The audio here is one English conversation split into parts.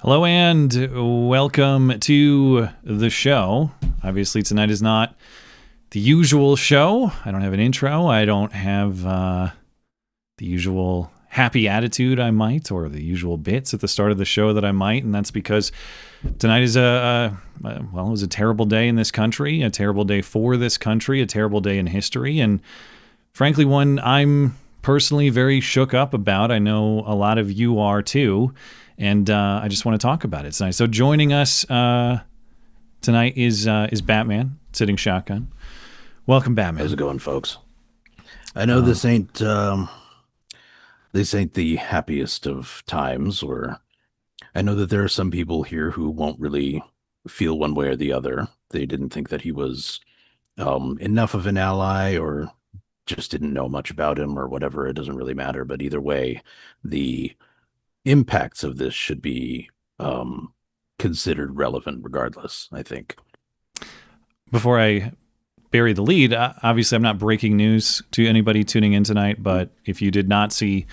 Hello and welcome to the show. Obviously, tonight is not the usual show. I don't have an intro. I don't have the usual happy attitude I might, or the usual bits at the start of the show that I might, and that's because tonight is it was a terrible day in this country, a terrible day for this country, a terrible day in history, and frankly, one I'm personally very shook up about. I know a lot of you are too. And I just want to talk about it tonight. So joining us tonight is Batman, sitting shotgun. Welcome, Batman. How's it going, folks? I know this ain't the happiest of times, or I know that there are some people here who won't really feel one way or the other. They didn't think that he was enough of an ally, or just didn't know much about him, or whatever. It doesn't really matter. But either way, the impacts of this should be considered relevant regardless, I think. Before I bury the lead, obviously I'm not breaking news to anybody tuning in tonight, but if you did not see,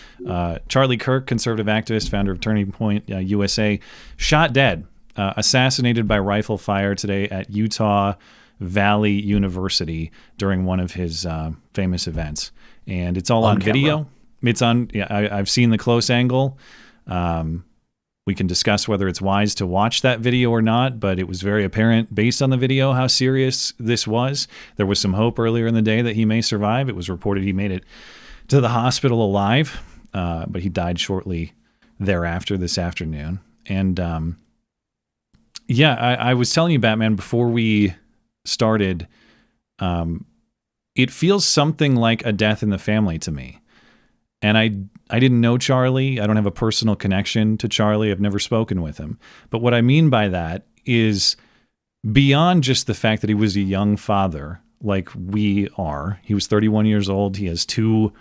Charlie Kirk, conservative activist, founder of Turning Point USA, shot dead, assassinated by rifle fire today at Utah Valley University during one of his famous events. And it's all on video. It's on, I've seen the close angle. We can discuss whether it's wise to watch that video or not, but it was very apparent based on the video how serious this was. There was some hope earlier in the day that he may survive. It was reported he made it to the hospital alive, but he died shortly thereafter this afternoon. And I was telling you, Batman, before we started, it feels something like a death in the family to me. And I didn't know Charlie. I don't have a personal connection to Charlie. I've never spoken with him. But what I mean by that is beyond just the fact that he was a young father like we are. He was 31 years old. He has two,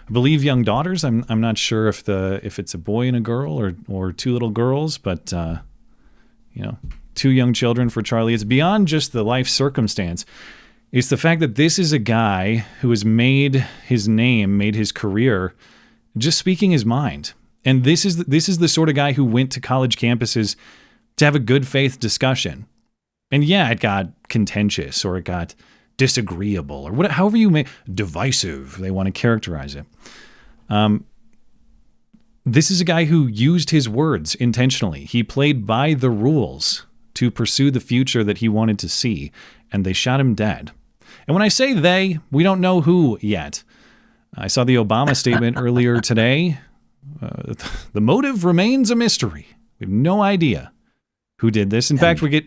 I believe, young daughters. I'm not sure if it's a boy and a girl or two little girls, but two young children for Charlie. It's beyond just the life circumstance. It's the fact that this is a guy who has made his name, made his career, just speaking his mind. And this is the sort of guy who went to college campuses to have a good faith discussion. And yeah, it got contentious, or it got disagreeable, or however you may, divisive, they want to characterize it. This is a guy who used his words intentionally. He played by the rules to pursue the future that he wanted to see, and they shot him dead. And when I say they, we don't know who yet. I saw the Obama statement earlier today. The motive remains a mystery. We have no idea who did this. In fact, we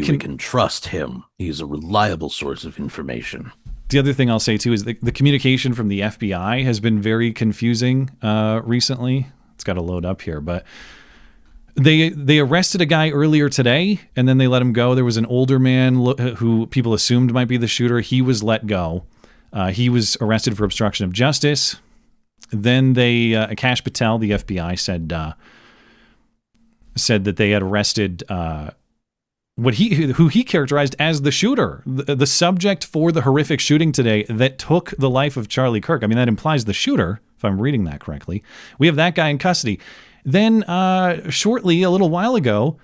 can trust him. He's a reliable source of information. The other thing I'll say too is the communication from the FBI has been very confusing recently. It's got to load up here, but They arrested a guy earlier today, and then they let him go. There was an older man who people assumed might be the shooter. He was let go. He was arrested for obstruction of justice. Then Akash Patel, the FBI, said that they had arrested who he characterized as the shooter, the subject for the horrific shooting today that took the life of Charlie Kirk. I mean, that implies the shooter, if I'm reading that correctly. We have that guy in custody. Then shortly, a little while ago,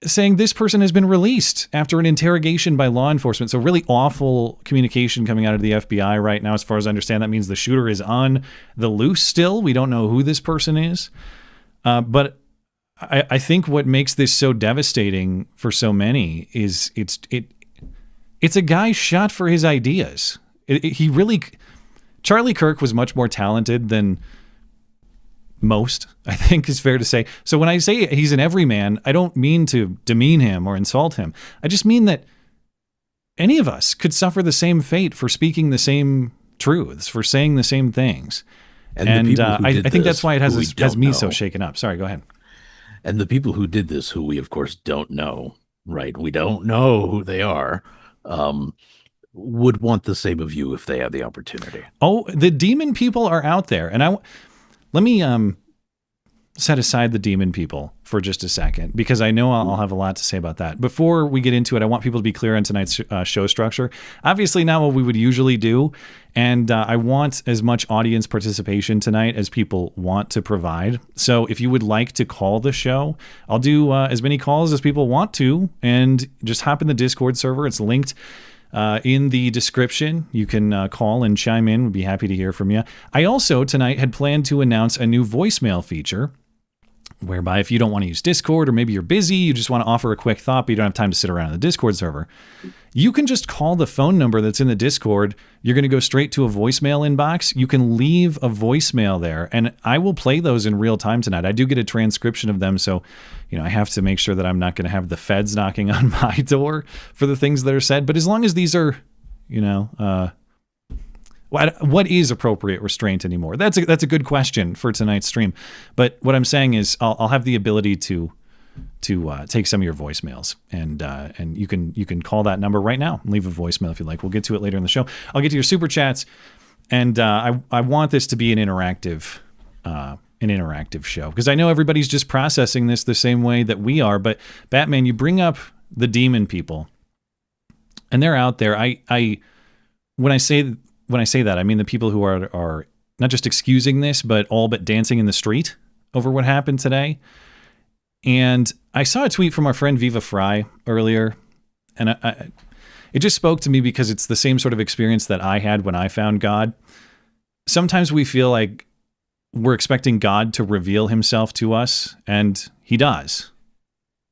saying this person has been released after an interrogation by law enforcement. So really awful communication coming out of the FBI right now. As far as I understand, that means the shooter is on the loose still. We don't know who this person is. But I think what makes this so devastating for so many is it's a guy shot for his ideas. Charlie Kirk was much more talented than most, I think is fair to say. So when I say he's an everyman, I don't mean to demean him or insult him. I just mean that any of us could suffer the same fate for speaking the same truths, for saying the same things. And I think that's why it has me so shaken up. Sorry, go ahead. And the people who did this, who we of course don't know, right? We don't know who they are, would want the same of you if they had the opportunity. Oh, the demon people are out there. And let me set aside the demon people for just a second, because I know I'll have a lot to say about that. Before we get into it, I want people to be clear on tonight's show structure. Obviously not what we would usually do, and I want as much audience participation tonight as people want to provide. So if you would like to call the show, I'll do as many calls as people want to, and just hop in the Discord server. It's linked in the description. You can call and chime in. We'd be happy to hear from you. I also tonight had planned to announce a new voicemail feature, whereby if you don't want to use Discord, or maybe you're busy, you just want to offer a quick thought, but you don't have time to sit around in the Discord server, you can just call the phone number that's in the Discord. You're going to go straight to a voicemail inbox. You can leave a voicemail there, and I will play those in real time tonight. I do get a transcription of them, so I have to make sure that I'm not going to have the feds knocking on my door for the things that are said. But as long as these are, what is appropriate restraint anymore? That's a good question for tonight's stream. But what I'm saying is I'll have the ability to take some of your voicemails, and you can call that number right now and leave a voicemail if you like. We'll get to it later in the show. I'll get to your super chats, and I want this to be an interactive show, because I know everybody's just processing this the same way that we are. But Batman, you bring up the demon people, and they're out there. When I say that, I mean the people who are not just excusing this, but all but dancing in the street over what happened today. And I saw a tweet from our friend Viva Fry earlier, and it just spoke to me, because it's the same sort of experience that I had when I found God. Sometimes we feel like we're expecting God to reveal himself to us, and he does.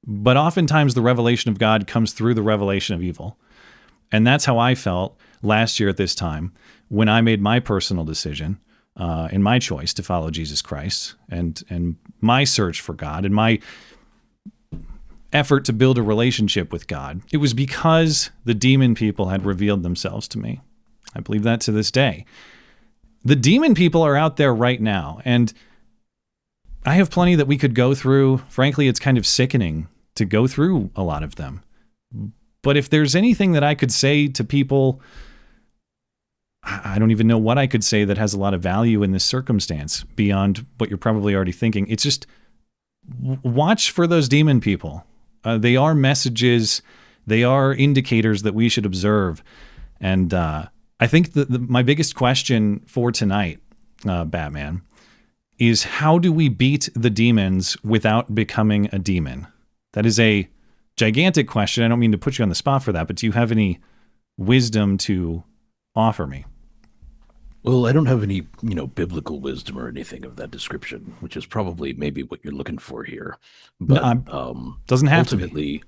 But oftentimes the revelation of God comes through the revelation of evil. And that's how I felt last year at this time when I made my personal decision in my choice to follow Jesus Christ, and my search for God and my effort to build a relationship with God. It was because the demon people had revealed themselves to me. I believe that to this day. The demon people are out there right now, and I have plenty that we could go through. Frankly, it's kind of sickening to go through a lot of them. But if there's anything that I could say to people, I don't even know what I could say that has a lot of value in this circumstance beyond what you're probably already thinking. It's just watch for those demon people. They are messages. They are indicators that we should observe. And I think my biggest question for tonight, Batman, is how do we beat the demons without becoming a demon? That is a gigantic question. I don't mean to put you on the spot for that, but do you have any wisdom to offer me? Well, I don't have any, biblical wisdom or anything of that description, which is probably maybe what you're looking for here. But doesn't have to be.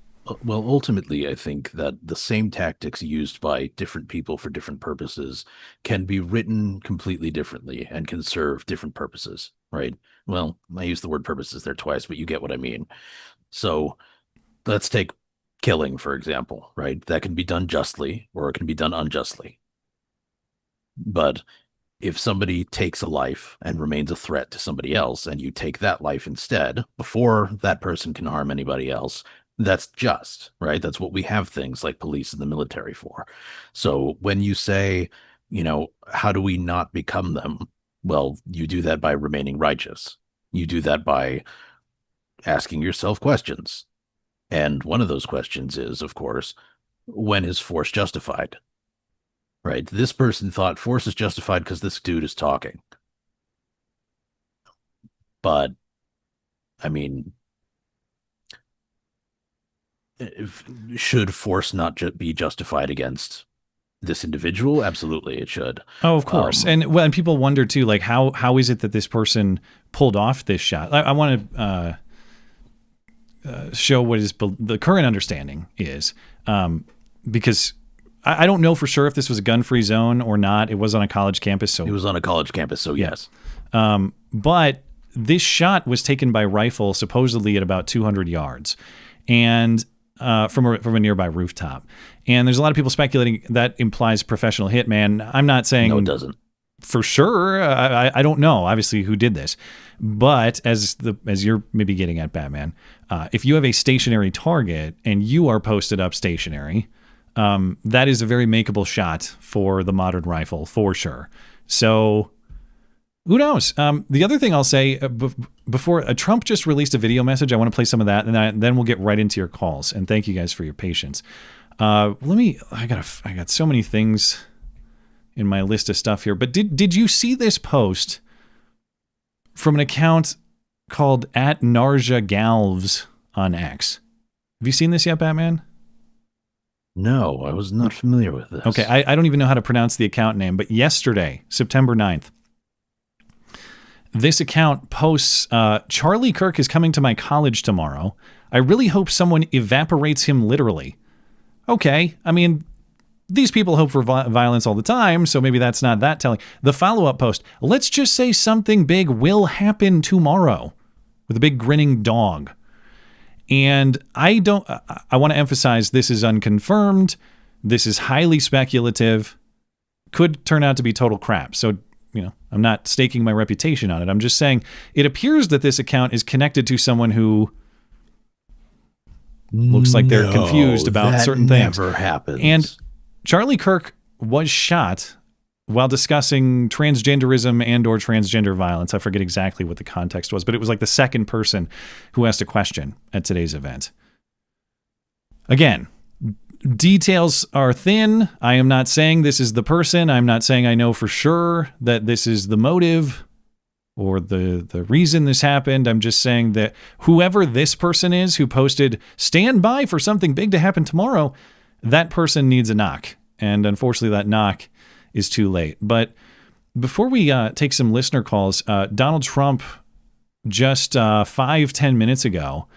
Ultimately, I think that the same tactics used by different people for different purposes can be written completely differently and can serve different purposes, right? Well, I use the word purposes there twice, but you get what I mean. So let's take killing, for example, right? That can be done justly or it can be done unjustly. But if somebody takes a life and remains a threat to somebody else, and you take that life instead before that person can harm anybody else, that's just, right? That's what we have things like police and the military for. So when you say, how do we not become them? Well, you do that by remaining righteous. You do that by asking yourself questions. And one of those questions is, of course, when is force justified? Right? This person thought force is justified because this dude is talking. But, I mean, should force not be justified against this individual? Absolutely, it should. Oh, of course. And people wonder too, like how is it that this person pulled off this shot? I want to show what is the current understanding is, because I don't know for sure if this was a gun-free zone or not. It was on a college campus, so it was on a college campus, so yes. But this shot was taken by rifle supposedly at about 200 yards, and from a nearby rooftop. And there's a lot of people speculating that implies professional hitman. I'm not saying no, it doesn't for sure. I don't know, obviously, who did this. But as you're maybe getting at, Batman, if you have a stationary target and you are posted up stationary, that is a very makeable shot for the modern rifle, for sure. So Who knows? The other thing I'll say before Trump just released a video message, I want to play some of that, and then we'll get right into your calls. And thank you guys for your patience. I got so many things in my list of stuff here. But did you see this post from an account called @NarjaGalvs on X? Have you seen this yet, Batman? No, I was not familiar with this. Okay, I don't even know how to pronounce the account name, but yesterday, September 9th, this account posts, Charlie Kirk is coming to my college tomorrow. I really hope someone evaporates him literally. Okay, I mean, these people hope for violence all the time, so maybe that's not that telling. The follow-up post, let's just say something big will happen tomorrow, with a big grinning dog. And I want to emphasize this is unconfirmed. This is highly speculative. Could turn out to be total crap. So, I'm not staking my reputation on it. I'm just saying it appears that this account is connected to someone who looks like they're confused about certain things. Never happens. And Charlie Kirk was shot while discussing transgenderism and or transgender violence. I forget exactly what the context was, but it was like the second person who asked a question at today's event. Again, details are thin. I am not saying this is the person. I'm not saying I know for sure that this is the motive or the reason this happened. I'm just saying that whoever this person is who posted, stand by for something big to happen tomorrow, that person needs a knock. And unfortunately, that knock is too late. But before we take some listener calls, Donald Trump just 5-10 minutes ago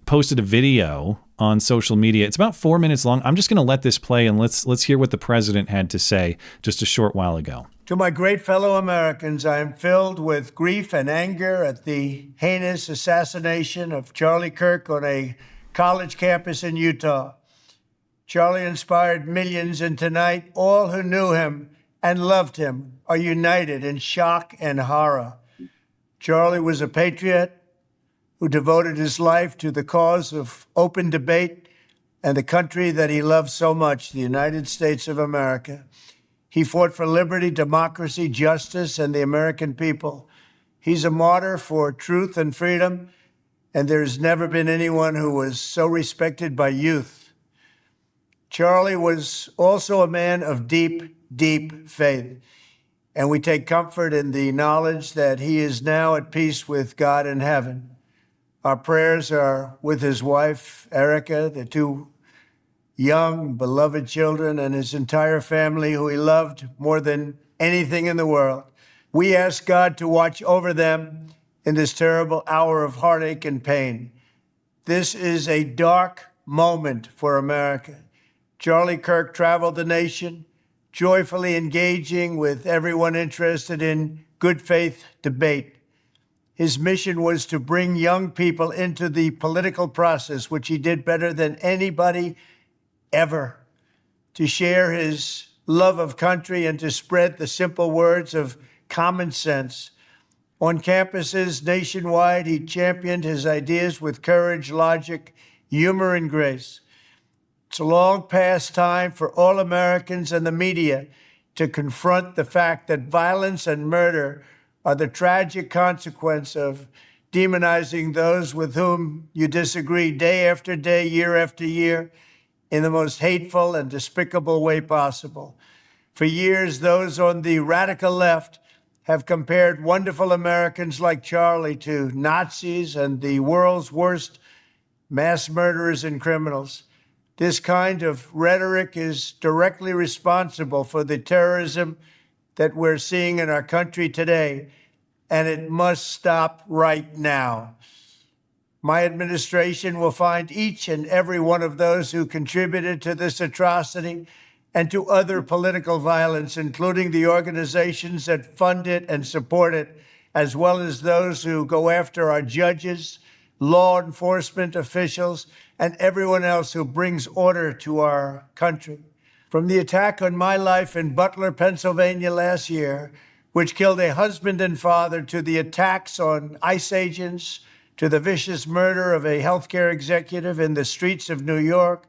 posted a video on social media. It's about 4 minutes long. I'm just going to let this play and let's hear what the president had to say just a short while ago. To my great fellow Americans, I am filled with grief and anger at the heinous assassination of Charlie Kirk on a college campus in Utah. Charlie inspired millions, and tonight all who knew him and loved him are united in shock and horror. Charlie was a patriot who devoted his life to the cause of open debate and the country that he loved so much, the United States of America. He fought for liberty, democracy, justice, and the American people. He's a martyr for truth and freedom, and there's never been anyone who was so respected by youth. Charlie was also a man of deep, deep faith, and we take comfort in the knowledge that he is now at peace with God in heaven. Our prayers are with his wife, Erica, the two young, beloved children, and his entire family, who he loved more than anything in the world. We ask God to watch over them in this terrible hour of heartache and pain. This is a dark moment for America. Charlie Kirk traveled the nation, joyfully engaging with everyone interested in good faith debate. His mission was to bring young people into the political process, which he did better than anybody ever, to share his love of country and to spread the simple words of common sense. On campuses nationwide, he championed his ideas with courage, logic, humor, and grace. It's a long past time for all Americans and the media to confront the fact that violence and murder are the tragic consequence of demonizing those with whom you disagree day after day, year after year, in the most hateful and despicable way possible. For years, those on the radical left have compared wonderful Americans like Charlie to Nazis and the world's worst mass murderers and criminals. This kind of rhetoric is directly responsible for the terrorism that we're seeing in our country today, and it must stop right now. My administration will find each and every one of those who contributed to this atrocity and to other political violence, including the organizations that fund it and support it, as well as those who go after our judges, law enforcement officials, and everyone else who brings order to our country. From the attack on my life in Butler, Pennsylvania last year, which killed a husband and father, to the attacks on ICE agents, to the vicious murder of a healthcare executive in the streets of New York,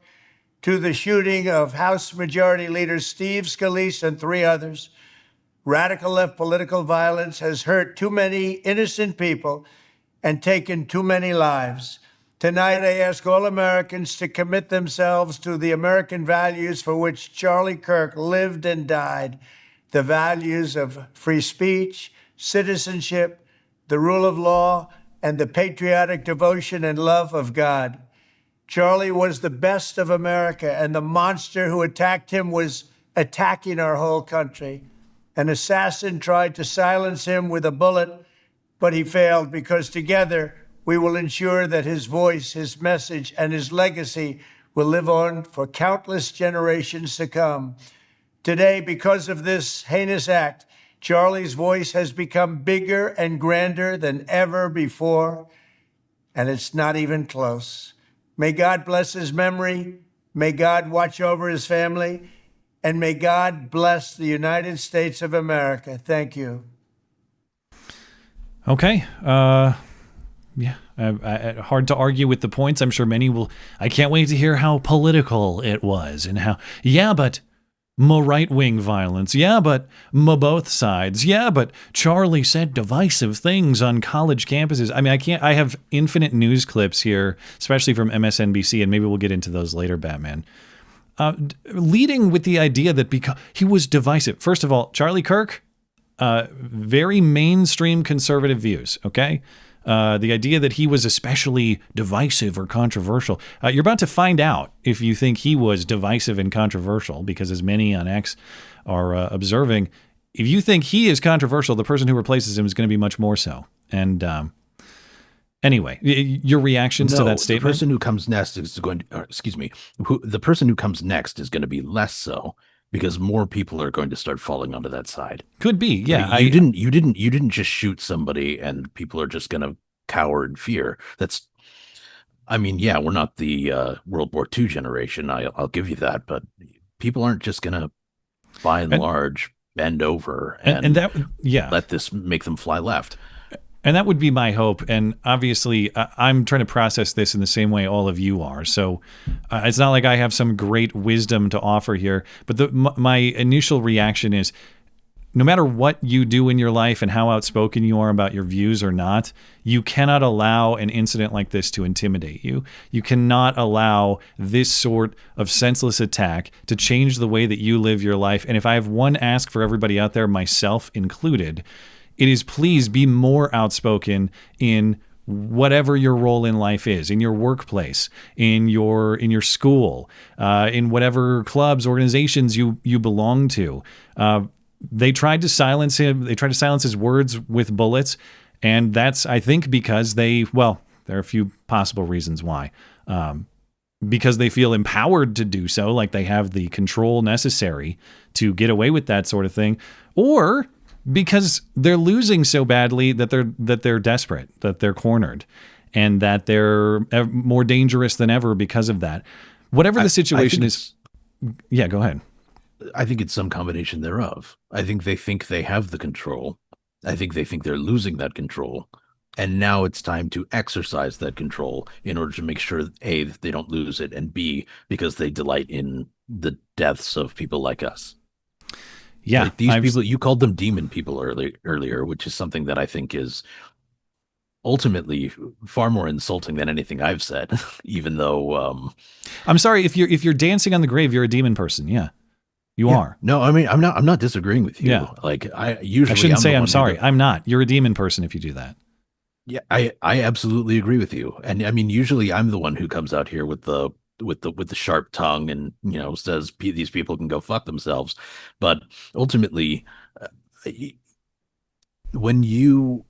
to the shooting of House Majority Leader Steve Scalise and 3 others, Radical left political violence has hurt too many innocent people and taken too many lives. Tonight, I ask all Americans to commit themselves to the American values for which Charlie Kirk lived and died, the values of free speech, citizenship, the rule of law, and the patriotic devotion and love of God. Charlie was the best of America, and the monster who attacked him was attacking our whole country. An assassin tried to silence him with a bullet, but he failed because together we will ensure that his voice, his message, and his legacy will live on for countless generations to come. Today, because of this heinous act, Charlie's voice has become bigger and grander than ever before, and it's not even close. May God bless his memory, may God watch over his family, and may God bless the United States of America. Thank you. Okay. Yeah, hard to argue with the points. I'm sure many will. I can't wait to hear how political it was and how, yeah, but more right-wing violence. Yeah, but both sides. Yeah, but Charlie said divisive things on college campuses. I mean, I have infinite news clips here, especially from MSNBC, and maybe we'll get into those later, Batman. Leading with the idea that because he was divisive. First of all, Charlie Kirk, very mainstream conservative views, okay? The idea that he was especially divisive or controversial. You're about to find out if you think he was divisive and controversial, because as many on X are observing, if you think he is controversial, the person who replaces him is going to be much more so. And anyway, your reactions to that statement? The person who comes next is going to, the person who comes next is going to be less so, because more people are going to start falling onto that side. Could be, yeah. Like, you didn't just shoot somebody and people are just going to cower in fear. We're not the World War II generation. I'll give you that, but people aren't just going to, by and large, bend over and let this make them fly left. And that would be my hope. And obviously, I'm trying to process this in the same way all of you are. So it's not like I have some great wisdom to offer here. But my initial reaction is, no matter what you do in your life and how outspoken you are about your views or not, you cannot allow an incident like this to intimidate you. You cannot allow this sort of senseless attack to change the way that you live your life. And if I have one ask for everybody out there, myself included, it is please be more outspoken in whatever your role in life is, in your workplace, in your school, in whatever clubs, organizations you belong to. They tried to silence him. They tried to silence his words with bullets. And that's, I think, because there are a few possible reasons why. Because they feel empowered to do so, like they have the control necessary to get away with that sort of thing, or because they're losing so badly that they're desperate, that they're cornered, and that they're more dangerous than ever because of that. Whatever the situation is. Yeah, go ahead. I think it's some combination thereof. I think they have the control. I think they think they're losing that control. And now it's time to exercise that control in order to make sure, A, that they don't lose it, and B, because they delight in the deaths of people like us. Yeah, like these people, you called them demon people earlier, which is something that I think is ultimately far more insulting than anything I've said. Even though, I'm sorry, if you're dancing on the grave, you're a demon person. Yeah, you are. No, I mean, I'm not disagreeing with you. Yeah. Like I shouldn't say I'm sorry. I'm not. You're a demon person if you do that. Yeah, I absolutely agree with you. And I mean, usually I'm the one who comes out here with the sharp tongue and, says these people can go fuck themselves. But ultimately, when you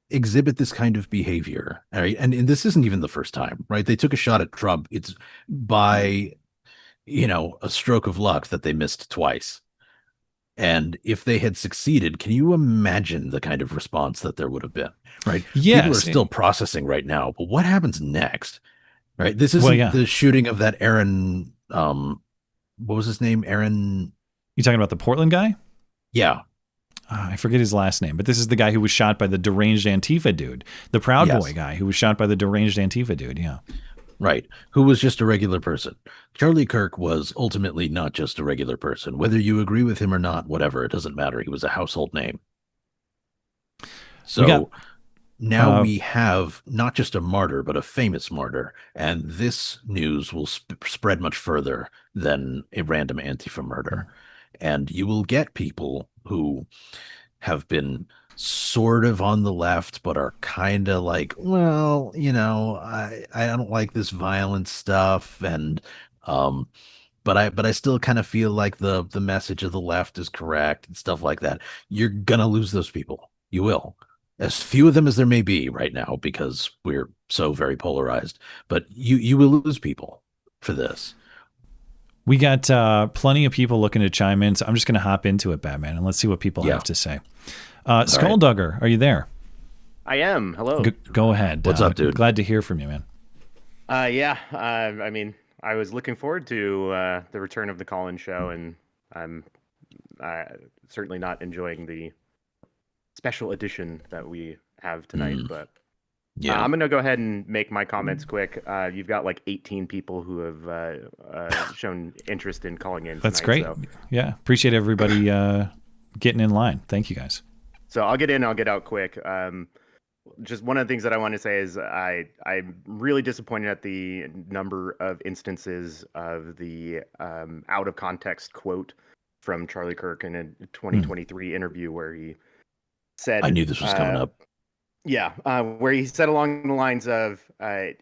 exhibit this kind of behavior, right, and this isn't even the first time, right? They took a shot at Trump. It's by, a stroke of luck that they missed twice. And if they had succeeded, can you imagine the kind of response that there would have been, right? Yes. People are still processing right now, but what happens next? Right. This isn't the shooting of that Aaron. What was his name? Aaron. You talking about the Portland guy? Yeah. I forget his last name, but this is the guy who was shot by the deranged Antifa dude, the Proud Boy guy who was shot by the deranged Antifa dude. Yeah. Right. Who was just a regular person. Charlie Kirk was ultimately not just a regular person. Whether you agree with him or not, whatever, it doesn't matter. He was a household name. We got So now we have not just a martyr, but a famous martyr. And this news will spread much further than a random Antifa murder. And you will get people who have been sort of on the left, but are kind of like, well, I don't like this violent stuff. And, but I still kind of feel like the message of the left is correct and stuff like that. You're going to lose those people. You will. As few of them as there may be right now, because we're so very polarized, but you will lose people for this. We got plenty of people looking to chime in, so I'm just going to hop into it, Batman, and let's see what people have to say. Skulldugger, are you there? I am. Hello. Go ahead. What's up, dude? Glad to hear from you, man. I mean, I was looking forward to the return of the call-in show, and I'm certainly not enjoying the special edition that we have tonight, but I'm going to go ahead and make my comments quick. You've got like 18 people who have shown interest in calling in tonight. That's great. So. Yeah. Appreciate everybody getting in line. Thank you, guys. So I'll get in, I'll get out quick. Just one of the things that I want to say is I'm really disappointed at the number of instances of the out of context quote from Charlie Kirk in a 2023 interview where he said, I knew this was coming up. Yeah, where he said along the lines of, it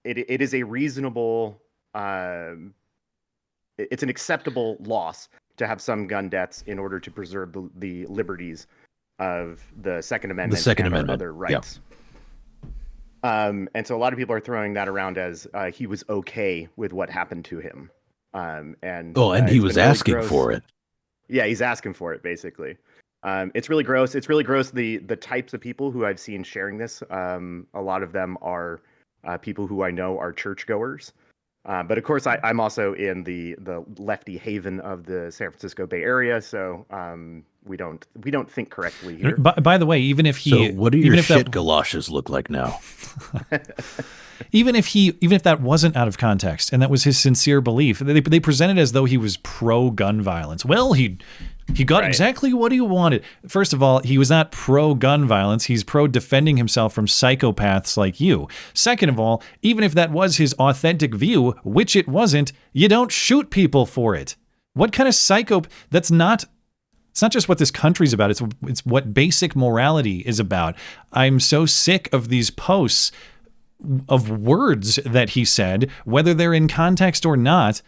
is a reasonable, it's an acceptable loss to have some gun deaths in order to preserve the liberties of the Second Amendment, and other rights. Yeah. And so a lot of people are throwing that around as he was okay with what happened to him. And he was asking for it. Yeah, he's asking for it, basically. It's really gross. It's really gross. The types of people who I've seen sharing this, a lot of them are people who I know are churchgoers. But of course, I'm also in the lefty haven of the San Francisco Bay Area, so we don't think correctly here. By the way, even if he, so what do your shit galoshes look like now? Even if that wasn't out of context and that was his sincere belief, they presented as though he was pro gun violence. Well, he got exactly what he wanted. First of all, he was not pro gun violence. He's pro defending himself from psychopaths like you. Second of all, even if that was his authentic view, which it wasn't, you don't shoot people for it. What kind of psycho? It's not just what this country's about. It's what basic morality is about. I'm so sick of these posts of words that he said, whether they're in context or not,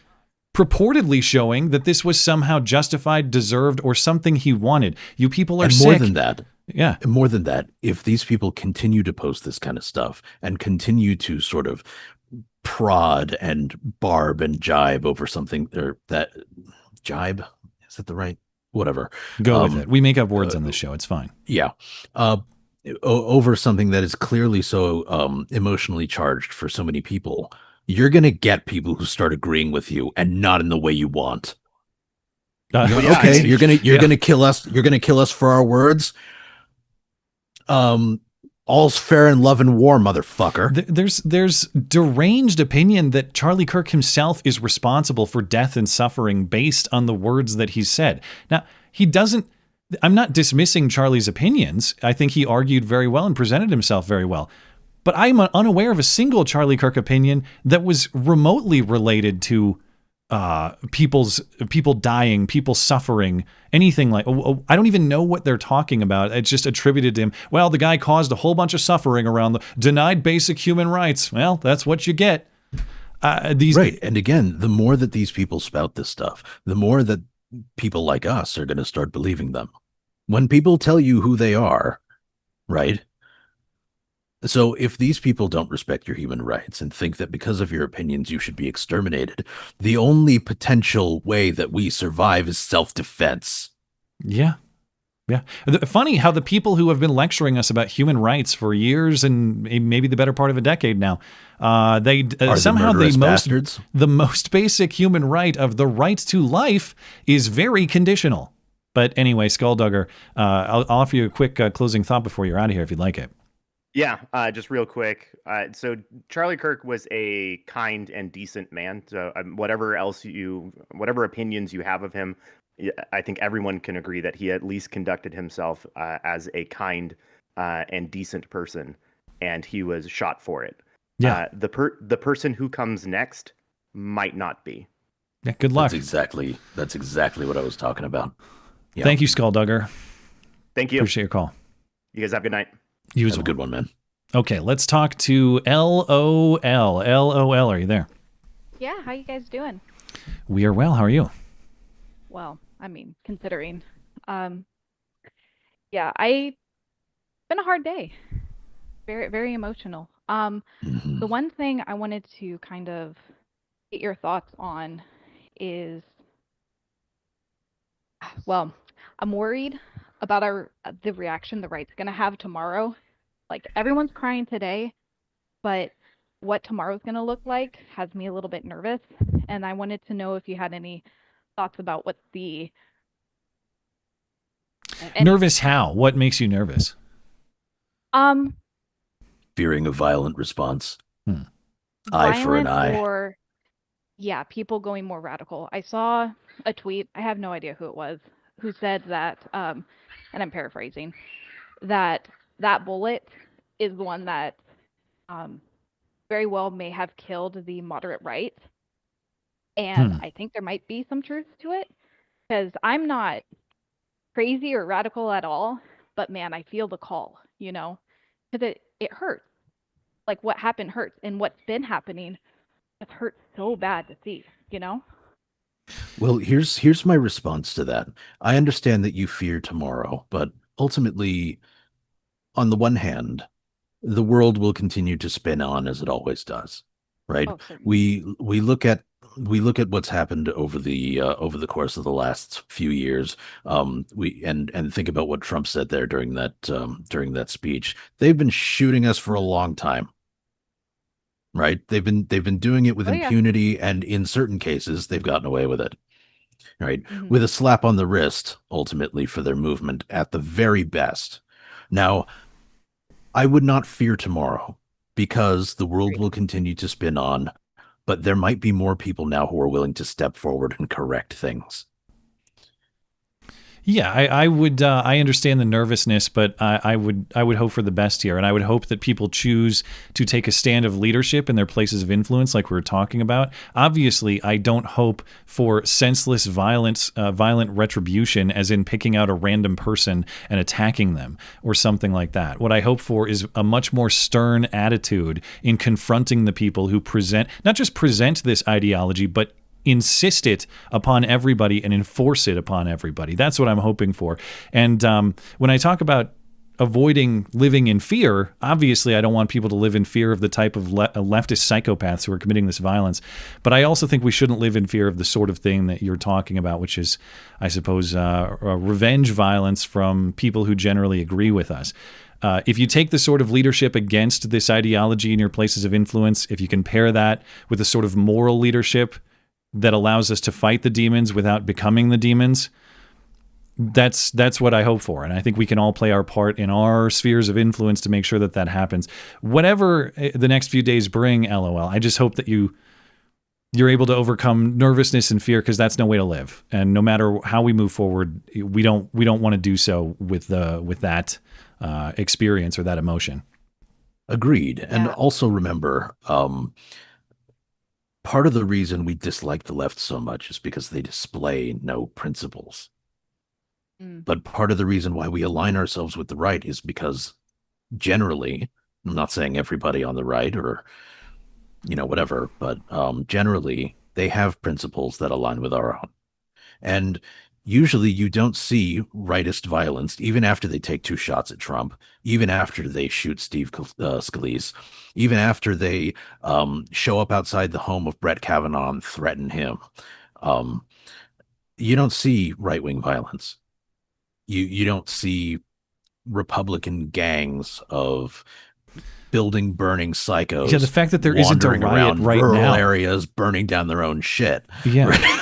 purportedly showing that this was somehow justified, deserved, or something he wanted. You people are sick. More than that. Yeah. More than that, if these people continue to post this kind of stuff and continue to sort of prod and barb and jibe over something, or that jibe, is that the right? Whatever. Go with it. We make up words on this show. It's fine. Yeah. Over something that is clearly so emotionally charged for so many people, you're going to get people who start agreeing with you and not in the way you want. Okay, you're going to kill us. You're going to kill us for our words. All's fair in love and war, motherfucker. There's deranged opinion that Charlie Kirk himself is responsible for death and suffering based on the words that he said. Now, he doesn't. I'm not dismissing Charlie's opinions. I think he argued very well and presented himself very well. But I'm unaware of a single Charlie Kirk opinion that was remotely related to people dying, people suffering, anything like. I don't even know what they're talking about. It's just attributed to him. Well, the guy caused a whole bunch of suffering around the denied basic human rights. Well, that's what you get. Right, and again, the more that these people spout this stuff, the more that people like us are going to start believing them. When people tell you who they are, right? So if these people don't respect your human rights and think that because of your opinions you should be exterminated, the only potential way that we survive is self-defense. Yeah. Yeah. Funny how the people who have been lecturing us about human rights for years and maybe the better part of a decade now, they somehow the most basic human right of the right to life is very conditional. But anyway, Skulldugger, I'll offer you a quick closing thought before you're out of here if you'd like it. Yeah, just real quick. So Charlie Kirk was a kind and decent man. So whatever opinions you have of him, I think everyone can agree that he at least conducted himself as a kind and decent person, and he was shot for it. Yeah. The person who comes next might not be. Yeah. Good luck. That's exactly what I was talking about. Yeah. Thank you, Skulldugger. Thank you. Appreciate your call. You guys have a good night. You Have a good one, man. Okay, let's talk to LOL. LOL, are you there? Yeah, how you guys doing? We are well. How are you? Well, I mean, considering. Yeah, it's been a hard day. Very, very emotional. Mhm. The one thing I wanted to kind of get your thoughts on is, well, I'm worried about the reaction the right's gonna have tomorrow. Like everyone's crying today, but what tomorrow's gonna look like has me a little bit nervous, and I wanted to know if you had any thoughts about what the Nervous how? What makes you nervous? Fearing a violent response. Hmm. Eye for an violent eye. or yeah, people going more radical. I saw a tweet, I have no idea who it was, who said that and I'm paraphrasing, that bullet is the one that very well may have killed the moderate right. And I think there might be some truth to it, because I'm not crazy or radical at all, but man, I feel the call, because it hurts. Like what happened hurts, and what's been happening, it hurts so bad to see, Well, here's my response to that. I understand that you fear tomorrow, but ultimately, on the one hand, the world will continue to spin on as it always does, right? Oh, certainly. We look at what's happened over the course of the last few years. We and think about what Trump said there during that speech. They've been shooting us for a long time. Right? They've been doing it with Oh, yeah. impunity, and in certain cases, they've gotten away with it. Right? Mhm. With a slap on the wrist, ultimately, for their movement at the very best. Now, I would not fear tomorrow, because the world will continue to spin on, but there might be more people now who are willing to step forward and correct things. Yeah, I would. I understand the nervousness, but I would hope for the best here, and I would hope that people choose to take a stand of leadership in their places of influence, like we were talking about. Obviously, I don't hope for senseless violence, violent retribution, as in picking out a random person and attacking them or something like that. What I hope for is a much more stern attitude in confronting the people who not just present this ideology, but insist it upon everybody and enforce it upon everybody. That's what I'm hoping for. And when I talk about avoiding living in fear, obviously I don't want people to live in fear of the type of leftist psychopaths who are committing this violence. But I also think we shouldn't live in fear of the sort of thing that you're talking about, which is, I suppose, revenge violence from people who generally agree with us. If you take the sort of leadership against this ideology in your places of influence, if you can pair that with a sort of moral leadership that allows us to fight the demons without becoming the demons, that's what I hope for. And I think we can all play our part in our spheres of influence to make sure that that happens. Whatever the next few days bring, LOL, I just hope that you're able to overcome nervousness and fear, because that's no way to live. And no matter how we move forward, we don't want to do so with that experience or that emotion. Agreed. And Yeah. also remember, part of the reason we dislike the left so much is because they display no principles. But part of the reason why we align ourselves with the right is because generally, I'm not saying everybody on the right or, whatever, but generally they have principles that align with our own. And usually you don't see rightist violence, even after they take 2 shots at Trump, even after they shoot Steve Scalise, even after they show up outside the home of Brett Kavanaugh and threaten him. You don't see right-wing violence. You don't see Republican gangs of burning psychos. Yeah, the fact that there isn't a wandering riot around right rural now. areas, burning down their own shit. Yeah. Right?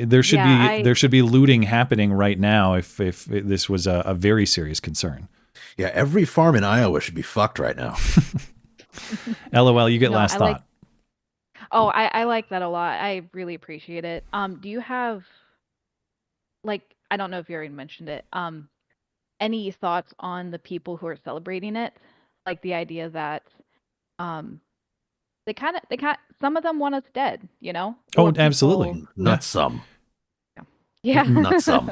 There should be looting happening right now if this was a very serious concern. Yeah, every farm in Iowa should be fucked right now. LOL, you get No, last I thought. I like that a lot. I really appreciate it. Do you have like I don't know if you already mentioned it. Any thoughts on the people who are celebrating it? Like the idea that um they kind some of them want us dead, you know? Oh, Or absolutely. people who Not some. yeah. Not some.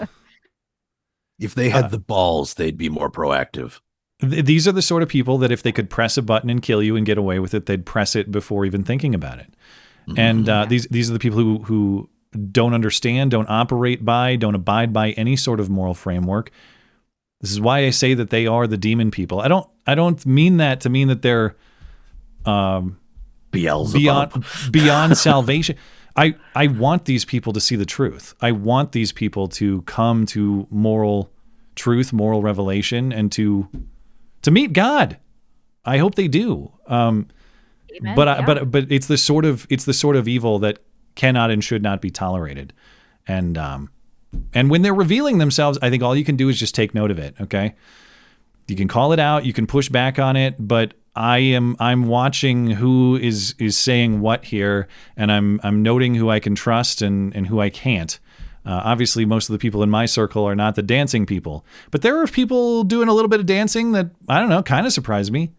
If they Uh, had the balls, they'd be more proactive. These are the sort of people that if they could press a button and kill you and get away with it, they'd press it before even thinking about it. And these are the people who don't understand, don't operate by, don't abide by any sort of moral framework. This is why I say that they are the demon people. I don't mean that to mean that they're Beelzebub. beyond salvation. I want these people to see the truth. I want these people to come to moral truth, moral revelation, and to meet God. I hope they do. Amen, But it's the sort of evil that cannot and should not be tolerated. And when they're revealing themselves, I think all you can do is just take note of it. Okay, you can call it out, you can push back on it, but I'm watching who is saying what here, and I'm noting who I can trust and who I can't. Obviously, most of the people in my circle are not the dancing people, but there are people doing a little bit of dancing that, I don't know, kind of surprised me.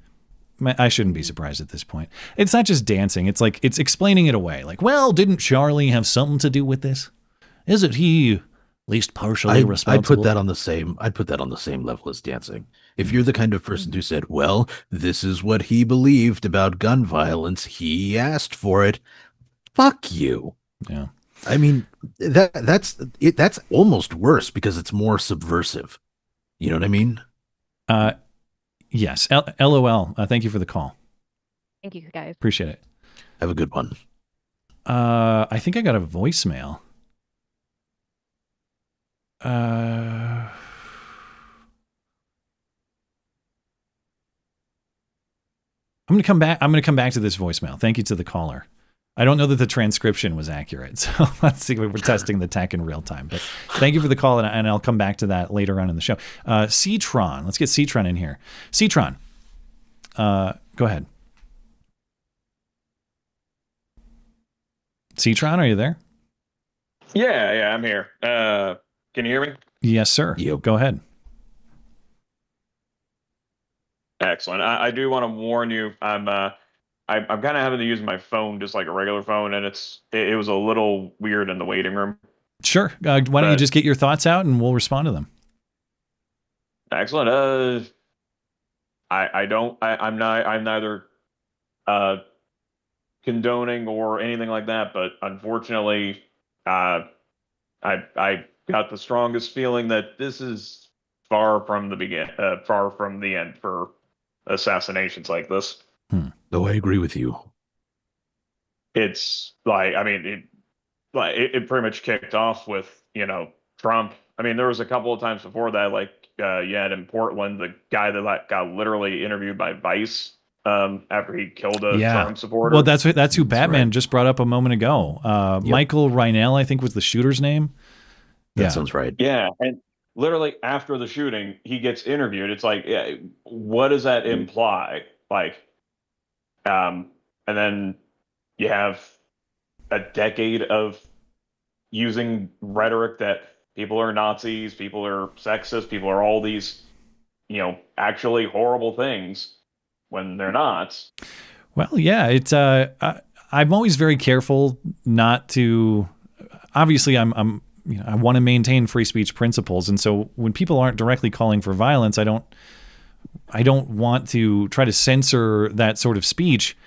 I shouldn't be surprised at this point. It's not just dancing. It's like, it's explaining it away. Like, well, didn't Charlie have something to do with this? Isn't he at least partially responsible? I'd put that on the same level as dancing. If you're the kind of person who said, well, this is what he believed about gun violence, he asked for it, fuck you. Yeah. I mean, that's almost worse because it's more subversive. You know what I mean? Yes. LOL. Thank you for the call. Thank you guys. Appreciate it. Have a good one. I think I got a voicemail. I'm going to come back to this voicemail. Thank you to the caller. I don't know that the transcription was accurate, so let's see. We're testing the tech in real time. But thank you for the call, and I'll come back to that later on in the show. Ctron, let's get Ctron in here. Ctron, go ahead. Ctron, are you there? Yeah, I'm here. Can you hear me? Yes, sir. Yep. Go ahead. Excellent. I do want to warn you. I'm kind of having to use my phone just like a regular phone, and it was a little weird in the waiting room. Sure. Why don't you just get your thoughts out and we'll respond to them? Excellent. I'm neither condoning or anything like that, but unfortunately, I got the strongest feeling that this is far from the end for assassinations like this. Oh, I agree with you. It's like, I mean, it pretty much kicked off with, Trump. I mean, there was a couple of times before that, like you had in Portland, the guy that got literally interviewed by Vice after he killed a Trump supporter. Well, that's who Batman right. just brought up a moment ago. Yep. Michael Reinell, I think, was the shooter's name. That sounds right. Yeah, and literally after the shooting, he gets interviewed. It's like, yeah, what does that imply? Like, and then you have a decade of using rhetoric that people are Nazis, people are sexist, people are all these, actually horrible things when they're not. Well, yeah, it's I'm always very careful not to. Obviously, I want to maintain free speech principles, and so when people aren't directly calling for violence, I don't want to try to censor that sort of speech.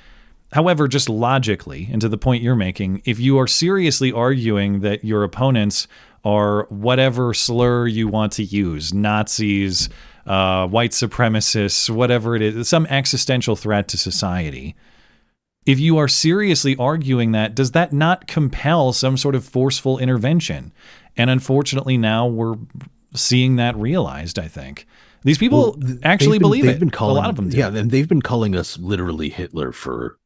However, just logically, and to the point you're making, if you are seriously arguing that your opponents are whatever slur you want to use, Nazis, white supremacists, whatever it is, some existential threat to society, if you are seriously arguing that, does that not compel some sort of forceful intervention? And unfortunately, now we're seeing that realized, I think. These people actually believe it. A lot of them do. Yeah, and they've been calling us literally Hitler for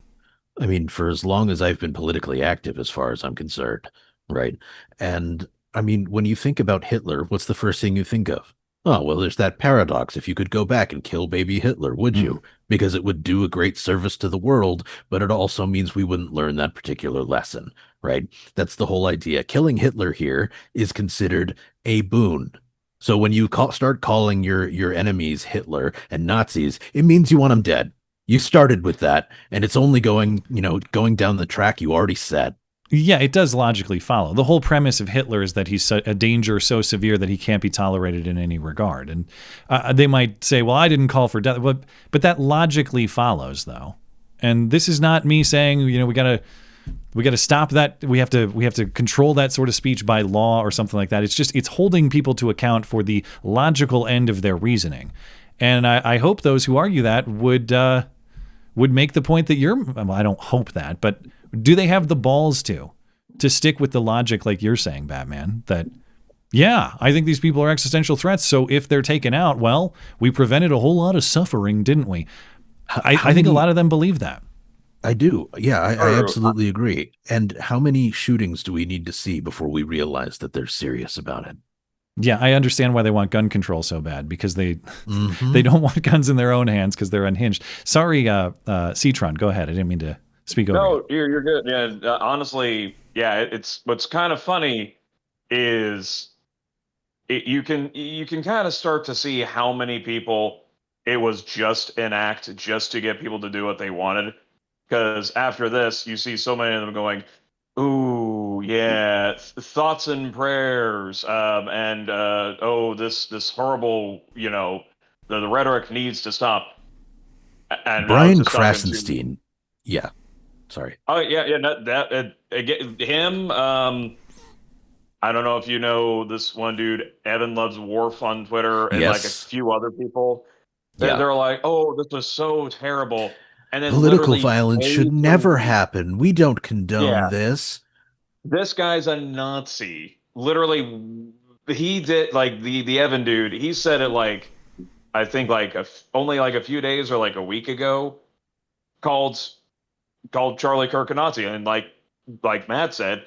as long as I've been politically active, as far as I'm concerned, right? And I mean, when you think about Hitler, what's the first thing you think of? Oh, well, there's that paradox. If you could go back and kill baby Hitler, would you? Because it would do a great service to the world, but it also means we wouldn't learn that particular lesson, right? That's the whole idea. Killing Hitler here is considered a boon. So when you start calling your enemies Hitler and Nazis, it means you want them dead. You started with that, and it's only going down the track you already set. Yeah, it does logically follow. The whole premise of Hitler is that he's a danger so severe that he can't be tolerated in any regard. And they might say, well, I didn't call for death. But that logically follows, though. And this is not me saying, we got to stop that. We have to control that sort of speech by law or something like that. It's holding people to account for the logical end of their reasoning. And I hope those who argue that would make the point that I don't hope that, but do they have the balls to stick with the logic like you're saying, Batman, that, yeah, I think these people are existential threats, so if they're taken out, well, we prevented a whole lot of suffering, didn't we? I think a lot of them believe that. I do. Yeah, I absolutely agree. And how many shootings do we need to see before we realize that they're serious about it? Yeah, I understand why they want gun control so bad, because they don't want guns in their own hands because they're unhinged. Sorry, Citron, go ahead. I didn't mean to speak over No, you're good. Yeah, honestly, yeah. It's what's kind of funny is you can kind of start to see how many people it was just an act just to get people to do what they wanted. Because after this, you see so many of them going, "Ooh, yeah, thoughts and prayers," and this horrible, the rhetoric needs to stop. And Brian Krasenstein, yeah. Sorry. Oh yeah. Him. I don't know if you know this one dude, Evan Loves Wharf on Twitter, and like a few other people. They're like, "Oh, this was so terrible," and then political violence should never happen. We don't condone this. This guy's a Nazi. Literally, he did like the Evan dude. He said it like, I think like only like a few days or like a week ago, called Charlie Kirk a Nazi, and like Matt said,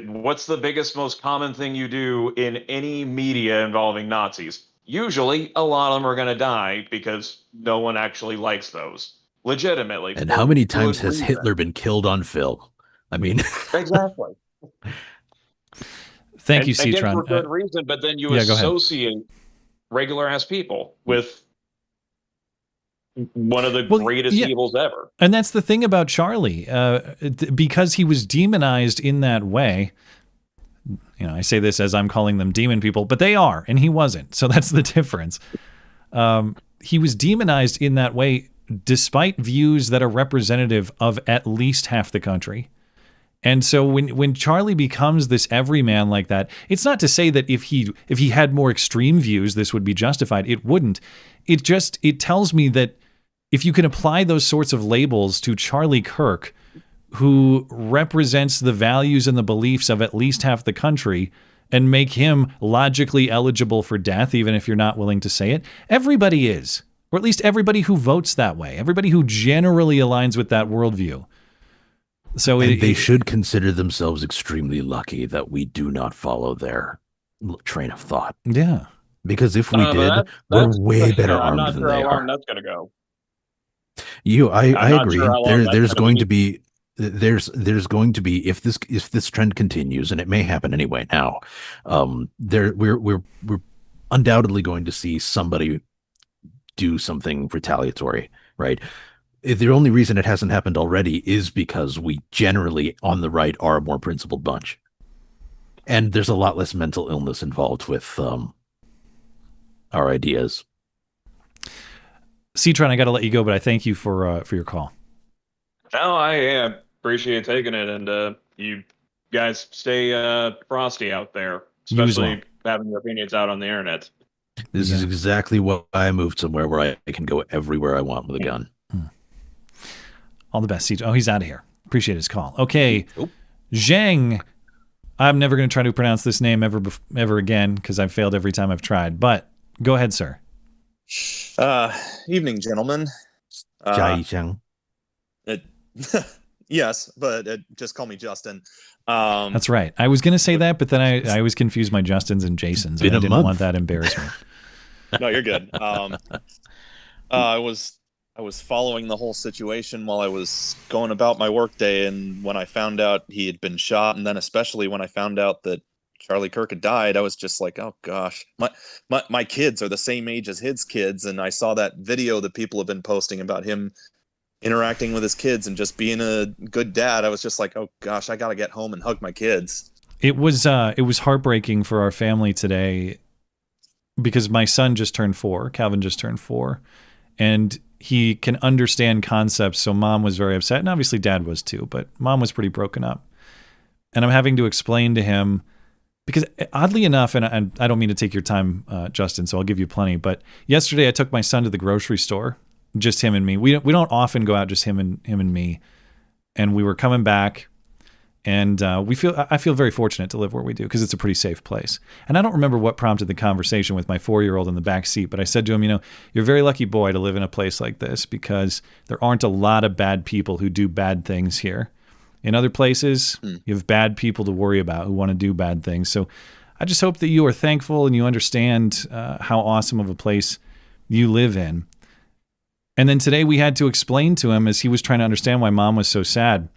what's the biggest, most common thing you do in any media involving Nazis? Usually, a lot of them are going to die because no one actually likes those, legitimately. And how many times has Hitler been killed on film? I mean, exactly. Thank you, Citron. For good reason, but then you associate regular ass people with one of the greatest evils ever. And that's the thing about Charlie, because he was demonized in that way. I say this as I'm calling them demon people, but they are, and he wasn't. So that's the difference. He was demonized in that way, despite views that are representative of at least half the country. And so when Charlie becomes this everyman like that, it's not to say that if he had more extreme views, this would be justified. It wouldn't. It tells me that if you can apply those sorts of labels to Charlie Kirk, who represents the values and the beliefs of at least half the country, and make him logically eligible for death, even if you're not willing to say it, everybody is. Or at least everybody who votes that way. Everybody who generally aligns with that worldview. So they should consider themselves extremely lucky that we do not follow their train of thought. Yeah. Because if we did, we're way better armed than they are. That's going to go. I agree. There's going to be if this trend continues, and it may happen anyway now, we're undoubtedly going to see somebody do something retaliatory, right? The only reason it hasn't happened already is because we generally on the right are a more principled bunch, and there's a lot less mental illness involved with our ideas. Citron, I got to let you go, but I thank you for your call. Oh, I appreciate taking it, and you guys stay frosty out there, especially having your opinions out on the internet. This is exactly why I moved somewhere where I can go everywhere I want with a gun. All the best, Citron. Oh, he's out of here. Appreciate his call. Okay, Zhang. I'm never going to try to pronounce this name ever again because I've failed every time I've tried. But go ahead, sir. Evening, gentlemen. Zhang. Yes, but just call me Justin. That's right. I was going to say that, but then I always confused my Justins and Jasons, and I didn't want that embarrassment. No, you're good. I was following the whole situation while I was going about my workday, and when I found out he had been shot, and then especially when I found out that Charlie Kirk had died, I was just like, oh gosh, my kids are the same age as his kids, and I saw that video that people have been posting about him interacting with his kids and just being a good dad. I was just like, oh gosh, I got to get home and hug my kids. It was heartbreaking for our family today because my son just turned 4. Calvin just turned 4, and he can understand concepts. So mom was very upset, and obviously dad was too, but mom was pretty broken up. And I'm having to explain to him, because oddly enough, and I don't mean to take your time, Justin, so I'll give you plenty, but yesterday I took my son to the grocery store, just him and me. We don't often go out, just him and me. And we were coming back, and I feel very fortunate to live where we do, because it's a pretty safe place. And I don't remember what prompted the conversation with my 4-year-old in the back seat, but I said to him, you're a very lucky boy to live in a place like this, because there aren't a lot of bad people who do bad things here. In other places, you have bad people to worry about who want to do bad things. So I just hope that you are thankful and you understand how awesome of a place you live in. And then today we had to explain to him, as he was trying to understand why mom was so sad,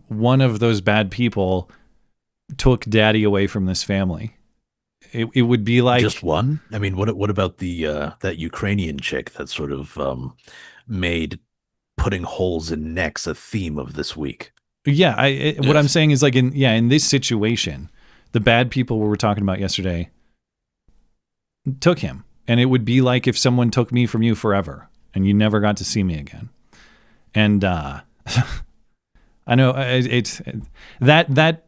one of those bad people took daddy away from this family. It would be like... Just one? I mean, what about the that Ukrainian chick that sort of made putting holes in necks a theme of this week? Yeah, what I'm saying is, like, in this situation, the bad people we were talking about yesterday took him. And it would be like if someone took me from you forever and you never got to see me again. And I know it's that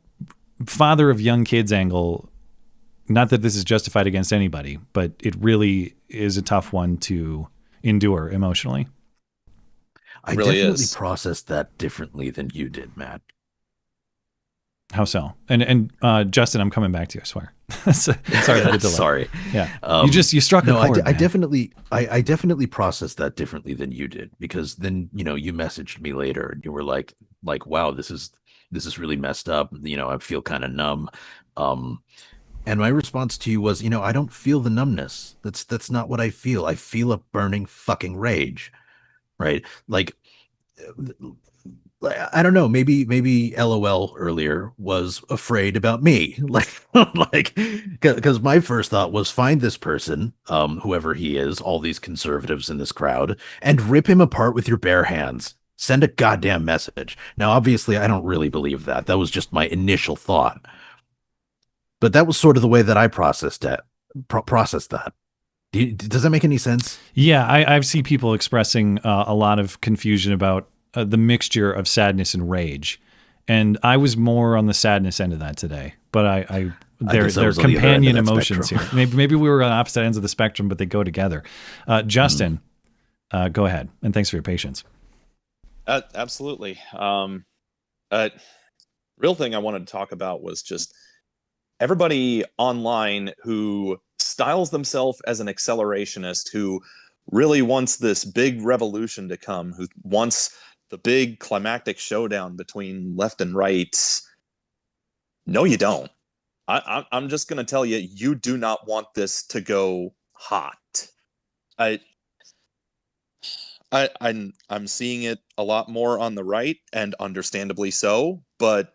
father of young kids angle, not that this is justified against anybody, but it really is a tough one to endure emotionally. I really definitely processed that differently than you did, Matt. How so? And Justin, I'm coming back to you, I swear. Sorry for the delay. Sorry. Yeah. You struck a chord. I definitely processed that differently than you did, because then, you messaged me later and you were like, wow, this is really messed up. I feel kind of numb. And my response to you was, I don't feel the numbness. That's not what I feel. I feel a burning fucking rage. Right? Like, I don't know, maybe LOL earlier was afraid about me, because my first thought was, find this person, whoever he is, all these conservatives in this crowd, and rip him apart with your bare hands. Send a goddamn message. Now, obviously, I don't really believe that. That was just my initial thought, but that was sort of the way that I processed that. Does that make any sense? Yeah, I see people expressing a lot of confusion about the mixture of sadness and rage, and I was more on the sadness end of that today. But they're companion emotions here. Maybe we were on opposite ends of the spectrum, but they go together. Justin, go ahead, and thanks for your patience. Absolutely. Real thing I wanted to talk about was just everybody online who styles themselves as an accelerationist, who really wants this big revolution to come, who wants the big climactic showdown between left and right. No, you don't. I'm just going to tell you, you do not want this to go hot. I'm seeing it a lot more on the right, and understandably so, but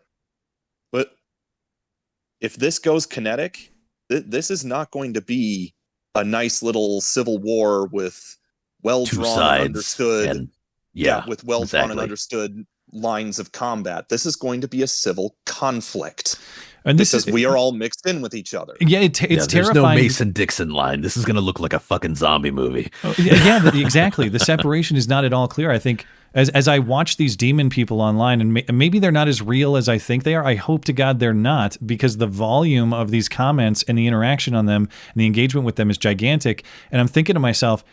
if this goes kinetic, this is not going to be a nice little civil war with well-drawn, understood, with well-drawn and understood lines of combat. This is going to be a civil conflict, and because we are all mixed in with each other. Yeah, it's terrifying. There's no Mason-Dixon line. This is going to look like a fucking zombie movie. Yeah, exactly. The separation is not at all clear. I think as I watch these demon people online, and maybe they're not as real as I think they are. I hope to God they're not, because the volume of these comments and the interaction on them and the engagement with them is gigantic. And I'm thinking to myself,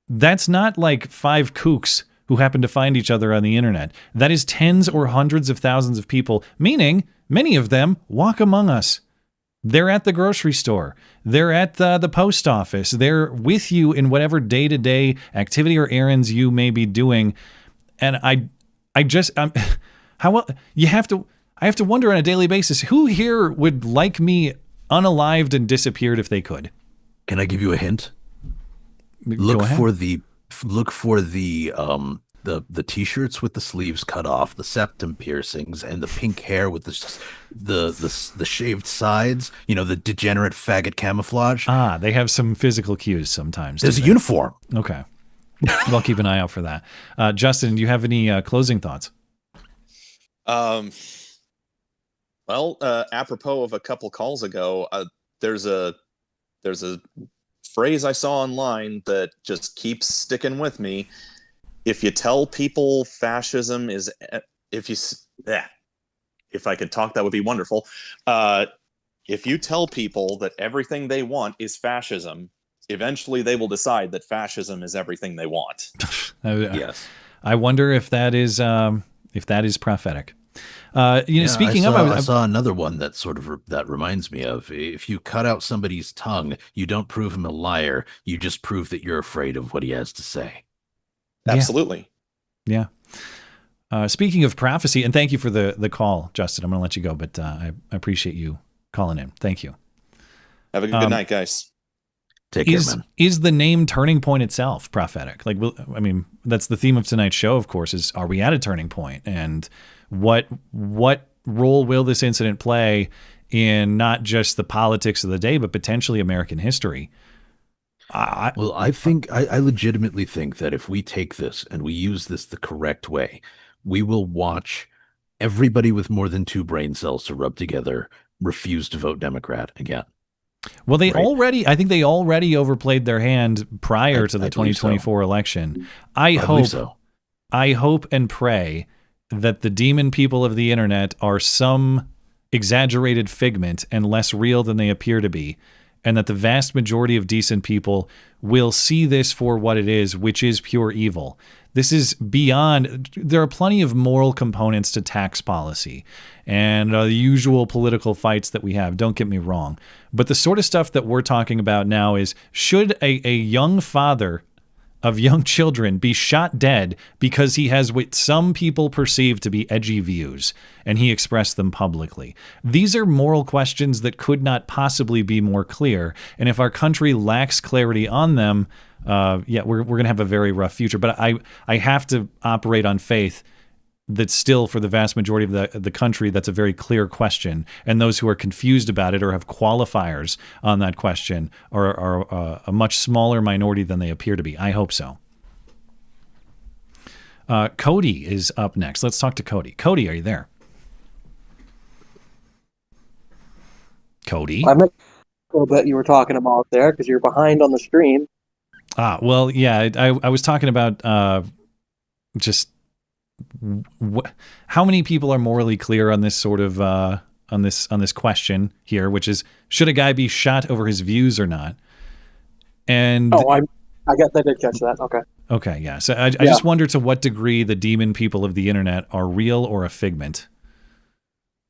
that's not like 5 kooks who happen to find each other on the internet. That is tens or hundreds of thousands of people, meaning many of them walk among us. They're at the grocery store. They're at the post office. They're with you in whatever day-to-day activity or errands you may be doing. And you have to, I have to wonder on a daily basis, who here would like me unalived and disappeared if they could? Can I give you a hint? Go Look ahead. for the t-shirts with the sleeves cut off, the septum piercings, and the pink hair with the shaved sides. You know, the degenerate faggot camouflage. They have some physical cues sometimes. There's a don't they? uniform. Okay. Well, keep an eye out for that. Justin, do you have any closing thoughts? Well, apropos of a couple calls ago, there's a phrase I saw online that just keeps sticking with me. If you tell people fascism is, if I could talk, that would be wonderful. If you tell people that everything they want is fascism, eventually they will decide that fascism is everything they want. Yes. I wonder if that is prophetic. Speaking I saw another one that that reminds me of, if you cut out somebody's tongue, you don't prove him a liar. You just prove that you're afraid of what he has to say. Absolutely. Yeah. Speaking of prophecy, and thank you for the call, Justin. I'm going to let you go, but I appreciate you calling in. Thank you. Have a good night, guys. Take care, man. Is the name Turning Point itself prophetic? Like, that's the theme of tonight's show, of course, is are we at a turning point? And what role will this incident play in not just the politics of the day, but potentially American history? I legitimately think that if we take this and we use this the correct way, we will watch everybody with more than 2 brain cells to rub together refuse to vote Democrat again. Well, I think they already overplayed their hand prior to the 2024 election. I hope and pray that the demon people of the internet are some exaggerated figment and less real than they appear to be, and that the vast majority of decent people will see this for what it is, which is pure evil. This is beyond. There are plenty of moral components to tax policy and the usual political fights that we have. Don't get me wrong. But the sort of stuff that we're talking about now is, should a young father of young children be shot dead because he has what some people perceive to be edgy views and he expressed them publicly? These are moral questions that could not possibly be more clear. And if our country lacks clarity on them, we're going to have a very rough future. But I have to operate on faith that still, for the vast majority of the country, that's a very clear question. And those who are confused about it or have qualifiers on that question are a much smaller minority than they appear to be. I hope so. Cody is up next. Let's talk to Cody. Cody, are you there? Cody? I'm not sure what you were talking about there because you're behind on the stream. Well, yeah, I was talking about just how many people are morally clear on this sort of on this question here, which is, should a guy be shot over his views or not? And I guess I did catch that. Okay, yeah. So I just wonder to what degree the demon people of the internet are real or a figment.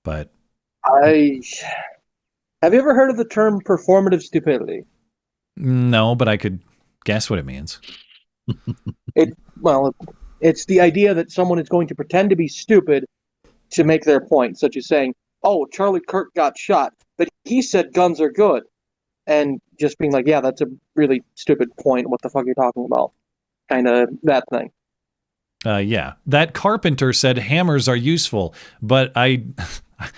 But have you ever heard of the term performative stupidity? No, but I could guess what it means. It's the idea that someone is going to pretend to be stupid to make their point, such as saying, "Oh, Charlie Kirk got shot, but he said guns are good," and just being like, "Yeah, that's a really stupid point. What the fuck are you talking about?" Kind of that thing. Yeah, that carpenter said hammers are useful, but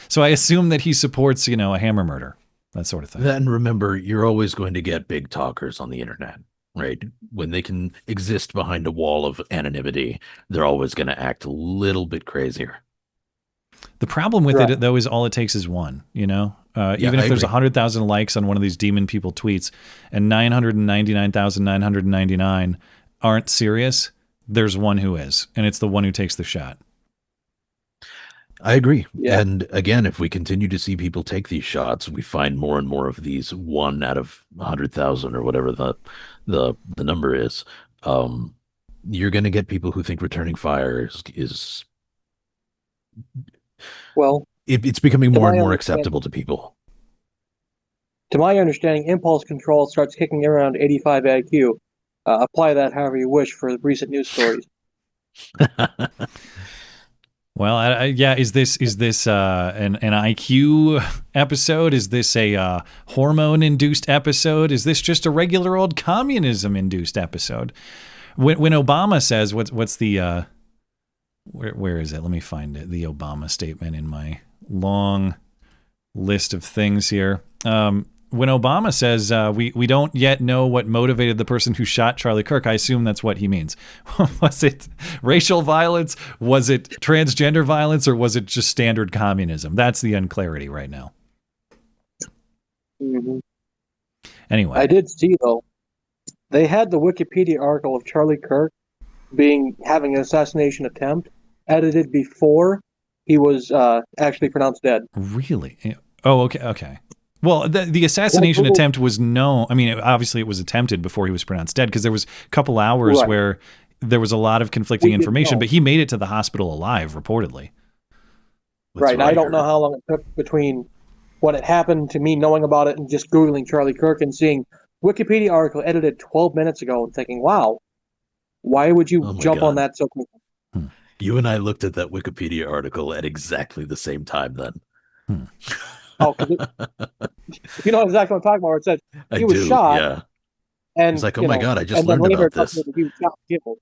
so I assume that he supports, a hammer murder, that sort of thing. Then remember, you're always going to get big talkers on the internet. Right? When they can exist behind a wall of anonymity, they're always going to act a little bit crazier. The problem with it, though, is all it takes is one, even if there's 100,000 likes on one of these demon people tweets and 999,999 aren't serious, there's one who is, and it's the one who takes the shot. I agree. Yeah. And again, if we continue to see people take these shots, we find more and more of these 1 out of 100,000 or whatever the number is. You're going to get people who think returning fire is it's becoming more and more acceptable to people. To my understanding, impulse control starts kicking around 85 IQ. Apply that however you wish for recent news stories. Well, yeah. Is this an IQ episode? Is this a hormone induced episode? Is this just a regular old communism induced episode? When Obama says what's the where is it? Let me find it. The Obama statement in my long list of things here. When Obama says we don't yet know what motivated the person who shot Charlie Kirk, I assume that's what he means. Was it racial violence? Was it transgender violence? Or was it just standard communism? That's the unclarity right now. Mm-hmm. Anyway. I did see, though, they had the Wikipedia article of Charlie Kirk having an assassination attempt edited before he was actually pronounced dead. Really? Oh, okay. Well, the assassination attempt was known. I mean, obviously it was attempted before he was pronounced dead because there was a couple hours where there was a lot of conflicting information, but he made it to the hospital alive, reportedly. Right. I don't know how long it took between when it happened to me knowing about it and just Googling Charlie Kirk and seeing Wikipedia article edited 12 minutes ago and thinking, wow, why would you jump on that so quickly? You and I looked at that Wikipedia article at exactly the same time then. Oh, you know exactly what I'm talking about. Where it says he was shot. Yeah. And it's like, oh my God, I just learned about this. He was shot and killed.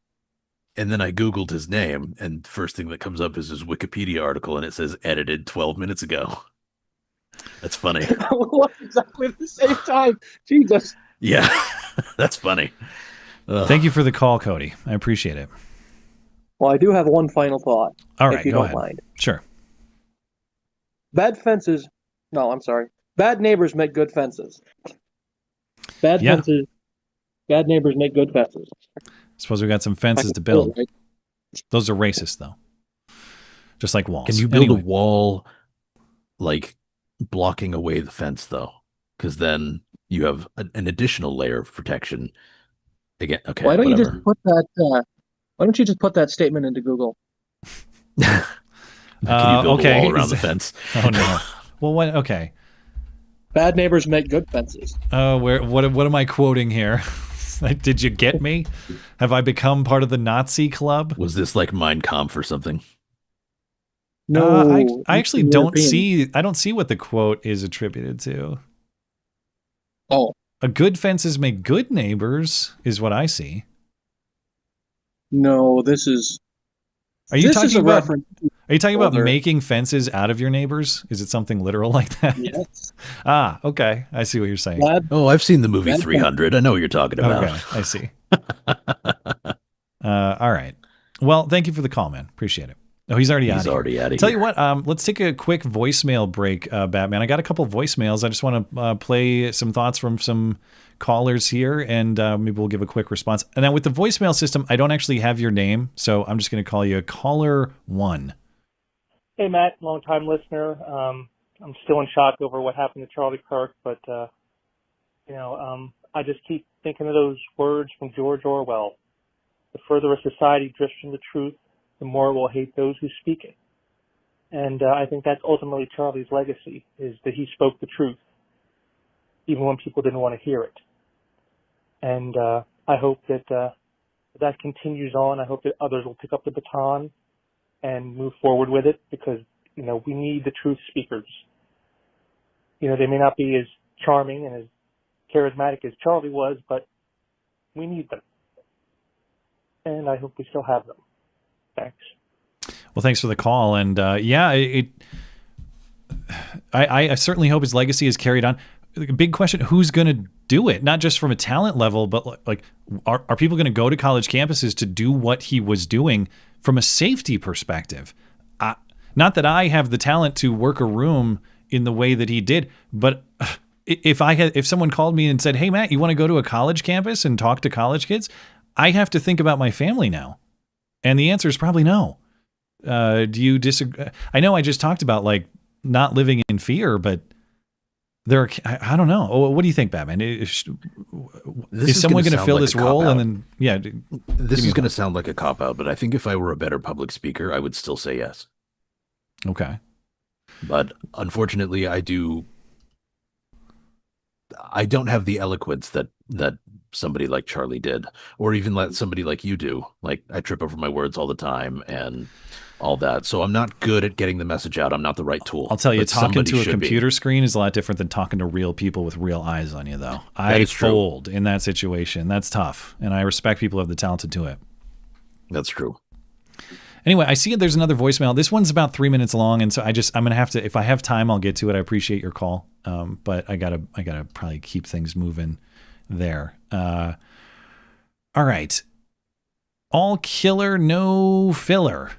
And then I Googled his name, and first thing that comes up is his Wikipedia article, and it says edited 12 minutes ago. That's funny. Exactly at the same time. Jesus. Yeah, that's funny. Thank you for the call, Cody. I appreciate it. Well, I do have one final thought. All right, if you go don't ahead. mind. Sure. Bad neighbors make good fences. Bad neighbors make good fences. Suppose we got some fences to build. Right? Those are racist, though. Just like walls. Can you build a wall, like, blocking away the fence, though? Because then you have an additional layer of protection. Again, okay. Why don't you just put that? Why don't you just put that statement into Google? Can you build a wall around the fence? Oh no. Well, what? Okay. Bad neighbors make good fences. Oh, what am I quoting here? Did you get me? Have I become part of the Nazi club? Was this like Mein Kampf or something? No, I actually don't see. I don't see what the quote is attributed to. Oh, a good fences make good neighbors is what I see. No, this is. Are you talking about? Reference Are you talking about making fences out of your neighbors? Is it something literal like that? Yes. Okay. I see what you're saying. I've seen the movie 300. I know what you're talking about. Okay, I see. All right. Well, thank you for the call, man. Appreciate it. Oh, he's already out of here. Tell you what, let's take a quick voicemail break, Batman. I got a couple voicemails. I just want to play some thoughts from some callers here, and maybe we'll give a quick response. And now with the voicemail system, I don't actually have your name, so I'm just going to call you caller 1. Hey, Matt, long-time listener. I'm still in shock over what happened to Charlie Kirk, but, I just keep thinking of those words from George Orwell. The further a society drifts from the truth, the more it will hate those who speak it. And I think that's ultimately Charlie's legacy, is that he spoke the truth, even when people didn't want to hear it. And I hope that that continues on. I hope that others will pick up the baton and move forward with it, because, we need the truth speakers. They may not be as charming and as charismatic as Charlie was, but we need them. And I hope we still have them. Thanks. Well, thanks for the call. And I certainly hope his legacy is carried on. The big question, who's going to do it? Not just from a talent level, but like, are people going to go to college campuses to do what he was doing from a safety perspective? Not that I have the talent to work a room in the way that he did, but if someone called me and said, "Hey, Matt, you want to go to a college campus and talk to college kids?" I have to think about my family now. And the answer is probably no. Do you disagree? I know I just talked about like not living in fear, but I don't know. What do you think, Batman? Is someone going to fill this role? And then, yeah. This is going to sound like a cop-out, but I think if I were a better public speaker, I would still say yes. Okay. But unfortunately, I don't have the eloquence that somebody like Charlie did, or even somebody like you do. Like, I trip over my words all the time, and all that. So I'm not good at getting the message out. I'm not the right tool. I'll tell you, but talking somebody to a should be. computer screen is a lot different than talking to real people with real eyes on you, though. That I is true. fold in that situation. That's tough, and I respect people who have the talent to do it. That's true. Anyway, I see there's another voicemail. This one's about 3 minutes long, and so I'm gonna have to. If I have time, I'll get to it. I appreciate your call, but I gotta probably keep things moving there. All right, all killer, no filler.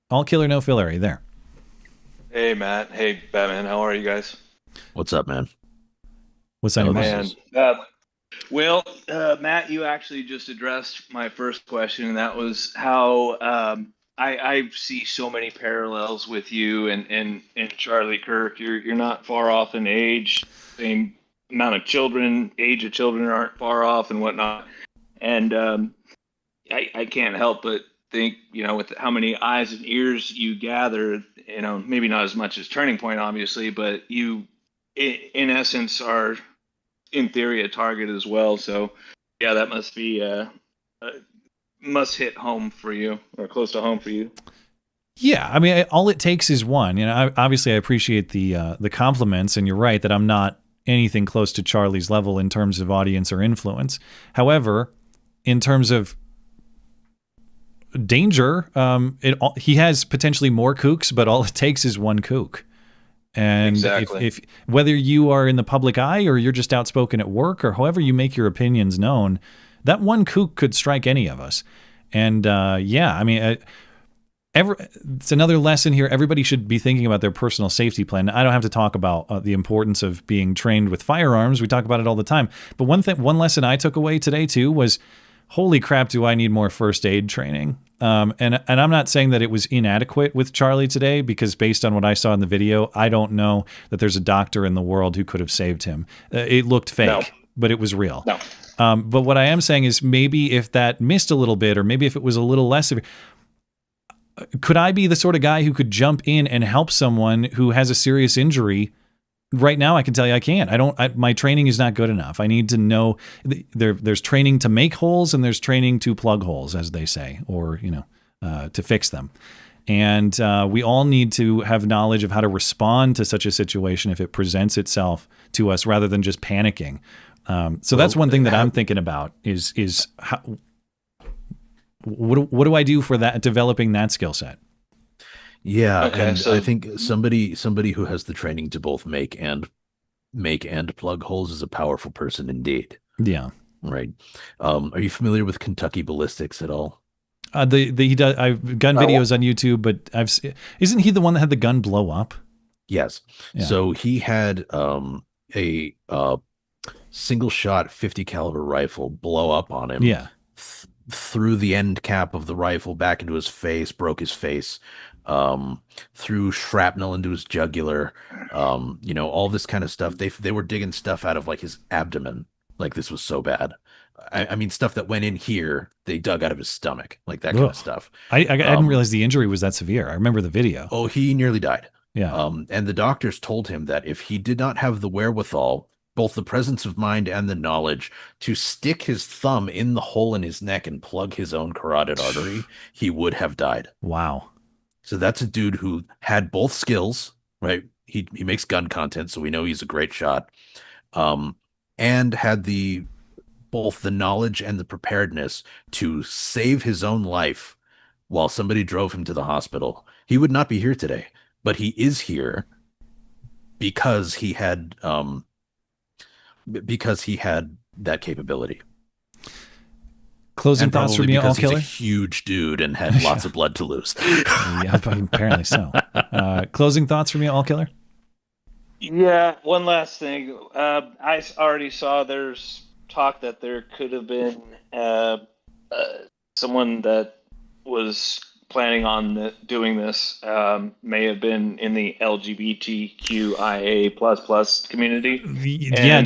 All killer, no filler. Are you there? Hey, Matt. Hey, Batman. How are you guys? What's up, man? What's on your Man. mind? Matt, you actually just addressed my first question, and that was how I see so many parallels with you and Charlie Kirk. You're not far off in age, same amount of children, age of children aren't far off and whatnot. And I can't help but think, with how many eyes and ears you gather, maybe not as much as Turning Point, obviously, but you, in essence, are in theory a target as well. So yeah, that must be must hit home for you, or close to home for you. Yeah, I mean, all it takes is one. Obviously, I appreciate the compliments, and you're right that I'm not anything close to Charlie's level in terms of audience or influence. However, in terms of danger, he has potentially more kooks, but all it takes is one kook. And exactly. if whether you are in the public eye or you're just outspoken at work or however you make your opinions known, that one kook could strike any of us. And it's another lesson here. Everybody should be thinking about their personal safety plan. I don't have to talk about the importance of being trained with firearms. We talk about it all the time. But one lesson I took away today too was, holy crap, do I need more first aid training? And I'm not saying that it was inadequate with Charlie today, because based on what I saw in the video, I don't know that there's a doctor in the world who could have saved him. It looked fake, but it was real. No. But what I am saying is, maybe if that missed a little bit, or maybe if it was a little less severe, could I be the sort of guy who could jump in and help someone who has a serious injury? Right now, I can tell you I can't. My training is not good enough. I need to know there's training to make holes and there's training to plug holes, as they say, or to fix them. And we all need to have knowledge of how to respond to such a situation if it presents itself to us, rather than just panicking. So that's one thing that I'm thinking about is how, what do I do for that, developing that skill set? Yeah, Okay, and so- I think somebody who has the training to both make and plug holes is a powerful person indeed. Yeah. Right. Are you familiar with Kentucky ballistics at all? He does. I've gun videos on YouTube, but isn't he the one that had the gun blow up? Yes. Yeah. So he had a single shot 50 caliber rifle blow up on him. Yeah. Through the end cap of the rifle back into his face, broke his face. Threw shrapnel into his jugular, all this kind of stuff. They were digging stuff out of like his abdomen. Like, this was so bad. I mean, stuff that went in here, they dug out of his stomach, like that kind of stuff. I didn't realize the injury was that severe. I remember the video. Oh, he nearly died. Yeah. And the doctors told him that if he did not have the wherewithal, both the presence of mind and the knowledge, to stick his thumb in the hole in his neck and plug his own carotid artery, he would have died. Wow. So that's a dude who had both skills, right? He makes gun content, so we know he's a great shot. And had both the knowledge and the preparedness to save his own life while somebody drove him to the hospital. He would not be here today, but he is here because he had that capability. Closing thoughts from you, all killer? He's a huge dude and had lots of blood to lose. Yeah, apparently so. Closing thoughts from you, all killer? Yeah, one last thing. I already saw there's talk that there could have been someone that was planning on doing this, may have been in the LGBTQIA++ community. Yeah,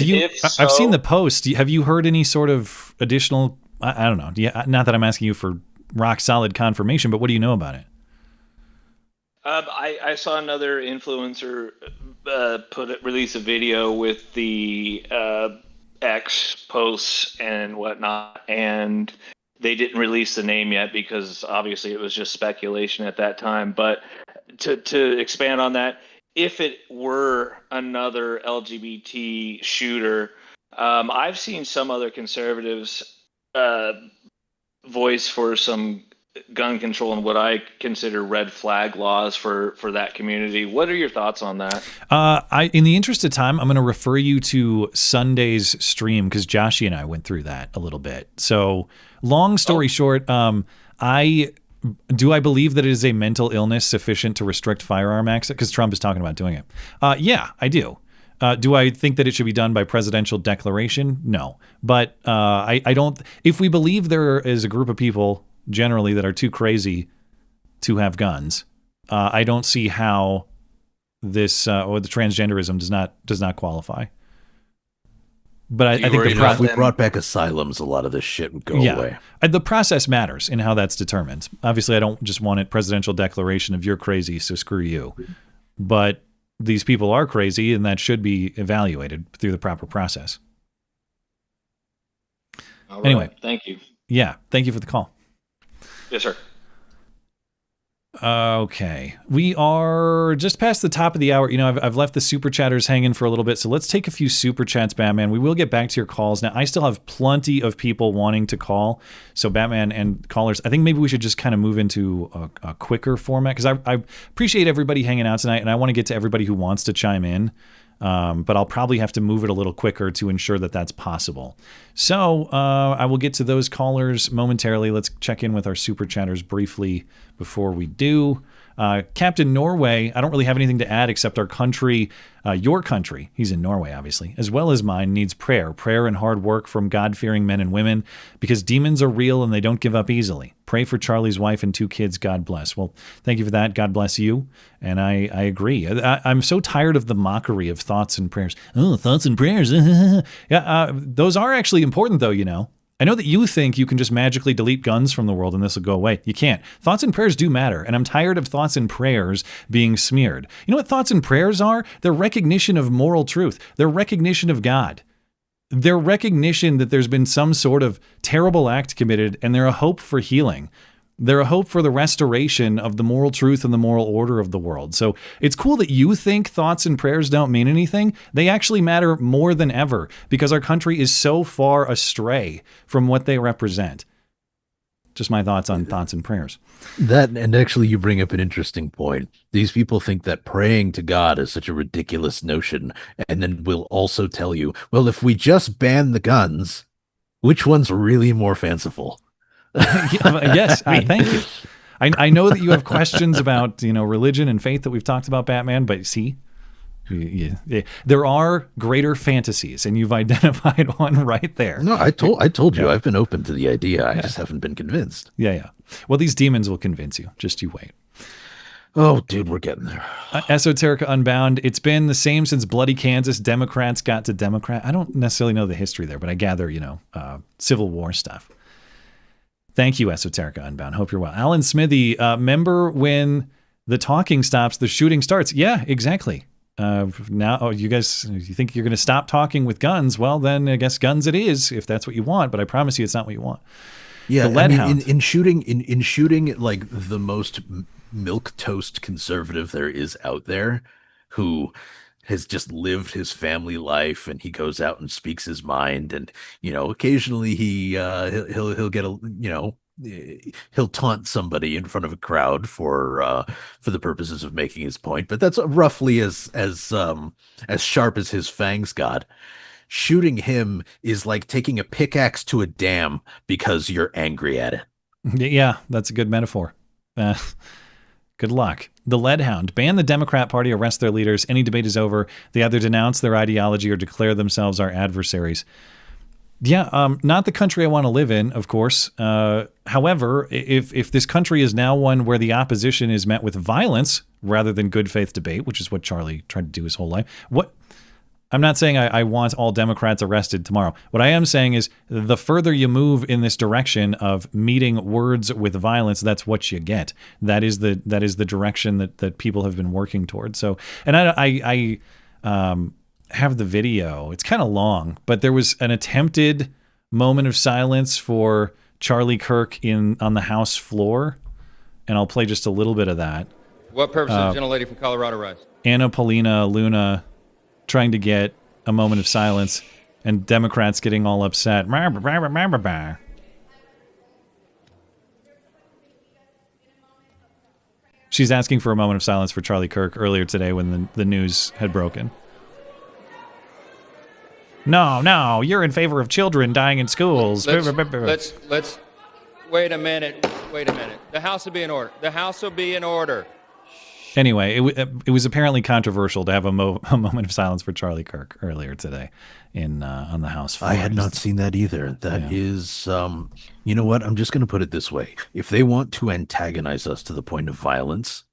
I've seen the post. Have you heard any sort of additional, I don't know. Yeah, not that I'm asking you for rock solid confirmation, but what do you know about it? I saw another influencer release a video with the X posts and whatnot, and they didn't release the name yet because obviously it was just speculation at that time. But to expand on that, if it were another LGBT shooter, I've seen some other conservatives voice for some gun control and what I consider red flag laws for that community. What are your thoughts on that? In the interest of time, I'm going to refer you to Sunday's stream because Joshy and I went through that a little bit. So, long story short, I believe that it is a mental illness sufficient to restrict firearm access? Because Trump is talking about doing it. Yeah, I do. Do I think that it should be done by presidential declaration? No. But I don't. If we believe there is a group of people generally that are too crazy to have guns, I don't see how this or the transgenderism does not qualify. But I think if we brought back asylums, a lot of this shit would go away. The process matters in how that's determined. Obviously, I don't just want a presidential declaration of you're crazy, so screw you. But these people are crazy, and that should be evaluated through the proper process. All right. Anyway, thank you. Yeah, thank you for the call. Yes, sir. Okay, we are just past the top of the hour. You know, I've left the super chatters hanging for a little bit, so let's take a few super chats, Batman. We will get back to your calls. Now, I still have plenty of people wanting to call, so Batman and callers, I think maybe we should just kind of move into a quicker format, because I appreciate everybody hanging out tonight, and I want to get to everybody who wants to chime in. But I'll probably have to move it a little quicker to ensure that that's possible. So I will get to those callers momentarily. Let's check in with our super chatters briefly before we do. Captain Norway, I don't really have anything to add except our country, your country, he's in Norway obviously, as well as mine, needs prayer and hard work from God-fearing men and women, because demons are real and they don't give up easily. Pray for Charlie's wife and 2 kids. God bless. Well, thank you for that. God bless you. And I agree. I'm so tired of the mockery of thoughts and prayers. Oh, thoughts and prayers. Yeah, those are actually important though, you know. I know that you think you can just magically delete guns from the world and this will go away. You can't. Thoughts and prayers do matter, and I'm tired of thoughts and prayers being smeared. You know what thoughts and prayers are? They're recognition of moral truth. They're recognition of God. They're recognition that there's been some sort of terrible act committed, and they're a hope for healing. They're a hope for the restoration of the moral truth and the moral order of the world. So it's cool that you think thoughts and prayers don't mean anything. They actually matter more than ever because our country is so far astray from what they represent. Just my thoughts on thoughts and prayers. That, and actually you bring up an interesting point. These people think that praying to God is such a ridiculous notion, and then will also tell you, well, if we just ban the guns, which one's really more fanciful? Yes, thank you. I know that you have questions about, you know, religion and faith that we've talked about, Batman, but see, there are greater fantasies, and you've identified one right there. No, I told you, I've been open to the idea. I just haven't been convinced. Yeah. Well, these demons will convince you. Just you wait. Oh, dude, we're getting there. Esoterica Unbound. It's been the same since Bloody Kansas. Democrats got to Democrat. I don't necessarily know the history there, but I gather, you know, Civil War stuff. Thank you, Esoterica Unbound. Hope you're well. Alan Smithy, remember when the talking stops, the shooting starts? Yeah, exactly. Now, you guys, you think you're going to stop talking with guns? Well, then I guess guns it is, if that's what you want. But I promise you, it's not what you want. Yeah, I mean, in shooting, like the most milquetoast conservative there is out there, who has just lived his family life, and he goes out and speaks his mind, and you know, occasionally he'll get a, you know, he'll taunt somebody in front of a crowd for the purposes of making his point, but that's roughly as sharp as his fangs got. Shooting him is like taking a pickaxe to a dam because you're angry at it. Yeah, that's a good metaphor. Good luck. The Lead Hound. Ban the Democrat Party, arrest their leaders. Any debate is over. They either denounce their ideology or declare themselves our adversaries. Yeah, not the country I want to live in, of course. However, if this country is now one where the opposition is met with violence rather than good faith debate, which is what Charlie tried to do his whole life, I'm not saying I want all Democrats arrested tomorrow. What I am saying is the further you move in this direction of meeting words with violence, that's what you get. That is the direction that people have been working towards. So, and I have the video. It's kind of long, but there was an attempted moment of silence for Charlie Kirk on the House floor, and I'll play just a little bit of that. What purpose did the gentlelady from Colorado rise? Anna Paulina Luna trying to get a moment of silence, and Democrats getting all upset. She's asking for a moment of silence for Charlie Kirk earlier today when the news had broken. No, you're in favor of children dying in schools. Let's wait a minute. The House will be in order. Anyway, it was apparently controversial to have a moment of silence for Charlie Kirk earlier today on the House floor. I had not seen that either. That is, you know what? I'm just going to put it this way. If they want to antagonize us to the point of violence,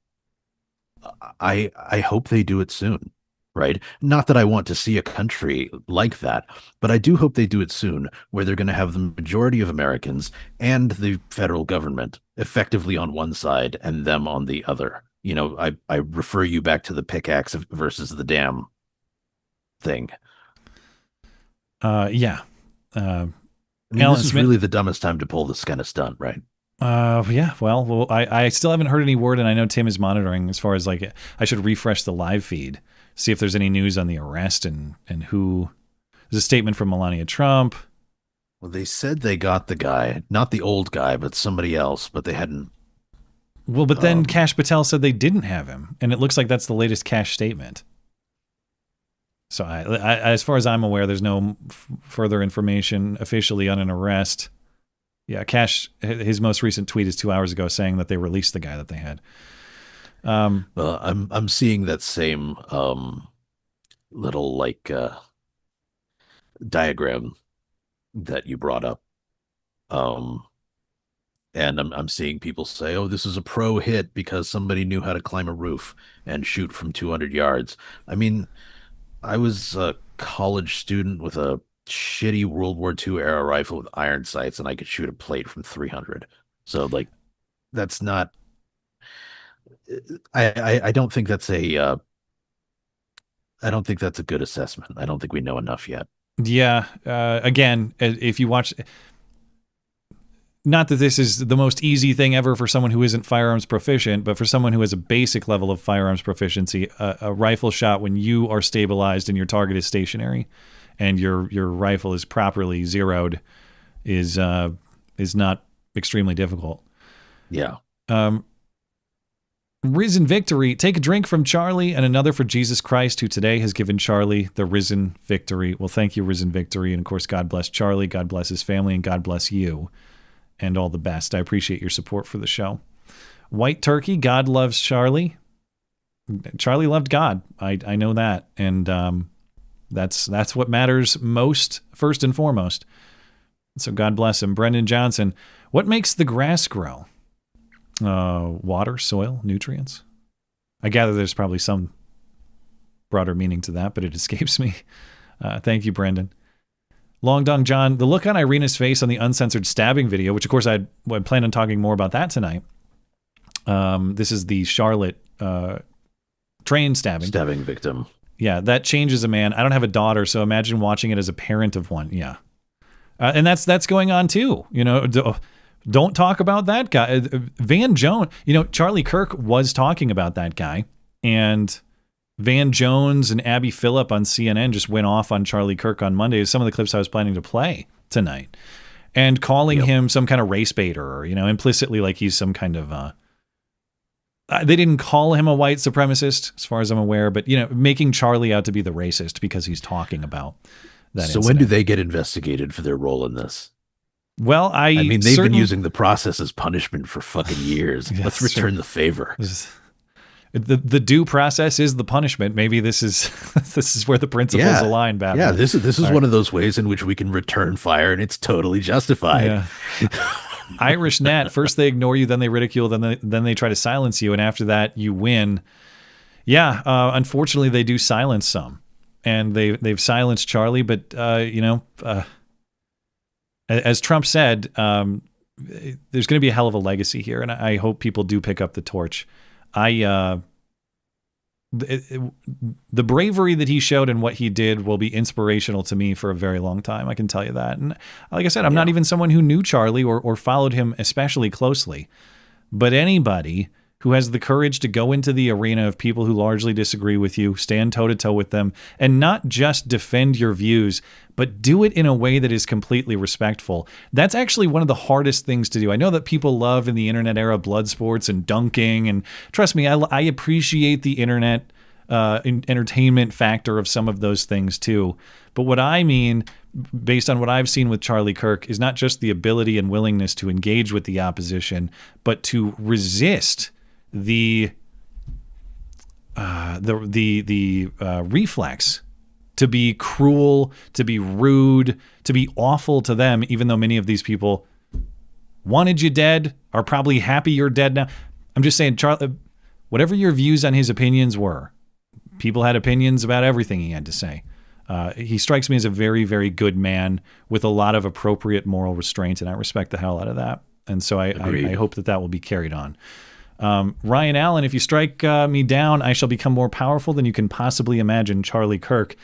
I hope they do it soon, right? Not that I want to see a country like that, but I do hope they do it soon, where they're going to have the majority of Americans and the federal government effectively on one side and them on the other. You know, I refer you back to the pickaxe versus the dam thing. Yeah. I mean, this is really the dumbest time to pull this kind of stunt, right? Yeah. Well, I still haven't heard any word, and I know Tim is monitoring as far as like I should refresh the live feed, see if there's any news on the arrest and who. There's a statement from Melania Trump. Well, they said they got the guy, not the old guy, but somebody else, but they hadn't. Well, but then Kash Patel said they didn't have him, and it looks like that's the latest Kash statement. So, I as far as I'm aware, there's no further information officially on an arrest. Yeah, Kash, his most recent tweet is 2 hours ago saying that they released the guy that they had. Well, I'm seeing that same little like diagram that you brought up. And I'm seeing people say, oh, this is a pro hit because somebody knew how to climb a roof and shoot from 200 yards. I mean, I was a college student with a shitty World War II era rifle with iron sights, and I could shoot a plate from 300. So, like, that's not... I don't think that's a... I don't think that's a good assessment. I don't think we know enough yet. Yeah. Again, if you watch... Not that this is the most easy thing ever for someone who isn't firearms proficient, but for someone who has a basic level of firearms proficiency, a rifle shot when you are stabilized and your target is stationary and your rifle is properly zeroed is not extremely difficult. Yeah. Risen Victory. Take a drink from Charlie and another for Jesus Christ, who today has given Charlie the Risen Victory. Well, thank you, Risen Victory. And of course, God bless Charlie, God bless his family, and God bless you. And all the best. I appreciate your support for the show. White Turkey, God loves Charlie. Charlie loved God. I know that. And that's what matters most, first and foremost. So God bless him. Brendan Johnson, what makes the grass grow? Water, soil, nutrients? I gather there's probably some broader meaning to that, but it escapes me. Thank you, Brendan. Long Dong John, the look on Irina's face on the uncensored stabbing video, which of course I plan on talking more about that tonight. This is the Charlotte train stabbing victim. Yeah, that changes a man. I don't have a daughter, so imagine watching it as a parent of one. Yeah, and that's going on too. You know, don't talk about that guy, Van Jones. You know, Charlie Kirk was talking about that guy, and Van Jones and Abby Phillip on CNN just went off on Charlie Kirk on Monday. Some of the clips I was planning to play tonight, and calling him some kind of race baiter, or, you know, implicitly like he's some kind of, they didn't call him a white supremacist as far as I'm aware, but, you know, making Charlie out to be the racist because he's talking about that. So when do they get investigated for their role in this? Well, I mean, they've been using the process as punishment for fucking years. Yeah, let's return the favor. The due process is the punishment. Maybe this is where the principles align, Batman. Yeah, this is one of those ways in which we can return fire, and it's totally justified. Yeah. Irish Nat, first they ignore you, then they ridicule, then they try to silence you, and after that you win. Yeah, unfortunately they do silence some, and they've silenced Charlie, but you know, as Trump said, there's going to be a hell of a legacy here, and I hope people do pick up the torch. I the bravery that he showed and what he did will be inspirational to me for a very long time. I can tell you that. And like I said, I'm not even someone who knew Charlie or followed him especially closely. But anybody who has the courage to go into the arena of people who largely disagree with you, stand toe-to-toe with them, and not just defend your views, but do it in a way that is completely respectful. That's actually one of the hardest things to do. I know that people love in the internet era blood sports and dunking, and trust me, I appreciate the internet entertainment factor of some of those things too. But what I mean, based on what I've seen with Charlie Kirk, is not just the ability and willingness to engage with the opposition, but to resist the reflex to be cruel, to be rude, to be awful to them, even though many of these people wanted you dead, are probably happy you're dead now. I'm just saying, Charlie, whatever your views on his opinions were, people had opinions about everything he had to say. He strikes me as a very, very good man with a lot of appropriate moral restraint, and I respect the hell out of that. And so I hope that will be carried on. Ryan Allen, if you strike me down, I shall become more powerful than you can possibly imagine. Charlie Kirk.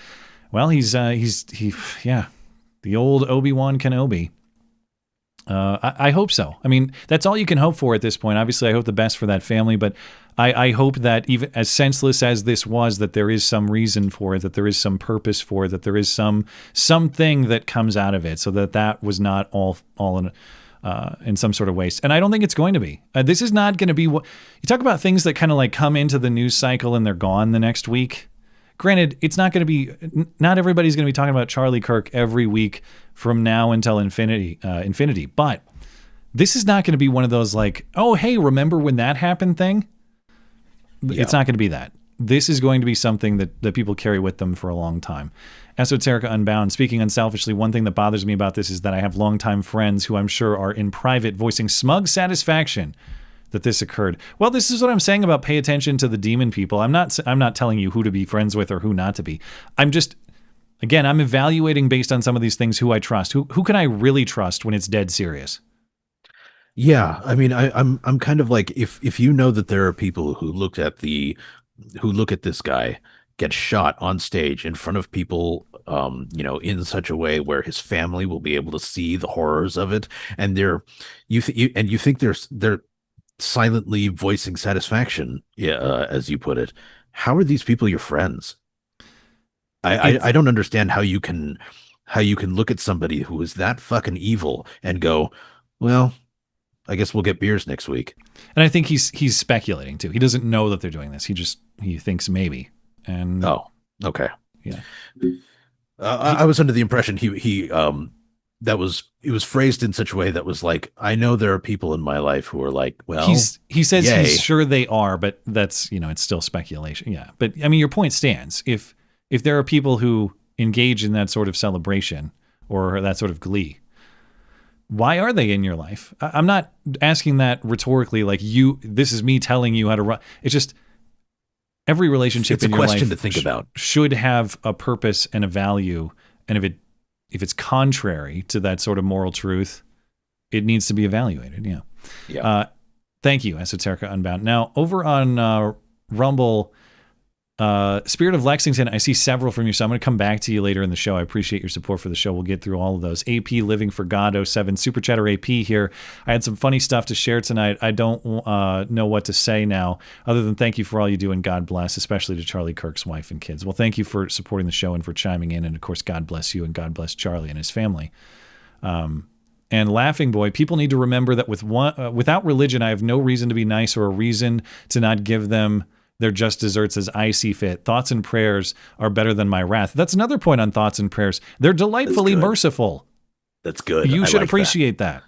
Well, he's the old Obi-Wan Kenobi. I hope so. I mean, that's all you can hope for at this point. Obviously, I hope the best for that family, but I hope that even as senseless as this was, that there is some reason for it, that there is some purpose for it, that there is something that comes out of it, so that was not all in some sort of waste. And I don't think it's going to be. This is not going to be what you talk about, things that kind of like come into the news cycle and they're gone the next week. Granted, it's not going to be, not everybody's going to be talking about Charlie Kirk every week from now until infinity. But this is not going to be one of those like, oh, hey, remember when that happened thing? Yeah. It's not going to be that. This is going to be something that people carry with them for a long time. Esoterica Unbound, speaking unselfishly, one thing that bothers me about this is that I have longtime friends who I'm sure are in private voicing smug satisfaction that this occurred. Well, this is what I'm saying about pay attention to the demon people. I'm not telling you who to be friends with or who not to be. I'm just, again, I'm evaluating based on some of these things who I trust. Who can I really trust when it's dead serious? Yeah, I mean, I'm kind of like, if you know that there are people who look at this guy get shot on stage in front of people, in such a way where his family will be able to see the horrors of it, and you think they're silently voicing satisfaction, as you put it. How are these people your friends? I don't understand how you can look at somebody who is that fucking evil and go, well, I guess we'll get beers next week. And I think he's speculating too. He doesn't know that they're doing this. He thinks maybe. And oh, okay, yeah. I was under the impression it was phrased in such a way that was like, I know there are people in my life who are like, well, he says yay. He's sure they are, but that's, it's still speculation. Yeah. But I mean, your point stands. If there are people who engage in that sort of celebration or that sort of glee, why are they in your life? I'm not asking that rhetorically, like this is me telling you how to run. It's just every relationship in your life to think about should have a purpose and a value. And if it's contrary to that sort of moral truth, it needs to be evaluated. Yeah. Yeah. Thank you, Esoterica Unbound. Now, over on Rumble, Spirit of Lexington, I see several from you, so I'm going to come back to you later in the show. I appreciate your support for the show. We'll get through all of those. AP Living for God 07, Super Chatter AP here. I had some funny stuff to share tonight. I don't know what to say now, other than thank you for all you do and God bless, especially to Charlie Kirk's wife and kids. Well, thank you for supporting the show and for chiming in, and of course, God bless you and God bless Charlie and his family. And Laughing Boy, people need to remember that without religion, I have no reason to be nice or a reason to not give them their just desserts as I see fit. Thoughts and prayers are better than my wrath. That's another point on thoughts and prayers. They're delightfully merciful. That's good. You should appreciate that.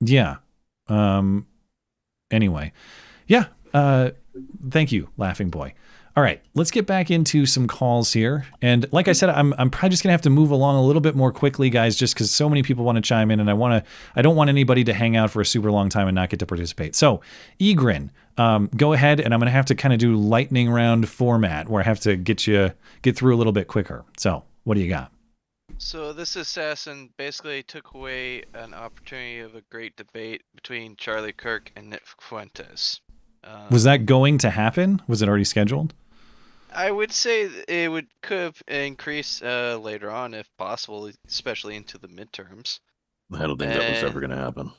Yeah. Anyway. Yeah. Thank you, Laughing Boy. All right, let's get back into some calls here. And like I said, I'm probably just going to have to move along a little bit more quickly, guys, just because so many people want to chime in, and I don't want anybody to hang out for a super long time and not get to participate. So, Egrin, go ahead, and I'm going to have to kind of do lightning round format where I have to get through a little bit quicker. So, what do you got? So this assassin basically took away an opportunity of a great debate between Charlie Kirk and Nick Fuentes. Was that going to happen? Was it already scheduled? I would say it could have increased later on if possible, especially into the midterms. I don't think that was ever going to happen.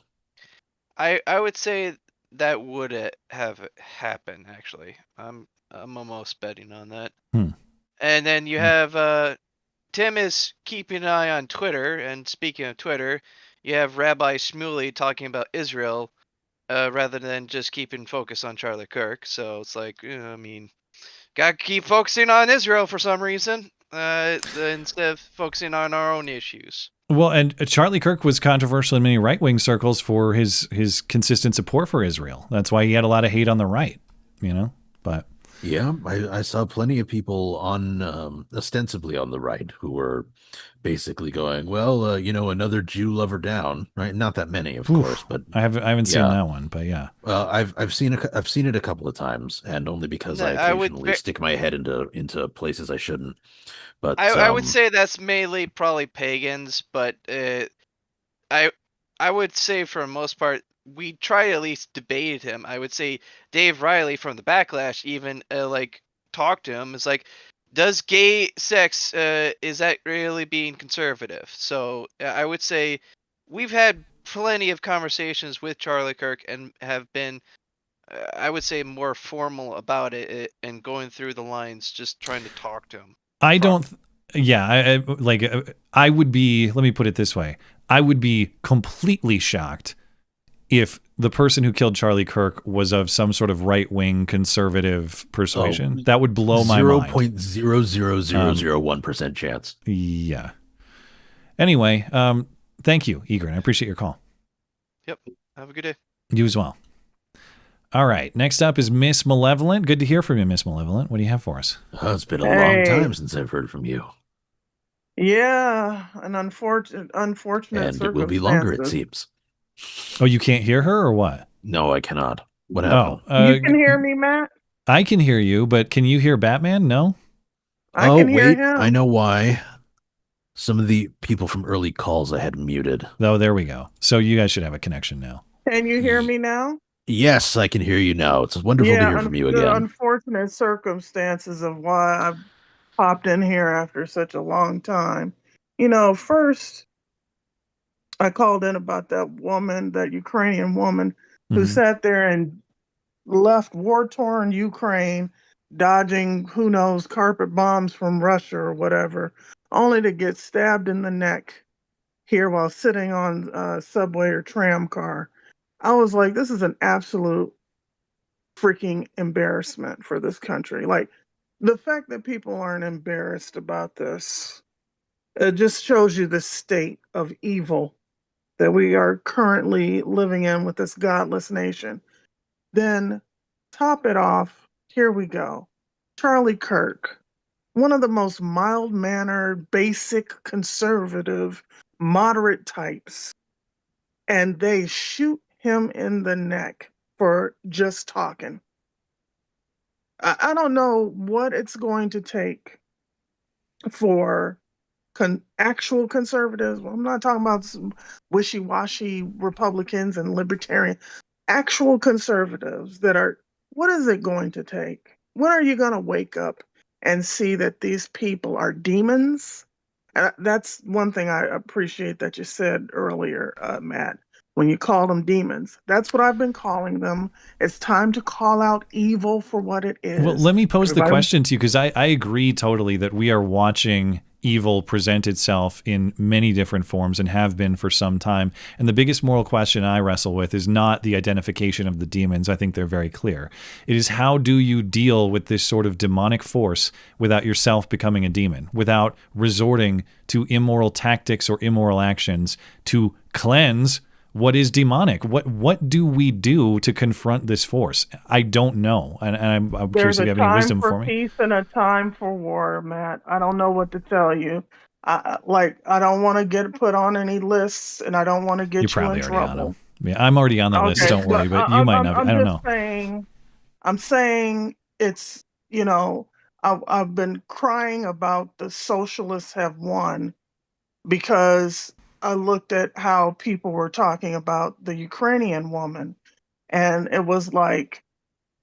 I would say that would have happened. Actually, I'm almost betting on that. And then you have Tim is keeping an eye on Twitter. And speaking of Twitter, you have Rabbi Shmuley talking about Israel rather than just keeping focus on Charlie Kirk. So it's like, I mean, gotta keep focusing on Israel for some reason instead of focusing on our own issues. Well, and Charlie Kirk was controversial in many right-wing circles for his consistent support for Israel. That's why he had a lot of hate on the right, but... Yeah, I saw plenty of people on ostensibly on the right who were basically going, well, another Jew lover down, right? Not that many, of course, but I haven't seen that one, but yeah. Well, I've seen it a couple of times, and only because I occasionally stick my head into places I shouldn't. But I would say that's mainly probably pagans, but I would say for the most part we try to at least debate him. I would say Dave Riley from the Backlash even talked to him. It's like, does gay sex is that really being conservative? So I would say we've had plenty of conversations with Charlie Kirk and have been I would say more formal about it and going through the lines, just trying to talk to him. I don't. Yeah, I would be. Let me put it this way: I would be completely shocked if the person who killed Charlie Kirk was of some sort of right-wing conservative persuasion. That would blow my mind. 0.00001% chance. Yeah. Anyway, thank you, Egren. I appreciate your call. Yep. Have a good day. You as well. All right. Next up is Miss Malevolent. Good to hear from you, Miss Malevolent. What do you have for us? Oh, it's been a long time since I've heard from you. Yeah, an unfortunate And it will be longer, it seems. Oh, you can't hear her or what? No, I cannot. What happened? You can hear me, Matt? I can hear you, but can you hear Batman? No? I can hear him. I know why. Some of the people from early calls I had muted. Oh, there we go. So you guys should have a connection now. Can you hear me now? Yes, I can hear you now. It's wonderful to hear from you again. The unfortunate circumstances of why I've popped in here after such a long time. First, I called in about that Ukrainian woman who sat there and left war-torn Ukraine, dodging, who knows, carpet bombs from Russia or whatever, only to get stabbed in the neck here while sitting on a subway or tram car. I was like, this is an absolute freaking embarrassment for this country. Like, the fact that people aren't embarrassed about this, it just shows you the state of evil that we are currently living in with this godless nation. Then top it off, here we go. Charlie Kirk, one of the most mild-mannered, basic, conservative, moderate types. And they shoot him in the neck for just talking. I don't know what it's going to take for actual conservatives. Well, I'm not talking about some wishy-washy Republicans and libertarians. Actual conservatives that are, what is it going to take? When are you going to wake up and see that these people are demons? That's one thing I appreciate that you said earlier, Matt, when you called them demons. That's what I've been calling them. It's time to call out evil for what it is. Well, let me pose the question to you, because I agree totally that we are watching evil present itself in many different forms and have been for some time. And the biggest moral question I wrestle with is not the identification of the demons. I think they're very clear. It is, how do you deal with this sort of demonic force without yourself becoming a demon, without resorting to immoral tactics or immoral actions to cleanse what is demonic? What do we do to confront this force? I don't know. And I'm curious if you have any wisdom for me. There's a time for peace and a time for war, Matt. I don't know what to tell you. I don't want to get put on any lists, and I don't want to get you in trouble. Yeah, I'm already on the list. Don't worry, but you might not. I don't know. I'm saying it's, I've been crying about the socialists have won because I looked at how people were talking about the Ukrainian woman, and it was like,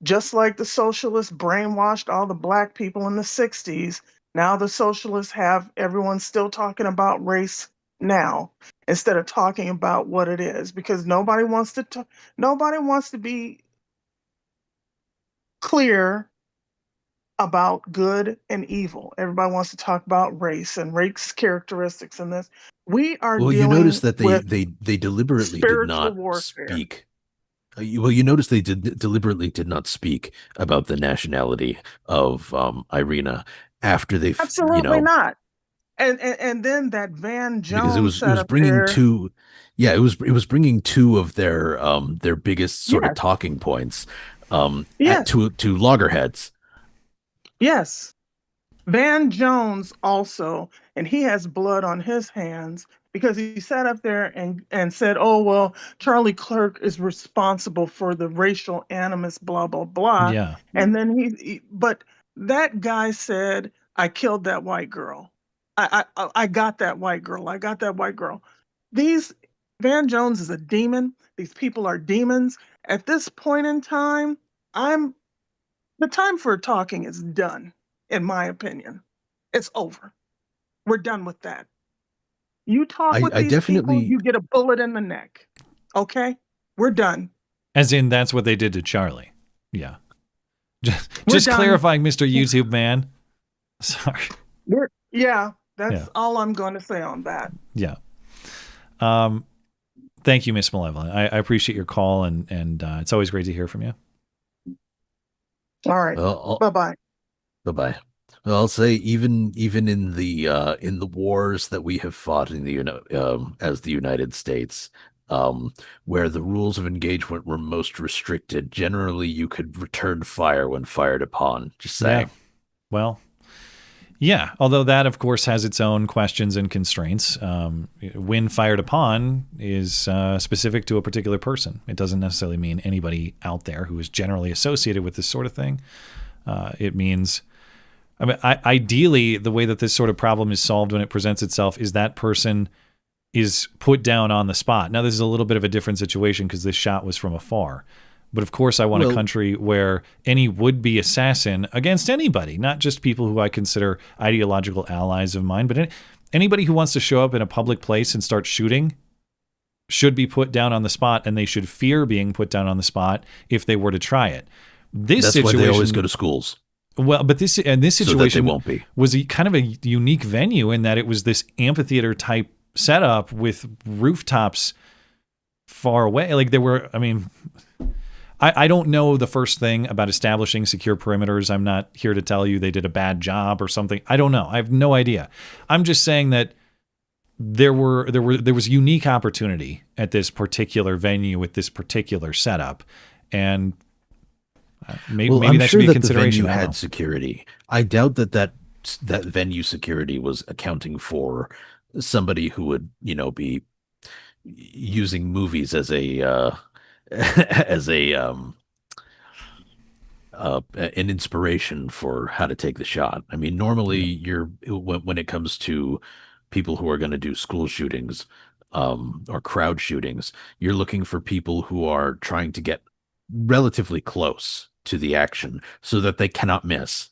Just like the socialists brainwashed all the black people in the 60s, now the socialists have everyone still talking about race now instead of talking about what it is, because nobody wants to be clear about good and evil. Everybody wants to talk about race and race characteristics in this. We are Well, you dealing notice that with they deliberately did spiritual not warfare. speak. Well, you notice they deliberately did not speak about the nationality of Irina after they've, Absolutely not. And then that Van because Jones it sat was up bringing there. two, yeah, it was bringing two of their biggest sort of Yes. talking points Yes. to loggerheads. Yes. Van Jones also, and he has blood on his hands because he sat up there and said, oh, well, Charlie Kirk is responsible for the racial animus, blah, blah, blah. Yeah. And then but that guy said, I killed that white girl. I got that white girl. I got that white girl. Van Jones is a demon. These people are demons. At this point in time, the time for talking is done, in my opinion. It's over. We're done with that. You talk with I these people, definitely, you get a bullet in the neck. Okay? We're done. As in, that's what they did to Charlie. Yeah. We're Just done. clarifying, Mr. YouTube man. Sorry. That's all I'm going to say on that. Yeah. Thank you, Miss Malevolent. I appreciate your call, and it's always great to hear from you. All right. Bye-bye. Bye-bye. Well, I'll say even in the wars that we have fought in as the United States, where the rules of engagement were most restricted, generally you could return fire when fired upon. Just saying. Yeah. Well, yeah. Although that, of course, has its own questions and constraints. When fired upon is specific to a particular person. It doesn't necessarily mean anybody out there who is generally associated with this sort of thing. It means, I mean, ideally, the way that this sort of problem is solved when it presents itself is that person is put down on the spot. Now, this is a little bit of a different situation because this shot was from afar. But of course, I want a country where any would-be assassin against anybody, not just people who I consider ideological allies of mine, but anybody who wants to show up in a public place and start shooting should be put down on the spot, and they should fear being put down on the spot if they were to try it. That's why they always go to schools. Well, but this situation so that they won't be. Was kind of a unique venue in that it was this amphitheater type setup with rooftops far away. Like there were, I mean, I don't know the first thing about establishing secure perimeters. I'm not here to tell you they did a bad job or something. I don't know. I have no idea. I'm just saying that there was unique opportunity at this particular venue with this particular setup, and maybe that should be a consideration. The venue had security. I doubt that venue security was accounting for somebody who would, be using movies as an inspiration for how to take the shot. I mean, normally when it comes to people who are going to do school shootings or crowd shootings, you're looking for people who are trying to get relatively close to the action so that they cannot miss.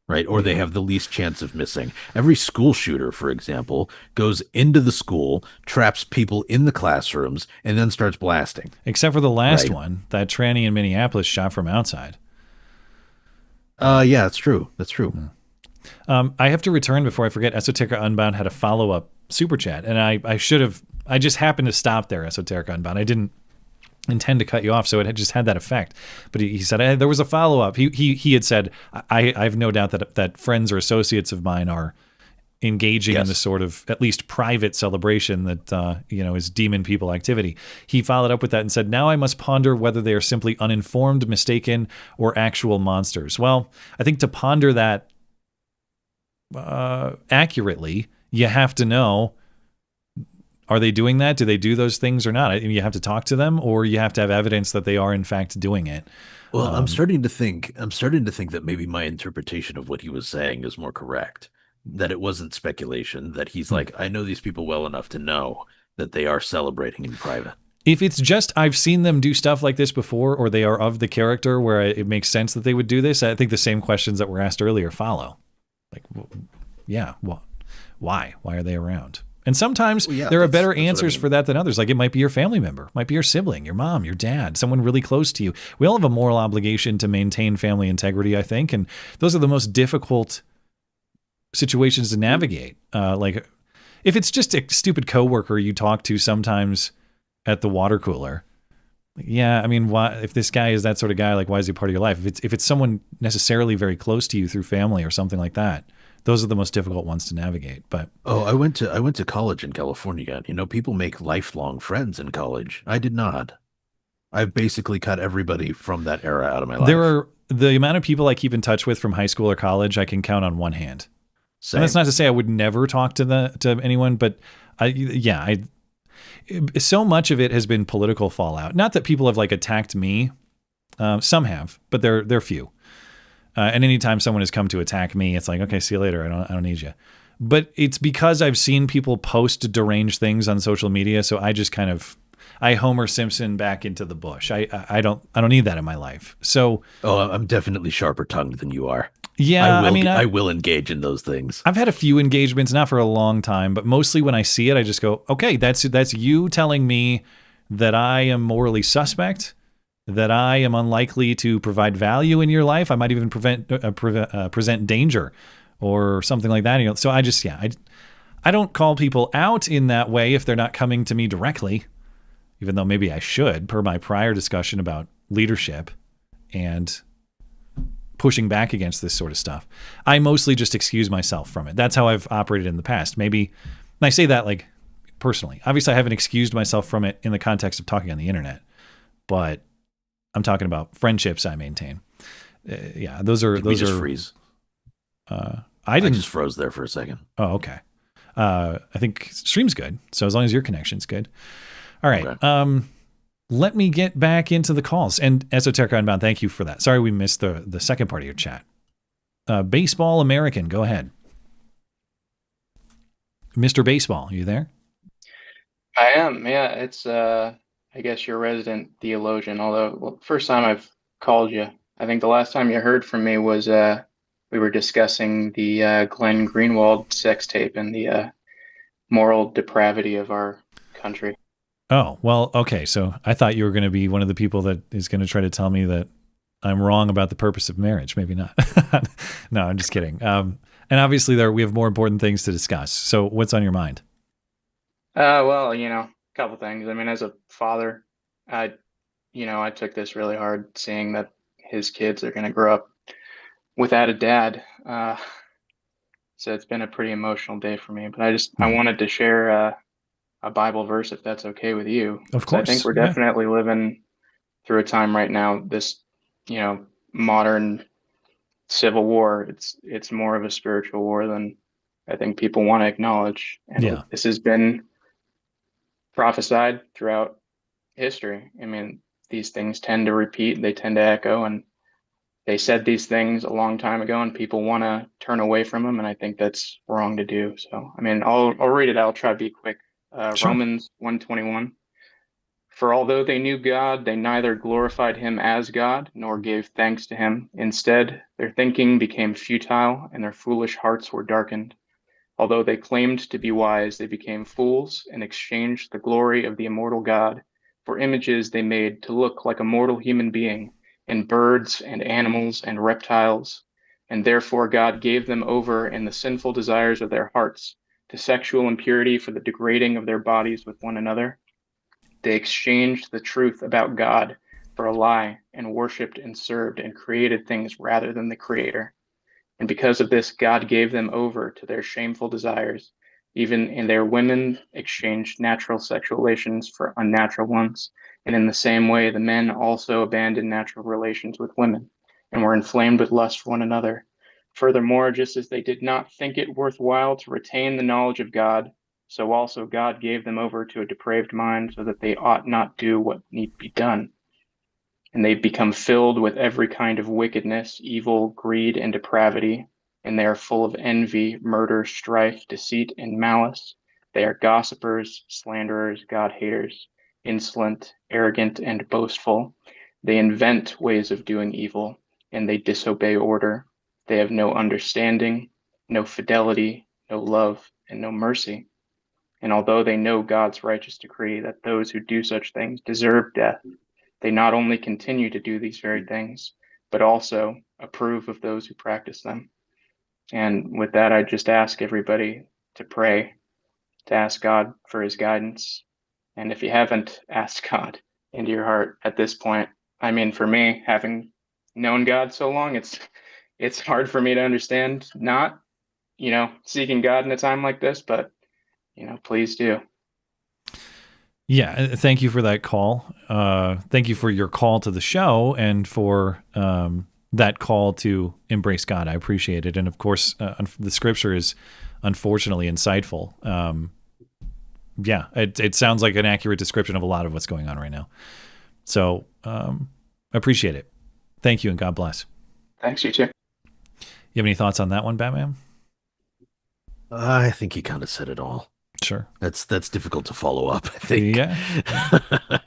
Right? Or they have the least chance of missing. Every school shooter, for example, goes into the school, traps people in the classrooms, and then starts blasting. Except for the last one, that tranny in Minneapolis shot from outside. Yeah, that's true. That's true. I have to return before I forget. Esoterica Unbound had a follow-up super chat, and I just happened to stop there, Esoterica Unbound. I didn't intend to cut you off, so it had just had that effect. But he said there was a follow-up. He had said, I have no doubt that friends or associates of mine are engaging in this sort of at least private celebration that is demon people activity. He followed up with that and said, now I must ponder whether they are simply uninformed, mistaken, or actual monsters. Well, I think to ponder that accurately, you have to know, are they doing that? Do they do those things or not? You have to talk to them, or you have to have evidence that they are in fact doing it. Well, I'm starting to think that maybe my interpretation of what he was saying is more correct. That it wasn't speculation. That he's like, I know these people well enough to know that they are celebrating in private. If it's just I've seen them do stuff like this before, or they are of the character where it makes sense that they would do this, I think the same questions that were asked earlier follow. Like, yeah, well, why? Why are they around? And sometimes there are better answers for that than others. Like it might be your family member, might be your sibling, your mom, your dad, someone really close to you. We all have a moral obligation to maintain family integrity, I think. And those are the most difficult situations to navigate. Like if it's just a stupid coworker you talk to sometimes at the water cooler. Yeah, I mean, why, if this guy is that sort of guy, like why is he part of your life? If it's someone necessarily very close to you through family or something like that, those are the most difficult ones to navigate. But I went to college in California. You know, people make lifelong friends in college. I did not. I've basically cut everybody from that era out of my life. There are the amount of people I keep in touch with from high school or college, I can count on one hand. Same. And that's not to say I would never talk to anyone, but so much of it has been political fallout. Not that people have like attacked me. Some have, but they're few. And anytime someone has come to attack me, it's like, okay, see you later. I don't need you. But it's because I've seen people post deranged things on social media. So I just I Homer Simpson back into the bush. I don't need that in my life. So, I'm definitely sharper tongued than you are. Yeah. I will engage in those things. I've had a few engagements, not for a long time, but mostly when I see it, I just go, okay, that's you telling me that I am morally suspect, that I am unlikely to provide value in your life. I might even present danger or something like that. You know, so I don't call people out in that way if they're not coming to me directly, even though maybe I should, per my prior discussion about leadership and pushing back against this sort of stuff. I mostly just excuse myself from it. That's how I've operated in the past. Maybe, and I say that like personally. Obviously, I haven't excused myself from it in the context of talking on the internet, but I'm talking about friendships I maintain. Those are freeze. I just froze there for a second. Oh, okay. I think stream's good. So as long as your connection's good. All right. Okay. Let me get back into the calls. And Esoteric Unbound, thank you for that. Sorry we missed the second part of your chat. Baseball American, go ahead. Mr. Baseball, are you there? I am. Yeah, it's I guess your resident theologian. Although, first time I've called you. I think the last time you heard from me was we were discussing the Glenn Greenwald sex tape and the moral depravity of our country. Oh, well, okay. So I thought you were going to be one of the people that is going to try to tell me that I'm wrong about the purpose of marriage. Maybe not. No, I'm just kidding. And obviously we have more important things to discuss. So what's on your mind? Well, a couple things. I mean, as a father, I took this really hard, seeing that his kids are going to grow up without a dad. So it's been a pretty emotional day for me, but I wanted to share a Bible verse, if that's okay with you. Of course. I think we're definitely living through a time right now, this, modern civil war. It's more of a spiritual war than I think people want to acknowledge. And this has been prophesied throughout history. I mean, these things tend to repeat, they tend to echo, and they said these things a long time ago and people want to turn away from them. And I think that's wrong to do. So, I mean, I'll read it. I'll try to be quick. Sure. Romans 1:21. For although they knew God, they neither glorified him as God nor gave thanks to him. Instead, their thinking became futile and their foolish hearts were darkened. Although they claimed to be wise, they became fools and exchanged the glory of the immortal God for images they made to look like a mortal human being in birds and animals and reptiles. And therefore God gave them over in the sinful desires of their hearts to sexual impurity for the degrading of their bodies with one another. They exchanged the truth about God for a lie and worshipped and served and created things rather than the Creator. And because of this, God gave them over to their shameful desires. Even in their women exchanged natural sexual relations for unnatural ones. And in the same way, the men also abandoned natural relations with women and were inflamed with lust for one another. Furthermore, just as they did not think it worthwhile to retain the knowledge of God, so also God gave them over to a depraved mind so that they ought not do what need be done. And they become filled with every kind of wickedness, evil, greed, and depravity. And they are full of envy, murder, strife, deceit, and malice. They are gossipers, slanderers, God-haters, insolent, arrogant, and boastful. They invent ways of doing evil, and they disobey order. They have no understanding, no fidelity, no love, and no mercy. And although they know God's righteous decree that those who do such things deserve death, they not only continue to do these very things, but also approve of those who practice them. And with that, I just ask everybody to pray, to ask God for his guidance. And if you haven't asked God into your heart at this point, I mean, for me, having known God so long, it's hard for me to understand not, seeking God in a time like this, but, please do. Yeah, thank you for that call. Thank you for your call to the show and for that call to embrace God. I appreciate it. And of course, the scripture is unfortunately insightful. Yeah, it sounds like an accurate description of a lot of what's going on right now. So I appreciate it. Thank you and God bless. Thanks, you too. You have any thoughts on that one, Batman? I think he kind of said it all. Sure. That's difficult to follow up, I think. Yeah.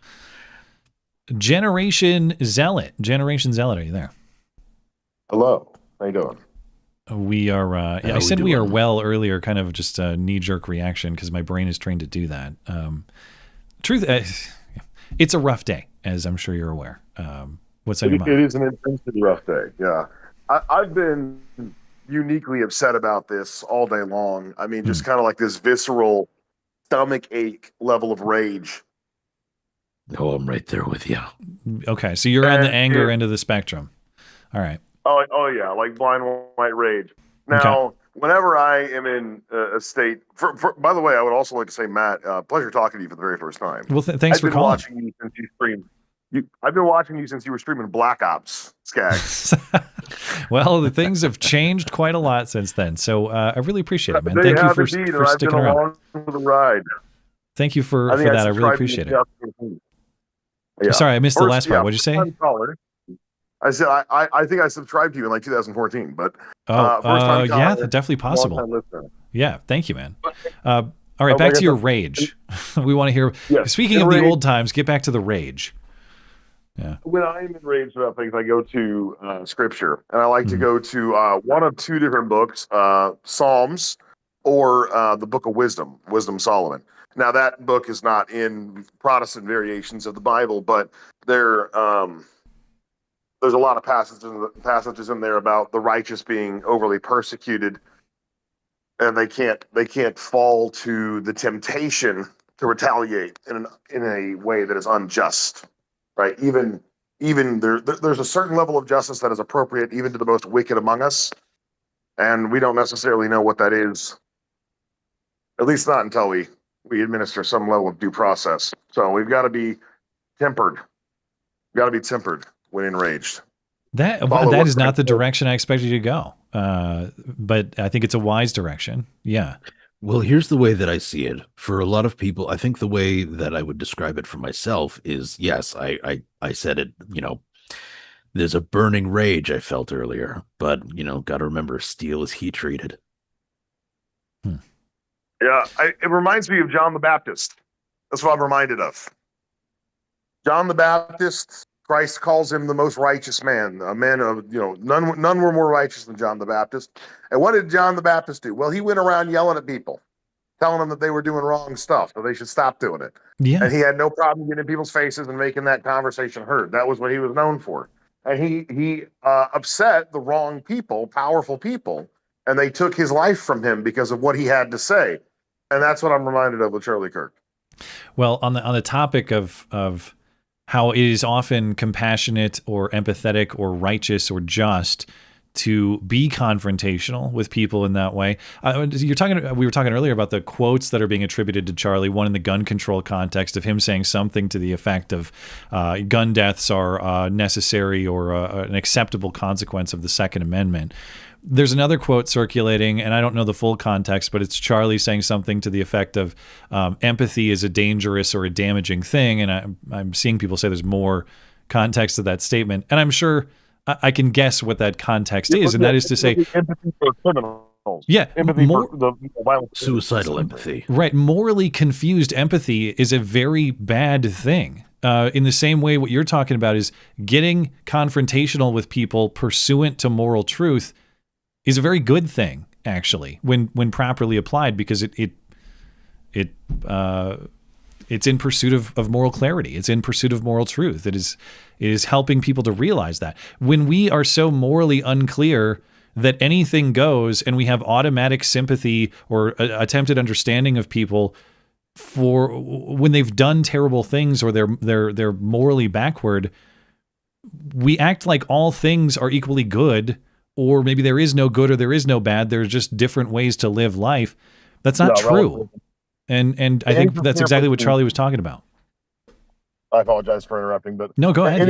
Generation Zealot, are you there? Hello. How you doing? We are, I said we are well earlier, kind of just a knee-jerk reaction because my brain is trained to do that. It's a rough day, as I'm sure you're aware. What's on your mind? It is an intensely rough day, yeah. I've been uniquely upset about this all day long. I mean, just kind of like this visceral stomach ache level of rage. Oh, I'm right there with you. Okay, so you're on the anger end of the spectrum. All right. Oh yeah, like blind white rage. Now, whenever I am in a state, by the way, I would also like to say, Matt, pleasure talking to you for the very first time. Well, thanks for calling. I've been watching you since you streamed. I've been watching you since you were streaming Black Ops, Skag. Well, the things have changed quite a lot since then, so I really appreciate it, man. Thank you for sticking around. For the ride. Thank you for that. I really appreciate it. Yeah. Sorry, I missed the last part. What'd you say? I said I think I subscribed to you in like 2014, but yeah, definitely possible. Yeah, thank you, man. All right, back to your rage. We want to hear. Yeah, speaking of the old times, get back to the rage. Yeah. When I'm enraged about things, I go to scripture, and I like to go to one of two different books, Psalms or the Book of Wisdom Solomon. Now, that book is not in Protestant variations of the Bible, but there's a lot of passages in there about the righteous being overly persecuted, and they can't fall to the temptation to retaliate in a way that is unjust. Right, even there's a certain level of justice that is appropriate even to the most wicked among us, and we don't necessarily know what that is. At least not until we administer some level of due process. So we've got to be tempered. We've got to be tempered when enraged. That is not the direction I expected you to go, but I think it's a wise direction. Yeah. Well, here's the way that I see it. For a lot of people, I think the way that I would describe it for myself is, yes, I said it, there's a burning rage I felt earlier, but, got to remember, steel is heat treated. Yeah, it reminds me of John the Baptist. That's what I'm reminded of. John the Baptist, Christ calls him the most righteous man, a man of, none were more righteous than John the Baptist. And what did John the Baptist do? Well, he went around yelling at people, telling them that they were doing wrong stuff, so they should stop doing it. Yeah. And he had no problem getting in people's faces and making that conversation heard. That was what he was known for. And he upset the wrong people, powerful people, and they took his life from him because of what he had to say. And that's what I'm reminded of with Charlie Kirk. Well, on the topic of how it is often compassionate or empathetic or righteous or just to be confrontational with people in that way. We were talking earlier about the quotes that are being attributed to Charlie, one in the gun control context of him saying something to the effect of gun deaths are necessary or an acceptable consequence of the Second Amendment. There's another quote circulating, and I don't know the full context, but it's Charlie saying something to the effect of empathy is a dangerous or a damaging thing. And I'm seeing people say there's more context to that statement. And I'm sure I can guess what that context is. And that is to say, empathy for a criminal. Yeah, Empathy for the violence. Suicidal empathy. Right. Morally confused empathy is a very bad thing. In the same way, what you're talking about is getting confrontational with people pursuant to moral truth is a very good thing, actually, when properly applied, because it's in pursuit of moral clarity. It's in pursuit of moral truth. It is helping people to realize that. When we are so morally unclear that anything goes, and we have automatic sympathy or attempted understanding of people for when they've done terrible things or they're morally backward, we act like all things are equally good, or maybe there is no good or there is no bad. There's just different ways to live life. That's not true. And I think that's exactly what Charlie was talking about. I apologize for interrupting, but no, go ahead.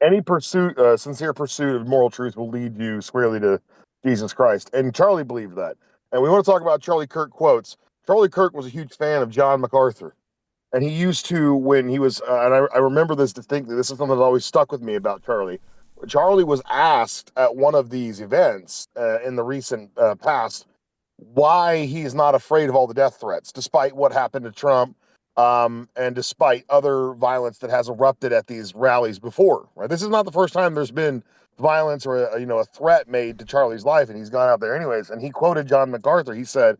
Any pursuit, sincere pursuit of moral truth will lead you squarely to Jesus Christ. And Charlie believed that. And we want to talk about Charlie Kirk quotes. Charlie Kirk was a huge fan of John MacArthur. And he used to, when he was, and I remember this distinctly, this is something that always stuck with me about Charlie. Charlie was asked at one of these events in the recent past why he's not afraid of all the death threats, despite what happened to Trump, and despite other violence that has erupted at these rallies before. Right, this is not the first time there's been violence or a threat made to Charlie's life, and he's gone out there anyways. And he quoted John MacArthur. He said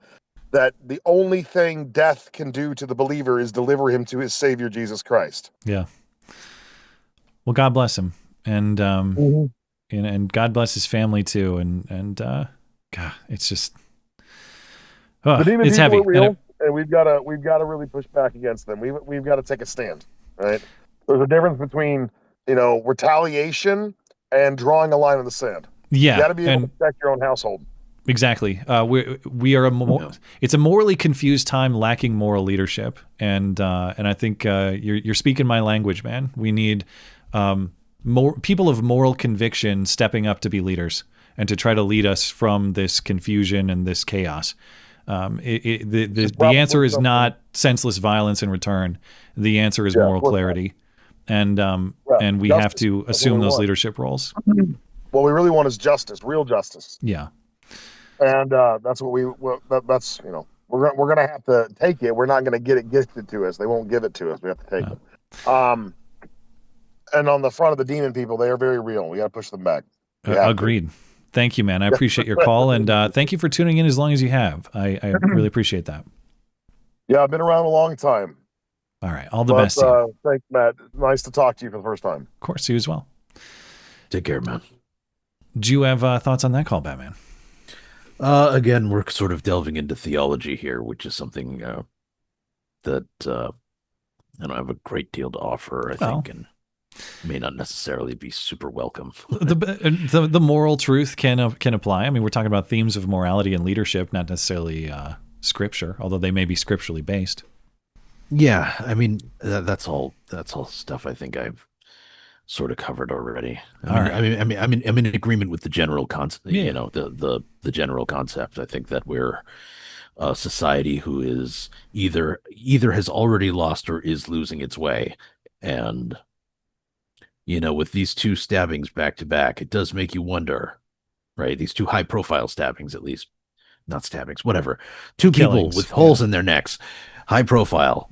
that the only thing death can do to the believer is deliver him to his Savior Jesus Christ. Yeah. Well, God bless him, and and God bless his family too. And God, it's just the demon it's people heavy. are real, and we've got to really push back against them. We've got to take a stand. Right? There's a difference between retaliation and drawing a line in the sand. Yeah, you got to be able to protect your own household. Exactly. We are it's a morally confused time, lacking moral leadership, and I think you're speaking my language, man. We need more people of moral conviction stepping up to be leaders and to try to lead us from this confusion and this chaos. The answer is not senseless violence in return. The answer is moral clarity, and we have to assume those leadership roles. What we really want is justice, real justice. Yeah. And that's what that's we're gonna have to take it. We're not gonna get it gifted to us. They won't give it to us. We have to take it. And on the front of the demon people, they are very real. We got to push them back. Agreed. Thank you, man. I appreciate your call, and thank you for tuning in as long as you have. I really appreciate that. Yeah, I've been around a long time. All right, all the best. Thanks, Matt. Nice to talk to you for the first time. Of course, you as well. Take care, man. Do you have thoughts on that call, Batman? Again, we're sort of delving into theology here, which is something that I don't have a great deal to offer, I think, and may not necessarily be super welcome. the moral truth can apply. I mean, we're talking about themes of morality and leadership, not necessarily scripture, although they may be scripturally based. Yeah, I mean that's all stuff I think I've sort of covered already. I'm in agreement with the general concept. Yeah. The general concept. I think that we're a society who is either has already lost or is losing its way, and with these two stabbings back to back, it does make you wonder, right? These two high profile stabbings, at least, not stabbings, whatever. Two Killings, people with holes in their necks, high profile,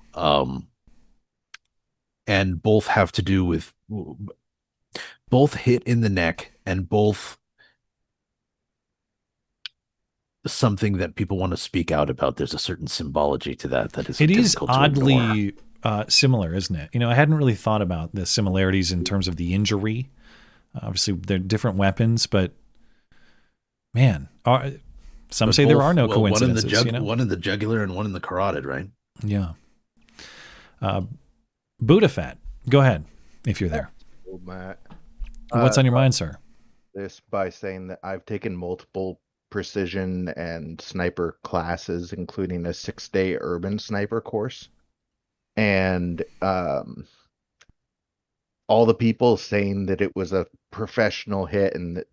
and both have to do with both hit in the neck and both something that people want to speak out about. There's a certain symbology to that is it is difficult to oddly similar, isn't it? I hadn't really thought about the similarities in terms of the injury. Obviously, they're different weapons, but man, some say there are no coincidences. One in the jugular and one in the carotid, right? Yeah. Buddha Fat, go ahead if you're there. Oh, Matt. What's on your mind, sir? This by saying that I've taken multiple precision and sniper classes, including a 6-day urban sniper course. And all the people saying that it was a professional hit and that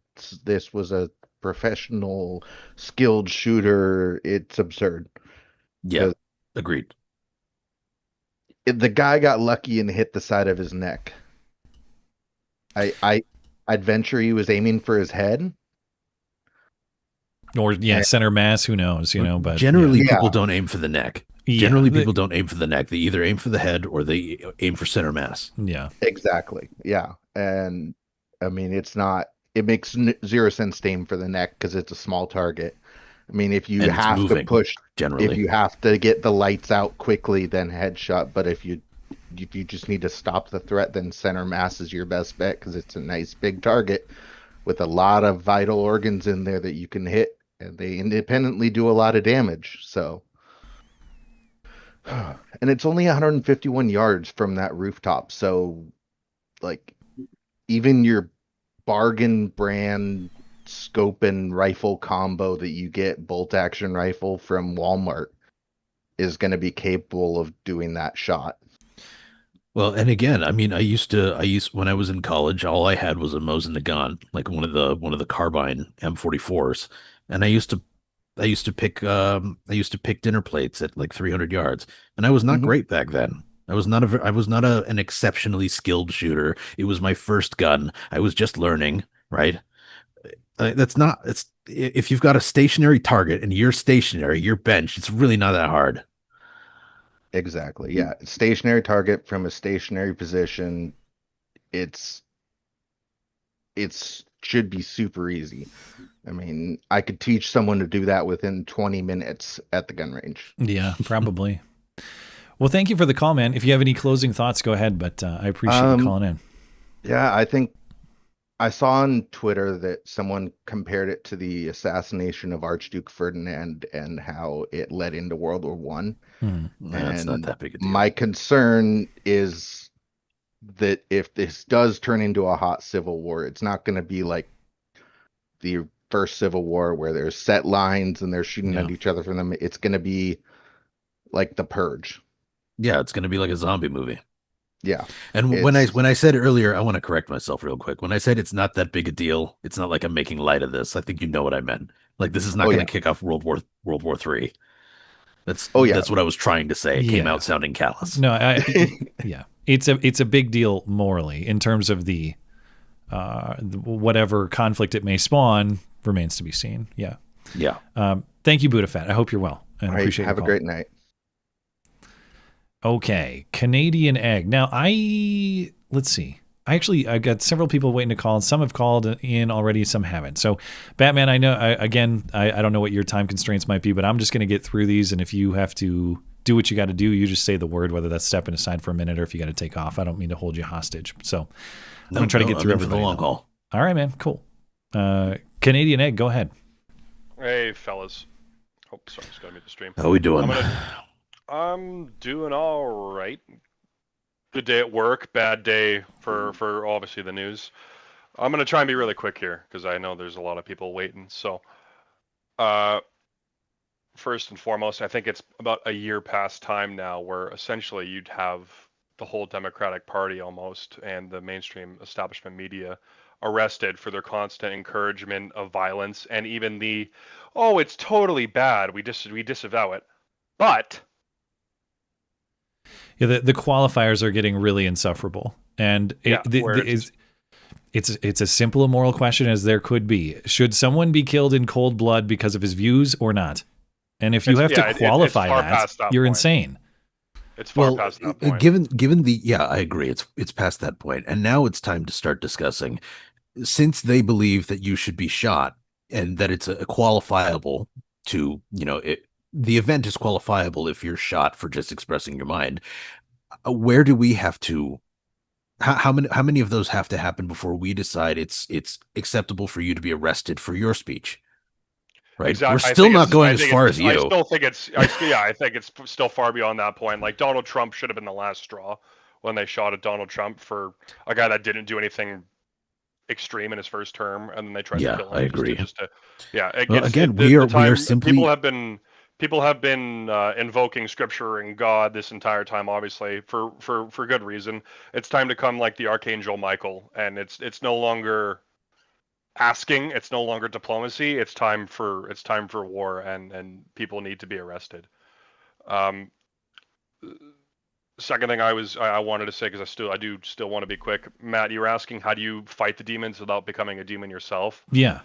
this was a professional skilled shooter, it's absurd. Yeah, agreed. The guy got lucky and hit the side of his neck. I'd venture he was aiming for his head. Or center mass, who knows, but generally people don't aim for the neck. Yeah, Generally people don't aim for the neck. They either aim for the head or they aim for center mass. Yeah. Exactly. Yeah. And I mean, it makes zero sense to aim for the neck because it's a small target. I mean, if you And it's have moving, to push, generally. if you have to get the lights out quickly, then headshot. But if you just need to stop the threat, then center mass is your best bet because it's a nice big target with a lot of vital organs in there that you can hit, and they independently do a lot of damage. So, and it's only 151 yards from that rooftop. So, like, even your bargain brand scope and rifle combo that you get, bolt action rifle from Walmart, is going to be capable of doing that shot. Well, and again, I mean, I used when I was in college, all I had was a Mosin Nagant, like one of the carbine M44s, and I used to pick dinner plates at like 300 yards, and I was not great back then. I was not an exceptionally skilled shooter. It was my first gun. I was just learning, right? If you've got a stationary target and you're stationary, you're benched, it's really not that hard. Exactly. Yeah. Stationary target from a stationary position. It should be super easy. I mean, I could teach someone to do that within 20 minutes at the gun range. Yeah, probably. Well, thank you for the call, man. If you have any closing thoughts, go ahead, but I appreciate you calling in. Yeah, I think I saw on Twitter that someone compared it to the assassination of Archduke Ferdinand and how it led into World War One. That's not that big a deal. My concern is that if this does turn into a hot civil war, it's not going to be like the first Civil War where there's set lines and they're shooting at each other from them. It's going to be like The Purge. Yeah, it's going to be like a zombie movie. Yeah. And when I said earlier, I want to correct myself real quick. When I said it's not that big a deal, it's not like I'm making light of this. I think you know what I meant. Like, this is not going to kick off World War III. That's what I was trying to say. It came out sounding callous. No, yeah, it's a big deal morally in terms of the whatever conflict it may spawn remains to be seen. Yeah. Thank you, Buddha Fat. I hope you're well and appreciate your Have a call. great night. Okay, Canadian Egg. Now, let's see. I've got several people waiting to call, and some have called in already, some haven't. So, Batman, I know, I don't know what your time constraints might be, but I'm just going to get through these, and if you have to do what you got to do, you just say the word, whether that's stepping aside for a minute or if you got to take off. I don't mean to hold you hostage. So, I'm going to try to get through everything. For the long haul. All right, man. Cool. Canadian Egg, go ahead. Hey, fellas. Oh, sorry, just got to mute the stream. How we doing? I'm doing all right. Good day at work, bad day for obviously the news. I'm going to try and be really quick here because I know there's a lot of people waiting. So, first and foremost, I think it's about a year past time now where essentially you'd have the whole Democratic Party almost and the mainstream establishment media arrested for their constant encouragement of violence and even it's totally bad. We disavow it. But yeah, the qualifiers are getting really insufferable, and it's as simple a moral question as there could be. Should someone be killed in cold blood because of his views or not? And if you have to qualify that, you're insane. It's far past that point. Given I agree. It's past that point, and now it's time to start discussing. Since they believe that you should be shot and that it's a qualifiable to the event is qualifiable if you're shot for just expressing your mind. Where do we have to? How many of those have to happen before we decide it's acceptable for you to be arrested for your speech? Right. Exactly. We're still not going as far as you. I still think I think it's still far beyond that point. Like Donald Trump should have been the last straw when they shot at Donald Trump for a guy that didn't do anything extreme in his first term, and then they tried to kill him. I agree. We are simply people have been invoking scripture and God this entire time, obviously for good reason. It's time to come like the Archangel Michael, and it's no longer asking, it's no longer diplomacy. It's time for war, and people need to be arrested. Second thing I wanted to say, because I do still want to be quick. Matt, you were asking how do you fight the demons without becoming a demon yourself? Yeah.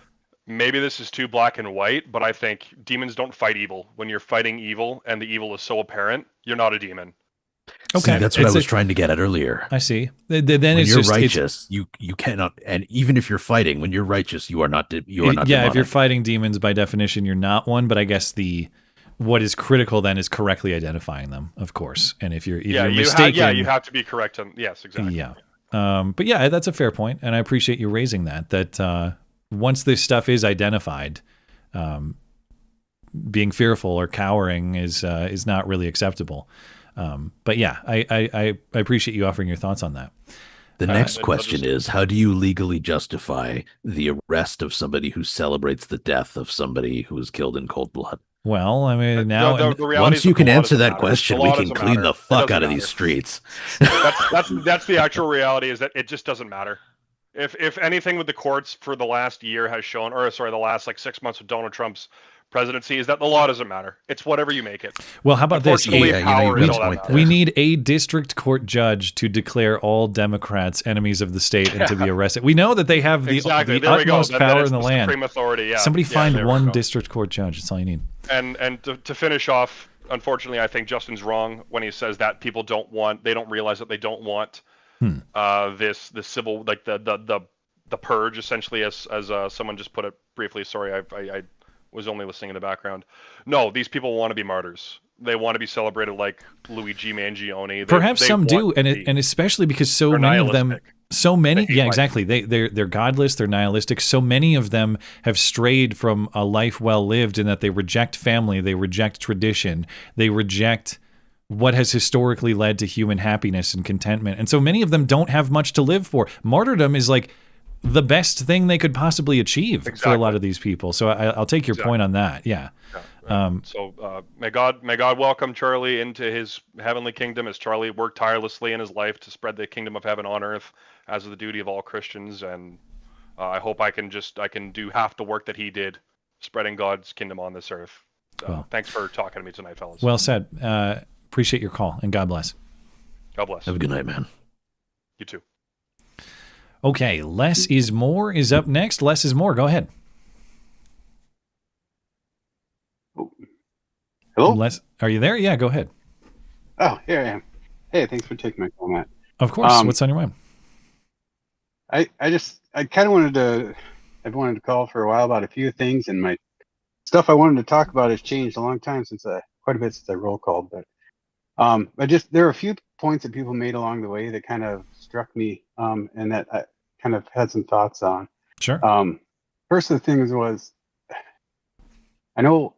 maybe this is too black and white, but I think demons don't fight evil. When you're fighting evil and the evil is so apparent, you're not a demon. Okay, see, that's what I was trying to get at earlier. I see. Then when it's you're just, righteous, you cannot, and even if you're fighting, when you're righteous, you are not. You are not. Yeah, demonic. if you're fighting demons, by definition, you're not one. But I guess what is critical then is correctly identifying them, of course. And if you're mistaken, you have to be correct. Yes, exactly. Yeah. But yeah, that's a fair point, and I appreciate you raising that. That once this stuff is identified, being fearful or cowering is not really acceptable. But yeah, I appreciate you offering your thoughts on that. The next question is, how do you legally justify the arrest of somebody who celebrates the death of somebody who was killed in cold blood? Well, I mean, now once you can answer that question, we can clean the fuck out of these streets. That's the actual reality, is that it just doesn't matter. If anything with the courts for the last year has shown, the last like 6 months of Donald Trump's presidency, is that the law doesn't matter. It's whatever you make it. Well, how about this? We need a district court judge to declare all Democrats enemies of the state and to be arrested. We know that they have the utmost power in the land. Supreme authority, yeah. Somebody find one district court judge. That's all you need. And to finish off, unfortunately, I think Justin's wrong when he says that people don't realize that they don't want this civil, like the purge, essentially, as someone just put it briefly. Sorry, I was only listening in the background. No, these people want to be martyrs. They want to be celebrated like Luigi Mangione. Perhaps some do, and especially because so many of them, exactly. They're godless. They're nihilistic. So many of them have strayed from a life well lived, in that they reject family, they reject tradition, they reject what has historically led to human happiness and contentment. And so many of them don't have much to live for. Martyrdom is like the best thing they could possibly achieve for a lot of these people. So I'll take your point on that. Yeah. So may God welcome Charlie into his heavenly kingdom, as Charlie worked tirelessly in his life to spread the kingdom of heaven on earth, as is the duty of all Christians. And I hope I can do half the work that he did, spreading God's kingdom on this earth. Thanks for talking to me tonight, fellas. Well said. Appreciate your call, and God bless. God bless. Have a good night, man. You too. Okay, Less is More is up next. Less is More. Go ahead. Hello? Les, are you there? Yeah, go ahead. Oh, here I am. Hey, thanks for taking my call, Matt. Of course. What's on your mind? I kind of I've wanted to call for a while about a few things, and my stuff I wanted to talk about has changed a long time quite a bit since I roll called, but there are a few points that people made along the way that kind of struck me, and that I kind of had some thoughts on. Sure. First of the things was, I know,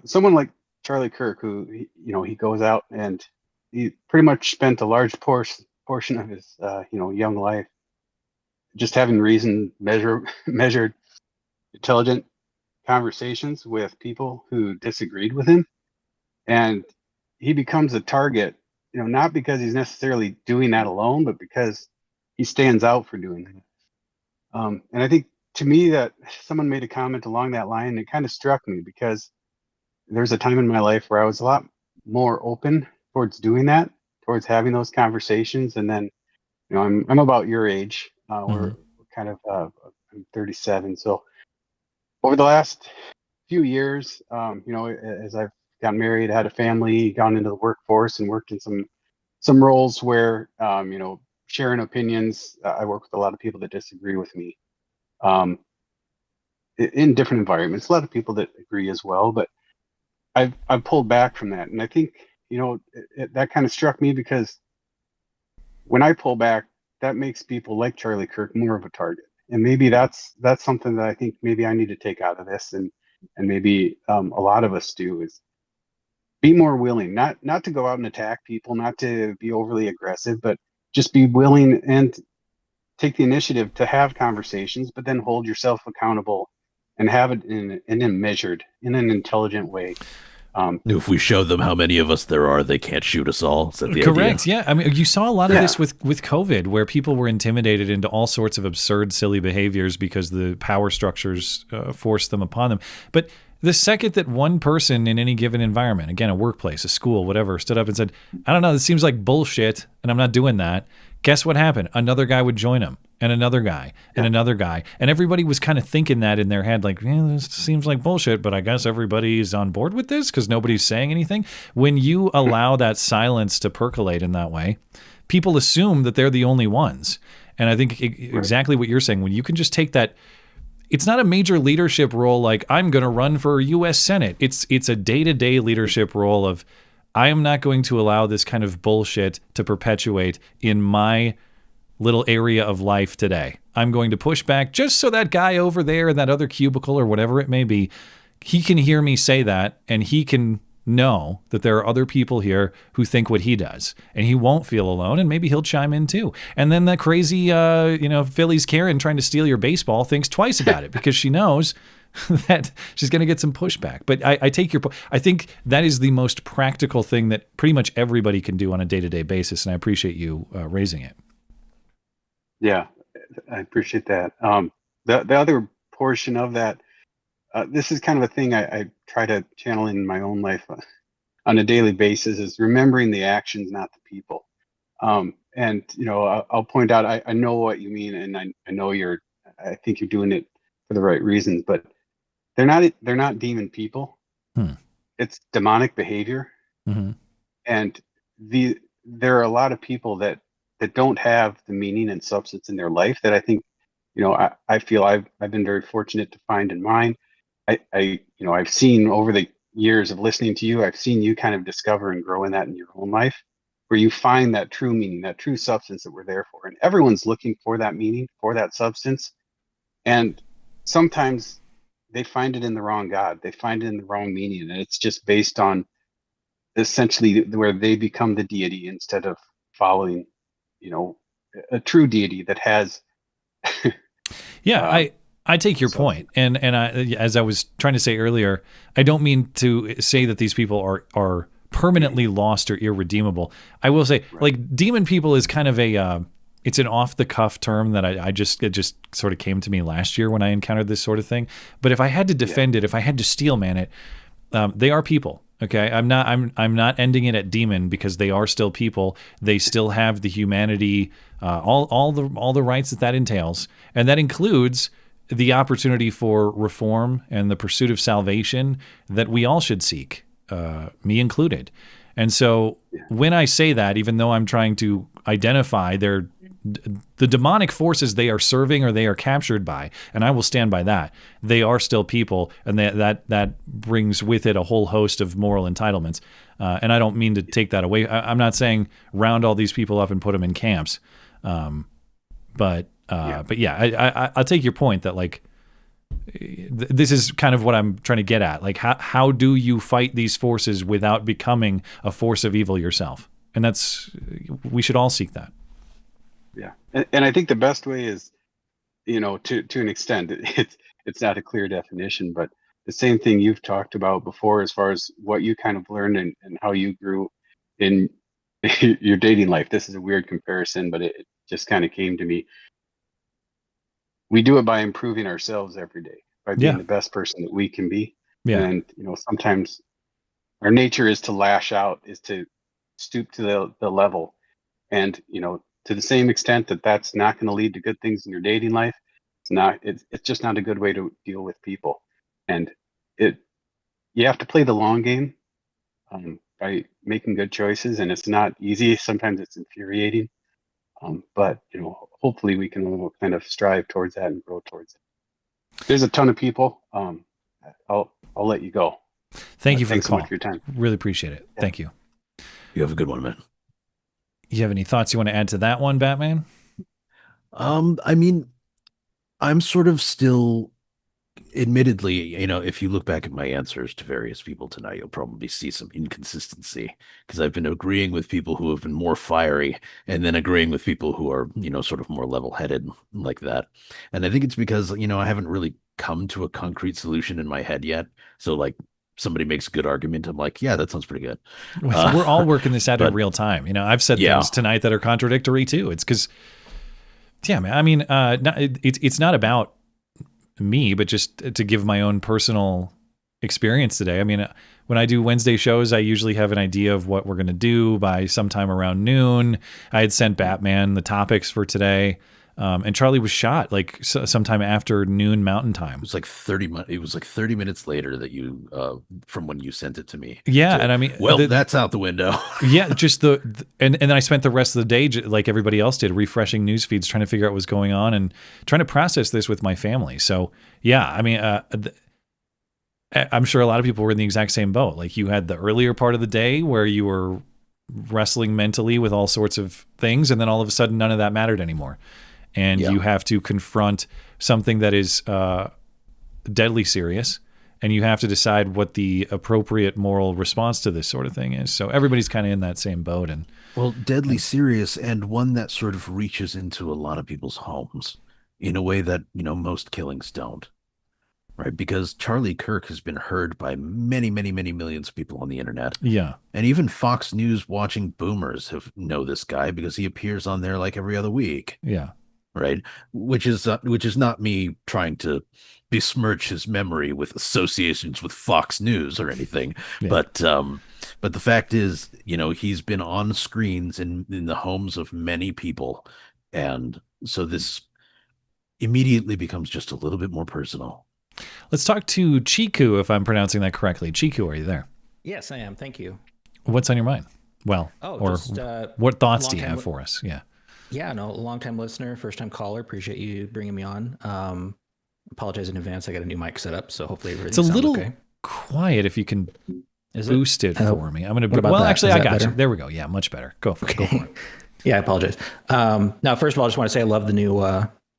someone like Charlie Kirk, who, he goes out and he pretty much spent a large portion of his, young life just having measured, intelligent conversations with people who disagreed with him. And he becomes a target, not because he's necessarily doing that alone, but because he stands out for doing that. And I think, to me, that someone made a comment along that line, and it kind of struck me, because there's a time in my life where I was a lot more open towards doing that, towards having those conversations. And then, I'm about your age. We're kind of, I'm 37. So over the last few years, as I've gotten married, had a family, gone into the workforce, and worked in some roles where, sharing opinions, I work with a lot of people that disagree with me. In different environments, a lot of people that agree as well, but I've pulled back from that. And I think, that kind of struck me, because when I pull back, that makes people like Charlie Kirk more of a target. And maybe that's something that I think maybe I need to take out of this, and maybe a lot of us do, is be more willing, not to go out and attack people, not to be overly aggressive, but just be willing and take the initiative to have conversations, but then hold yourself accountable and have it in an intelligent way. If we show them how many of us there are, they can't shoot us all. Is that the correct? idea? Yeah. I mean, you saw a lot of this with COVID, where people were intimidated into all sorts of absurd, silly behaviors because the power structures forced them upon them. But the second that one person in any given environment, again, a workplace, a school, whatever, stood up and said, I don't know, this seems like bullshit, and I'm not doing that, guess what happened? Another guy would join him. and another guy and another guy. And everybody was kind of thinking that in their head, like, this seems like bullshit, but I guess everybody's on board with this because nobody's saying anything. When you allow that silence to percolate in that way, people assume that they're the only ones. And I think exactly what you're saying, when you can just take that, it's not a major leadership role like I'm going to run for U.S. Senate. It's a day-to-day leadership role of I am not going to allow this kind of bullshit to perpetuate in my little area of life today. I'm going to push back just so that guy over there in that other cubicle or whatever it may be, he can hear me say that and he can know that there are other people here who think what he does, and he won't feel alone, and maybe he'll chime in too. And then that crazy, Philly's Karen trying to steal your baseball thinks twice about it because she knows that she's going to get some pushback. But I take your point. I think that is the most practical thing that pretty much everybody can do on a day-to-day basis, and I appreciate you raising it. Yeah, I appreciate that. The other portion of that, this is kind of a thing I try to channel in my own life on a daily basis, is remembering the actions, not the people. And I'll point out, I know what you mean, and I know I think you're doing it for the right reasons, but they're not demon people. It's demonic behavior. And there are a lot of people that don't have the meaning and substance in their life that I think, I feel I've been very fortunate to find in mine. I've seen over the years of listening to you, I've seen you kind of discover and grow in that in your own life, where you find that true meaning, that true substance that we're there for. And everyone's looking for that meaning, for that substance. And sometimes they find it in the wrong God. They find it in the wrong meaning. And it's just based on essentially where they become the deity instead of following, a true deity that has. I take your point. And as I was trying to say earlier, I don't mean to say that these people are permanently lost or irredeemable. I will say, like, demon people is kind of it's an off-the-cuff term that it just sort of came to me last year when I encountered this sort of thing. But if I had to defend it, if I had to steel man it, they are people. Okay, I'm not ending it at demon because they are still people. They still have the humanity, all the rights that entails, and that includes the opportunity for reform and the pursuit of salvation that we all should seek, me included. And so when I say that, even though I'm trying to identify the demonic forces they are serving or they are captured by, and I will stand by that, they are still people, and that brings with it a whole host of moral entitlements. And I don't mean to take that away. I'm not saying round all these people up and put them in camps. But I'll take your point that, like, this is kind of what I'm trying to get at. Like, how do you fight these forces without becoming a force of evil yourself? And we should all seek that. Yeah. And I think the best way is, to an extent, it's not a clear definition, but the same thing you've talked about before, as far as what you kind of learned and how you grew in your dating life. This is a weird comparison, but it just kind of came to me. We do it by improving ourselves every day, by being the best person that we can be. Yeah. And, sometimes our nature is to lash out, is to stoop to the level. And, to the same extent that's not going to lead to good things in your dating life, it's just not a good way to deal with people. And you have to play the long game by making good choices. And it's not easy. Sometimes it's infuriating. But hopefully we can all kind of strive towards that and grow towards it. There's a ton of people. I'll let you go. Thank you for the thanks so call. much for your time. Really appreciate it. Yeah. Thank you. You have a good one, man. You have any thoughts you want to add to that one, Batman? I mean, I'm sort of still, admittedly, if you look back at my answers to various people tonight, you'll probably see some inconsistency, because I've been agreeing with people who have been more fiery and then agreeing with people who are, sort of more level-headed like that. And I think it's because, I haven't really come to a concrete solution in my head yet. So, like, somebody makes a good argument, I'm like, yeah, that sounds pretty good. We're all working this out in real time. I've said things tonight that are contradictory too. It's because, man, I mean, it's not about me, but just to give my own personal experience today. I mean, when I do Wednesday shows, I usually have an idea of what we're going to do by sometime around noon. I had sent Batman the topics for today. And Charlie was shot like sometime after noon Mountain Time. It was like 30 minutes later that you from when you sent it to me. Yeah, So, and I mean, that's out the window. Yeah, just and then I spent the rest of the day like everybody else did, refreshing news feeds, trying to figure out what was going on and trying to process this with my family. So yeah, I mean, I'm sure a lot of people were in the exact same boat. Like you had the earlier part of the day where you were wrestling mentally with all sorts of things, and then all of a sudden none of that mattered anymore. And you have to confront something that is deadly serious, and you have to decide what the appropriate moral response to this sort of thing is. So everybody's kind of in that same boat. And deadly serious, and one that sort of reaches into a lot of people's homes in a way that, most killings don't. Right? Because Charlie Kirk has been heard by many, many, many millions of people on the internet. Yeah. And even Fox News watching boomers know this guy because he appears on there like every other week. Yeah. Right. Which is not me trying to besmirch his memory with associations with Fox News or anything. Yeah. But the fact is, he's been on screens in the homes of many people. And so this immediately becomes just a little bit more personal. Let's talk to Chiku, if I'm pronouncing that correctly. Chiku, are you there? Yes, I am. Thank you. What's on your mind? Well, what thoughts do you have for us? Yeah. Yeah, no, long-time listener, first-time caller. Appreciate you bringing me on. Apologize in advance. I got a new mic set up, so hopefully everything sounds okay. It's a little quiet. If you can boost it for me. I'm going to. Well, actually, I got you. There we go. Yeah, much better. Go for it. Yeah, I apologize. Now, first of all, I just want to say I love the new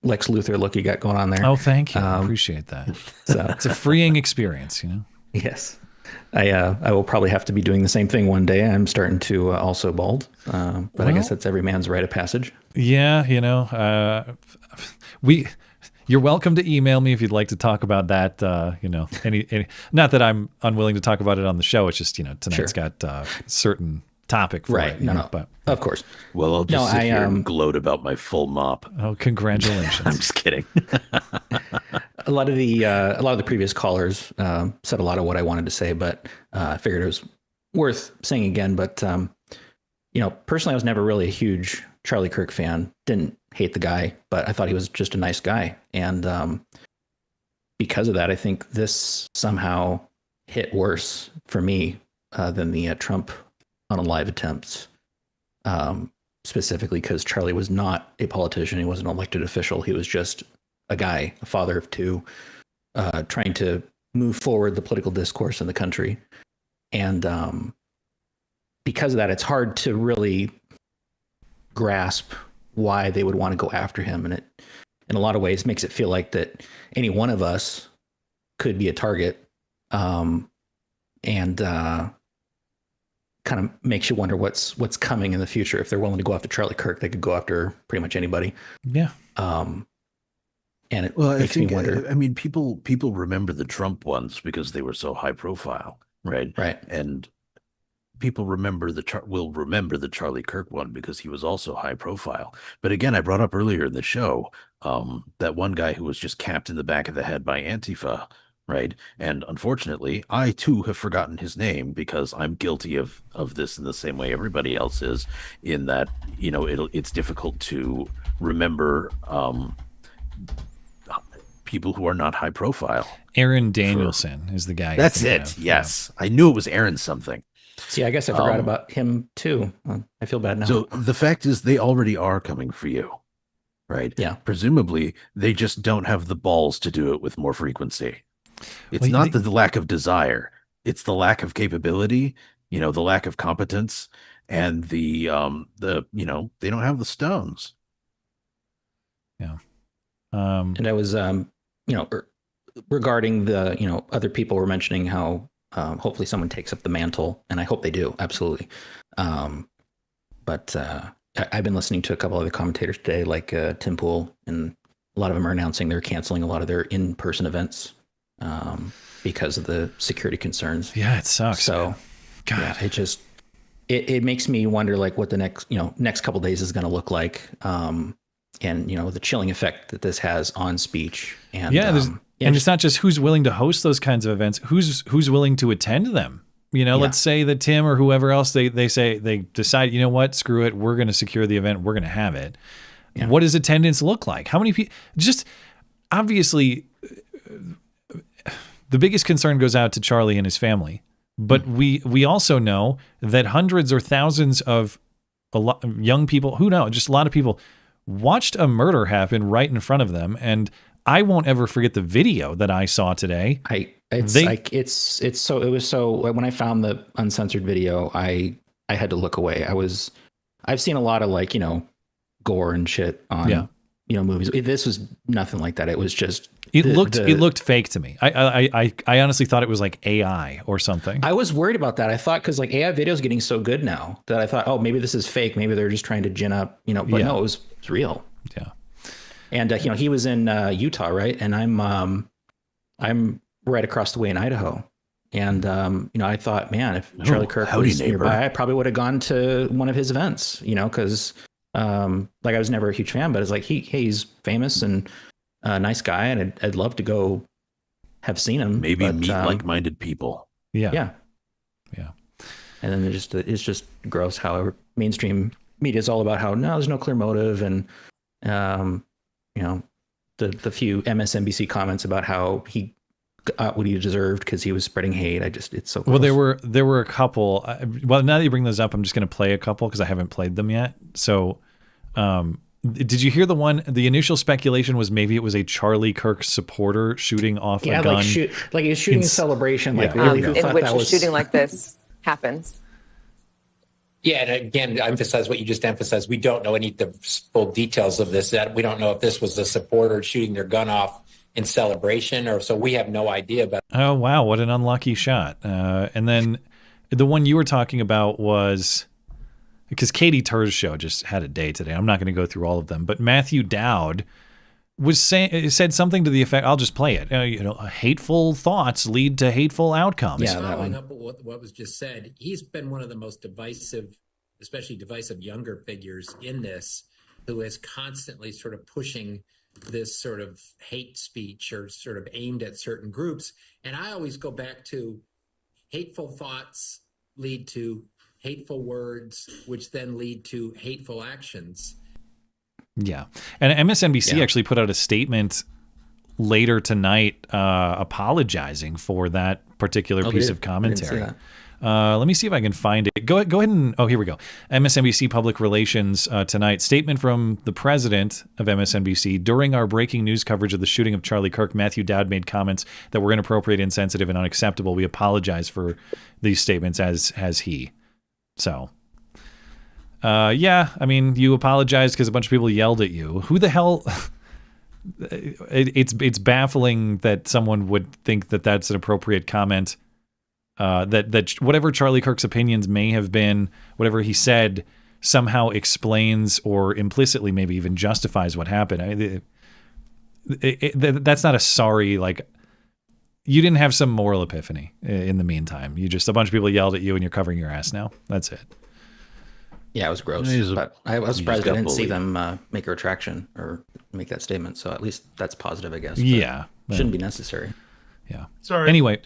Lex Luthor look you got going on there. Oh, thank you. I appreciate that. So it's a freeing experience, Yes. I will probably have to be doing the same thing one day. I'm starting to also bald, but I guess that's every man's rite of passage. Yeah, you're welcome to email me if you'd like to talk about that. Any not that I'm unwilling to talk about it on the show. It's just tonight's got a certain topic for it. No, but of course. Well, I'll just sit here and gloat about my full mop. Oh, congratulations! I'm just kidding. A lot of the previous callers said a lot of what I wanted to say, but I figured it was worth saying again. But personally, I was never really a huge Charlie Kirk fan. Didn't hate the guy, but I thought he was just a nice guy, and because of that, I think this somehow hit worse for me than the Trump unalive attempts. Specifically because Charlie was not a politician. He wasn't an elected official. He was just a guy, a father of two, trying to move forward the political discourse in the country. And because of that, it's hard to really grasp why they would want to go after him. And it, in a lot of ways, makes it feel like that any one of us could be a target. And kind of makes you wonder what's coming in the future. If they're willing to go after Charlie Kirk, they could go after pretty much anybody. Yeah. And it makes me wonder. I mean, people remember the Trump ones because they were so high profile, right? Right. And people will remember the Charlie Kirk one because he was also high profile. But again, I brought up earlier in the show that one guy who was just capped in the back of the head by Antifa, right? And unfortunately, I too have forgotten his name because I'm guilty of this in the same way everybody else is, in that it's difficult to remember people who are not high profile. Aaron Danielson is the guy. That's it. Yes. I knew it was Aaron something. See, I guess I forgot about him too. I feel bad now. So the fact is they already are coming for you, right? Yeah. Presumably they just don't have the balls to do it with more frequency. It's not the lack of desire. It's the lack of capability, the lack of competence, and the they don't have the stones. Yeah. And I was, regarding the, other people were mentioning how hopefully someone takes up the mantle, and I hope they do, absolutely. But I've been listening to a couple other commentators today, like Tim Pool, and a lot of them are announcing they're canceling a lot of their in-person events because of the security concerns. Yeah, it sucks. So, God. Yeah, it makes me wonder, like, what the next couple days is going to look like. And the chilling effect that this has on speech, and and it's not just who's willing to host those kinds of events, who's willing to attend them. Let's say that Tim or whoever else they say they decide, screw it, we're going to secure the event, we're going to have it. What does attendance look like? How many people? Just obviously, the biggest concern goes out to Charlie and his family. But we also know that hundreds or thousands of young people, who know, just a lot of people watched a murder happen right in front of them. And I won't ever forget the video that I saw today. It was so when I found the uncensored video, I had to look away. I've seen a lot of like, gore and shit on movies. This was nothing like that. It was just it looked fake to me. I honestly thought it was like AI or something. I was worried about that. I thought because like AI video is getting so good now that I thought, oh, maybe this is fake. Maybe they're just trying to gin up, but no, it was real. Yeah. And he was in Utah, right? And I'm right across the way in Idaho. And I thought, man, if Charlie Kirk was nearby, I probably would have gone to one of his events, because like I was never a huge fan, but it's like he's famous and a nice guy, and I'd love to go have seen him. Maybe meet like-minded people. Yeah. And then it's just gross how mainstream media is all about how no, there's no clear motive, and the few MSNBC comments about how he got what he deserved because he was spreading hate. It's so gross. Well, there were a couple. Well, now that you bring those up, I'm just going to play a couple because I haven't played them yet. So, did you hear the one? The initial speculation was maybe it was a Charlie Kirk supporter shooting off a gun. Like he was shooting in celebration. Like really, who in thought which that a was shooting like this happens. Yeah, and again, to emphasize what you just emphasized, we don't know any of the full details of this. That we don't know if this was a supporter shooting their gun off in celebration, or so we have no idea about. Oh wow, what an unlucky shot! And then the one you were talking about was because Katie Tur's show just had a day today. I'm not going to go through all of them, but Matthew Dowd said something to the effect. I'll just play it. Hateful thoughts lead to hateful outcomes. Yeah, following up what was just said, he's been one of the most divisive, especially divisive younger figures in this, who is constantly sort of pushing this sort of hate speech or sort of aimed at certain groups. And I always go back to hateful thoughts lead to hateful words, which then lead to hateful actions. Yeah. And MSNBC actually put out a statement later tonight apologizing for that particular piece of commentary. Let me see if I can find it. Go ahead and, here we go. MSNBC Public Relations tonight. Statement from the president of MSNBC. During our breaking news coverage of the shooting of Charlie Kirk, Matthew Dowd made comments that were inappropriate, insensitive, and unacceptable. We apologize for these statements as he. So, I mean, you apologize because a bunch of people yelled at you. Who the hell... It's baffling that someone would think that that's an appropriate comment. That whatever Charlie Kirk's opinions may have been, whatever he said, somehow explains or implicitly maybe even justifies what happened. I mean, that's not a sorry, like, you didn't have some moral epiphany in the meantime. A bunch of people yelled at you and you're covering your ass now. That's it. Yeah, it was gross. But I was surprised I didn't see them make a retraction or make that statement. So at least that's positive, I guess. Yeah. Shouldn't be necessary. Yeah. Sorry. Anyway.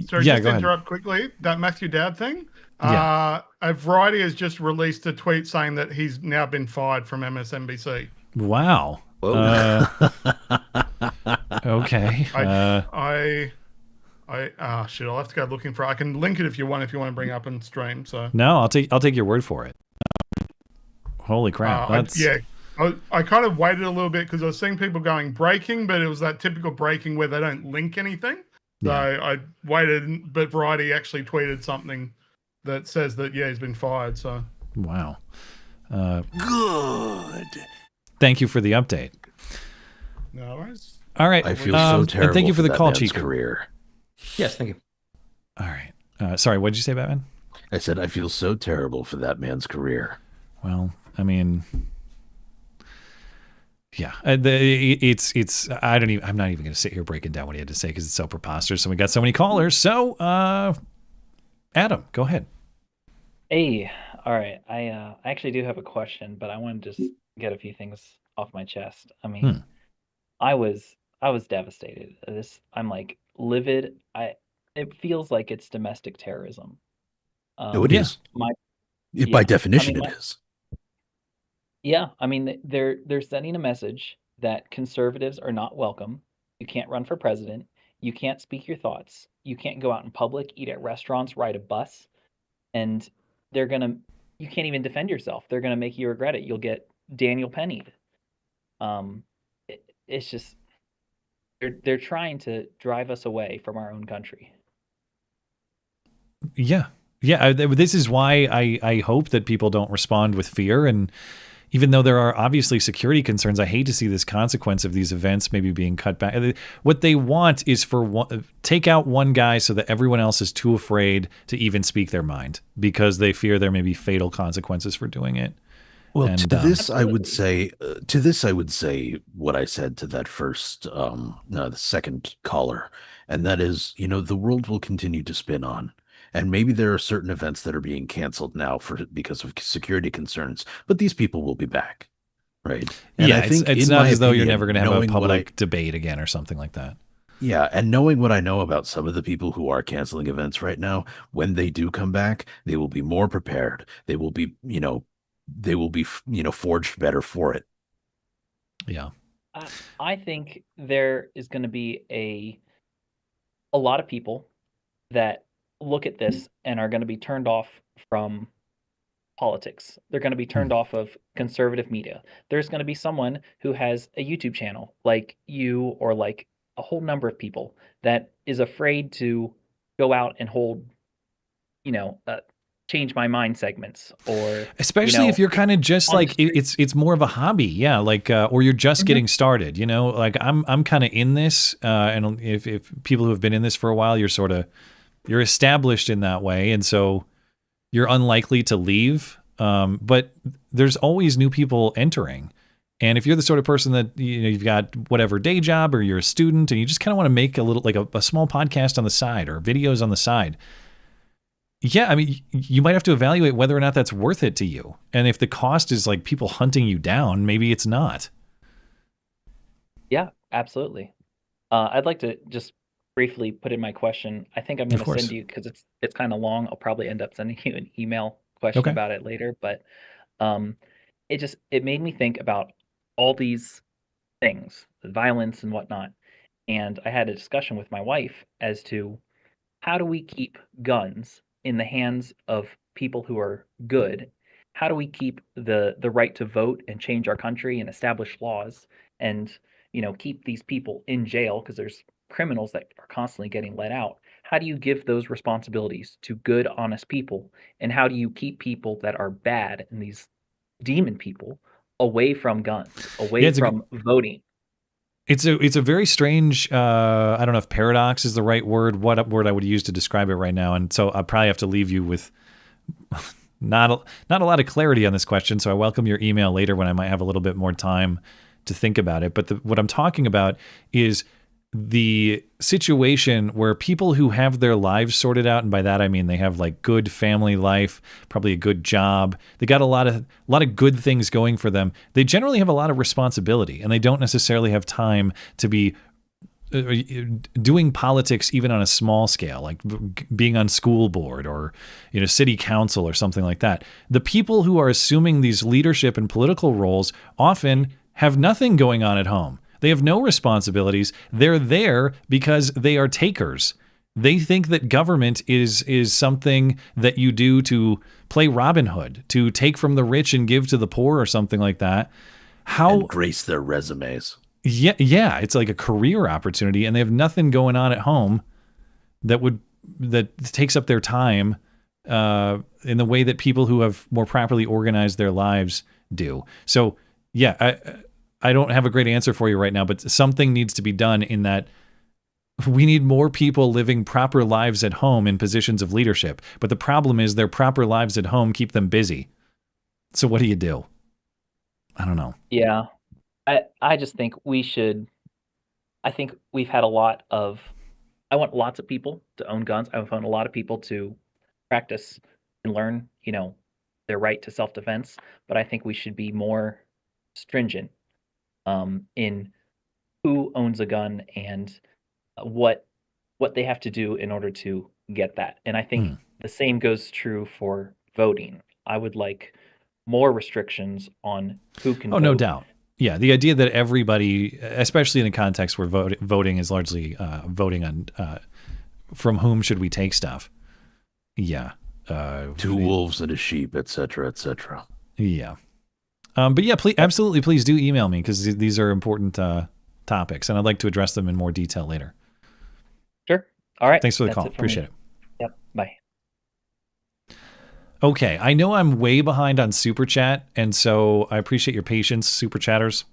Sorry, just to interrupt quickly. That Matthew Dowd thing. Variety has just released a tweet saying that he's now been fired from MSNBC. Wow. Okay. I'll have to go looking for it. I can link it if you want to bring up and stream. So no, I'll take your word for it. Holy crap! I kind of waited a little bit because I was seeing people going breaking, but it was that typical breaking where they don't link anything. So I waited, but Variety actually tweeted something that says that he's been fired. So wow, good. Thank you for the update. No worries. All right, I feel so terrible. And thank you for the call, Chico. Career. Yes, thank you. All right. Sorry, what did you say, Batman? I said I feel so terrible for that man's career. Well, I mean, yeah, it's. I'm not even going to sit here breaking down what he had to say because it's so preposterous, and we got so many callers. So, Adam, go ahead. Hey, all right. I actually do have a question, but I want to just get a few things off my chest. I mean, I was devastated. I'm like livid. It feels like it's domestic terrorism. No, it is. By definition, it is. Yeah, I mean, they're sending a message that conservatives are not welcome. You can't run for president. You can't speak your thoughts. You can't go out in public, eat at restaurants, ride a bus, and they're gonna. You can't even defend yourself. They're gonna make you regret it. You'll get Daniel Pennied. It's just they're trying to drive us away from our own country. Yeah. Yeah. This is why I hope that people don't respond with fear. And even though there are obviously security concerns, I hate to see this consequence of these events maybe being cut back. What they want is for take out one guy so that everyone else is too afraid to even speak their mind because they fear there may be fatal consequences for doing it. Well, And, to this, I would say, what I said to that first, the second caller, and that is, the world will continue to spin on. And maybe there are certain events that are being canceled now because of security concerns, but these people will be back, right? And yeah, I think it's in not my as though you're opinion, never going to have a knowing what public debate again or something like that. Yeah, and knowing what I know about some of the people who are canceling events right now, when they do come back, they will be more prepared. They will be, forged better for it. Yeah. I think there is going to be a lot of people that look at this and are going to be turned off from politics. They're going to be turned off of conservative media. There's going to be someone who has a YouTube channel like you or like a whole number of people that is afraid to go out and hold, change my mind segments or especially if you're kind of just like it's more of a hobby, yeah, like or you're just getting started, like I'm kind of in this, and if people who have been in this for a while, you're established in that way, and so you're unlikely to leave. But there's always new people entering. And if you're the sort of person that, you've got whatever day job or you're a student and you just kind of want to make a little, like a small podcast on the side or videos on the side. Yeah. I mean, you might have to evaluate whether or not that's worth it to you. And if the cost is like people hunting you down, maybe it's not. Yeah, absolutely. I'd like to just briefly put in my question. I think I'm going to send you, because it's kind of long. I'll probably end up sending you an email question about it later, but it made me think about all these things, the violence and whatnot. And I had a discussion with my wife as to how do we keep guns in the hands of people who are good? How do we keep the right to vote and change our country and establish laws and, keep these people in jail because there's criminals that are constantly getting let out? How do you give those responsibilities to good, honest people? And how do you keep people that are bad and these demon people away from guns, away from voting? It's a very strange, I don't know if paradox is the right word, what word I would use to describe it right now. And so I'll probably have to leave you with not a lot of clarity on this question. So I welcome your email later when I might have a little bit more time to think about it. But what I'm talking about is the situation where people who have their lives sorted out, and by that I mean they have like good family life, probably a good job, they got a lot of good things going for them. They generally have a lot of responsibility, and they don't necessarily have time to be doing politics even on a small scale, like being on school board or city council or something like that. The people who are assuming these leadership and political roles often have nothing going on at home. They have no responsibilities. They're there because they are takers. They think that government is something that you do to play Robin Hood, to take from the rich and give to the poor or something like that. And grace their resumes. Yeah, it's like a career opportunity, and they have nothing going on at home that takes up their time in the way that people who have more properly organized their lives do. So, yeah, I don't have a great answer for you right now, but something needs to be done in that we need more people living proper lives at home in positions of leadership. But the problem is their proper lives at home keep them busy. So what do you do? I don't know. Yeah. I just think I think we've had I want lots of people to own guns. I want a lot of people to practice and learn, their right to self-defense. But I think we should be more stringent in who owns a gun and what they have to do in order to get that. And I think the same goes true for voting. I would like more restrictions on who can Oh, vote. no doubt. Yeah, the idea that everybody, especially in a context where voting is largely voting on from whom should we take stuff. Yeah. Two wolves and a sheep, etc., etc. Yeah. But yeah, absolutely, please do email me because these are important topics, and I'd like to address them in more detail later. Sure. All right. Thanks for the That's call. it for Appreciate me. it. Yep. Bye. Okay, I know I'm way behind on Super Chat, and so I appreciate your patience, Super Chatters.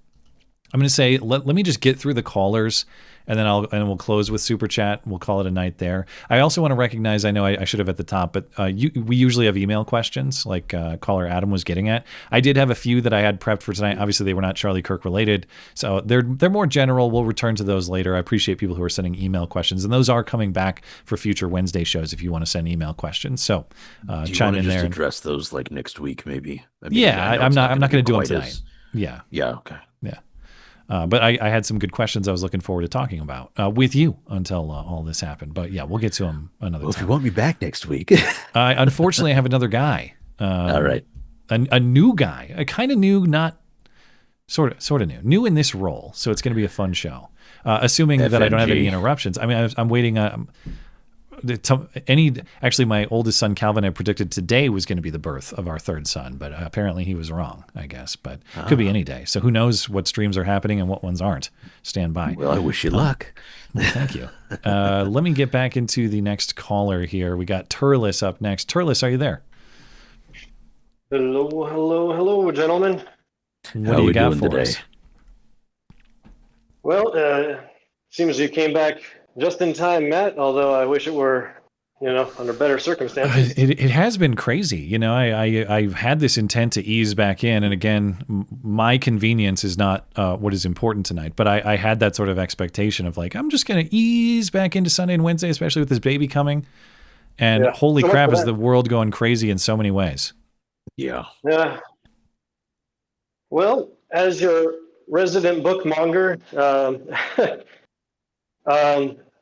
I'm going to say, let me just get through the callers, and then we'll close with Super Chat. We'll call it a night there. I also want to recognize, I know I should have at the top, but we usually have email questions like caller Adam was getting at. I did have a few that I had prepped for tonight. Obviously, they were not Charlie Kirk related, so they're more general. We'll return to those later. I appreciate people who are sending email questions, and those are coming back for future Wednesday shows if you want to send email questions. So Do you chime want to in just there. address those like next week, maybe? I Yeah, I know I'm it's not going to do them quite tonight. as- Yeah. Yeah. Okay. Yeah. But I had some good questions I was looking forward to talking about with you until all this happened. But yeah, we'll get to them another Well, time. if you want me back next week. Unfortunately, I have another guy. All right. A new guy, a kind of new, not sort of new, new in this role. So it's going to be a fun show. Assuming that I don't have any FNG. interruptions. I mean, I'm waiting. Actually, my oldest son Calvin, I predicted today was going to be the birth of our third son, but apparently he was wrong, I guess. But could be any day. So who knows what streams are happening and what ones aren't. Stand by. Well, I wish you luck. Well, thank you. Let me get back into the next caller here. We got Turles up next. Turles, are you there? Hello, gentlemen. What do you got for us? Well, seems you came back just in time, Matt, although I wish it were, under better circumstances. It has been crazy. I've had this intent to ease back in. And again, my convenience is not what is important tonight. But I had that sort of expectation of like, I'm just going to ease back into Sunday and Wednesday, especially with this baby coming. And Yeah. holy So much crap, for is that. the world going crazy in so many ways. Yeah. Yeah. Well, as your resident bookmonger,